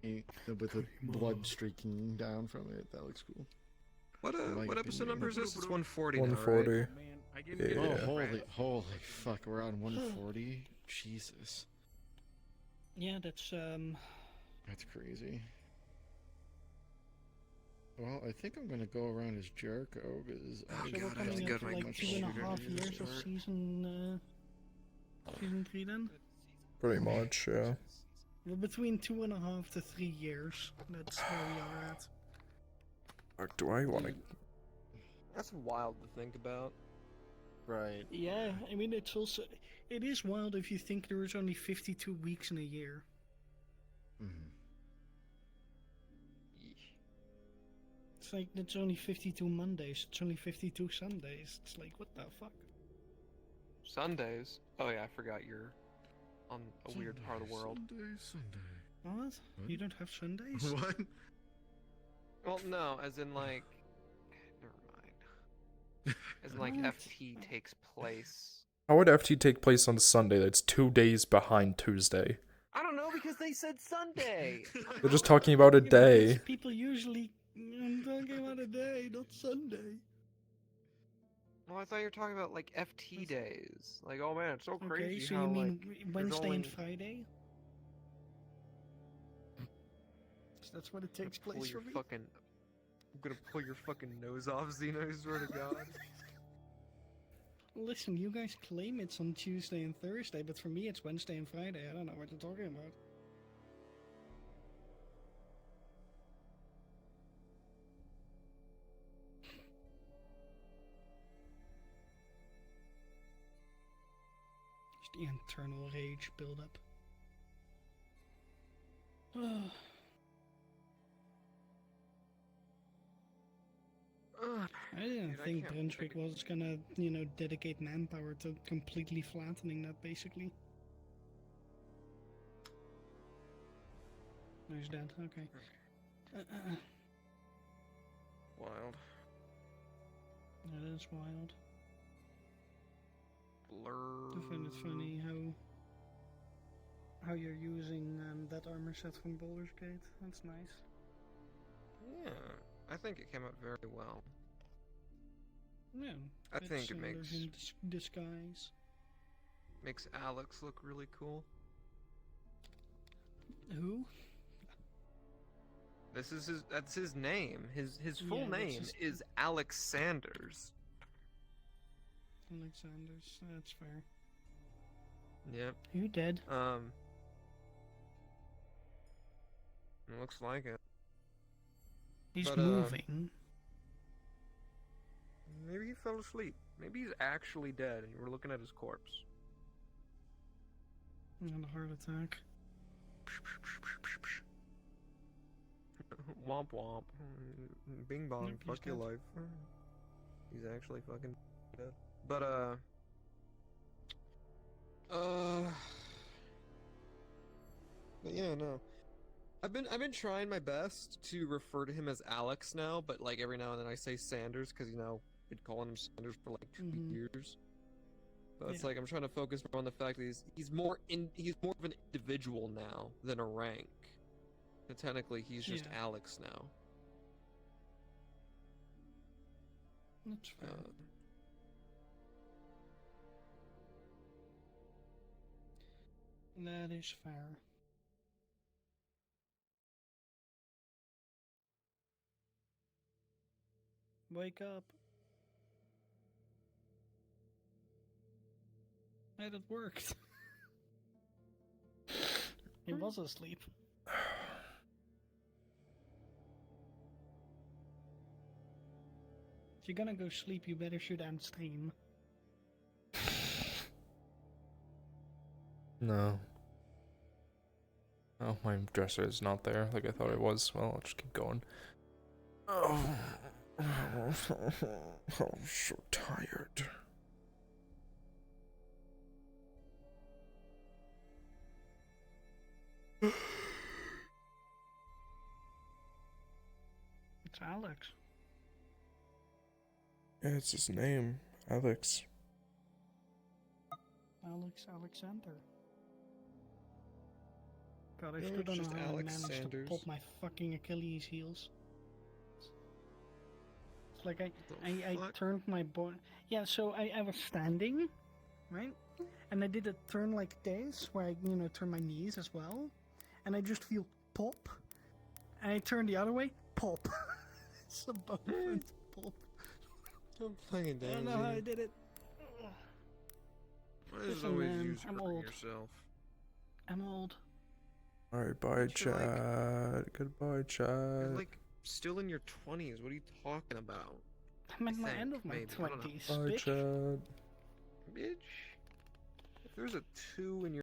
paint with the blood streaking down from it. That looks cool. What my what episode opinion. number is this? It's 140 140. now, right? Oh, holy fuck! We're on 140. Jesus, yeah, that's crazy. Well, I think I'm gonna go around as Jericho because so we're coming up to like 2.5 years of season 3 then. Pretty much, yeah. We're between 2.5 to 3 years. That's where we are at. Or do I want to? That's wild to think about. Right. Yeah, I mean it is wild if you think there is only 52 weeks in a year. It's like it's only 52 Mondays. It's only 52 Sundays. It's like what the fuck? Sundays? Oh yeah, I forgot you're on a weird part of the world. Sunday. What? You don't have Sundays? What? Well, no, as in like, never mind. As in like What? FT takes place. How would FT take place on Sunday? That's 2 days behind Tuesday. I don't know because they said Sunday. They're just talking about a day. People usually I'm talking about a day, not Sunday. Well, I thought you were talking about like FT days. Like, oh man, it's so crazy Okay, so how you mean like Wednesday there's and only... Friday? So that's what it takes Pull place your for me? fucking... I'm gonna pull your fucking nose off, Xeno, I swear to God. Listen, you guys claim it's on Tuesday and Thursday, but for me it's Wednesday and Friday. I don't know what you're talking about. Just the internal rage buildup. I didn't think Brunswick was gonna, dedicate manpower to completely flattening that, basically. No, he's dead, okay. Wild. That is wild. Blur. I find it funny how you're using that armor set from Baldur's Gate. That's nice. Yeah, I think it came out very well. Yeah, I think it there's makes in disguise. makes Alex look really cool. Who? That's his name. His full Yeah, that's name his- is Alex Sanders. Alexander's. That's fair. Yep. You dead? It looks like it. He's But, moving. Maybe he fell asleep. Maybe he's actually dead and you were looking at his corpse. And a heart attack. Womp womp. Bing bong. Nope, he's Fuck your dead. life. He's actually fucking dead. But, but yeah, no. I've been trying my best to refer to him as Alex now, but like every now and then I say Sanders because been calling him Sanders for like 2 years. But it's Yeah. like I'm trying to focus more on the fact that he's more of an individual now than a rank. And technically he's just Yeah. Alex now. That's fair. That is fair. Wake up. And it worked. He was asleep. If you're gonna go sleep, you better shoot end stream. No. Oh, my dresser is not there like I thought it was. Well, I'll just keep going. Oh, I'm so tired. It's Alex. Yeah, it's his name, Alex. Alex Alexander. God, I No, still it's don't know just how Alex I managed Sanders. to pop my fucking Achilles heels. It's like I turned my body. Yeah, so I was standing, right? And I did a turn like this, where I, turn my knees as well. And I just feel pop. And I turn the other way, pop. It's a both and pop. I'm playing I don't know how I did it. Why is it Listen, always man, you I'm screwing old. yourself? I'm old. Alright, bye, chat. Goodbye, chat. You're like still in your 20s. What are you talking about? I'm at I my think, end of my maybe. I don't know. 20s, Bye, bitch. chat. Bitch. If there's a 2 in your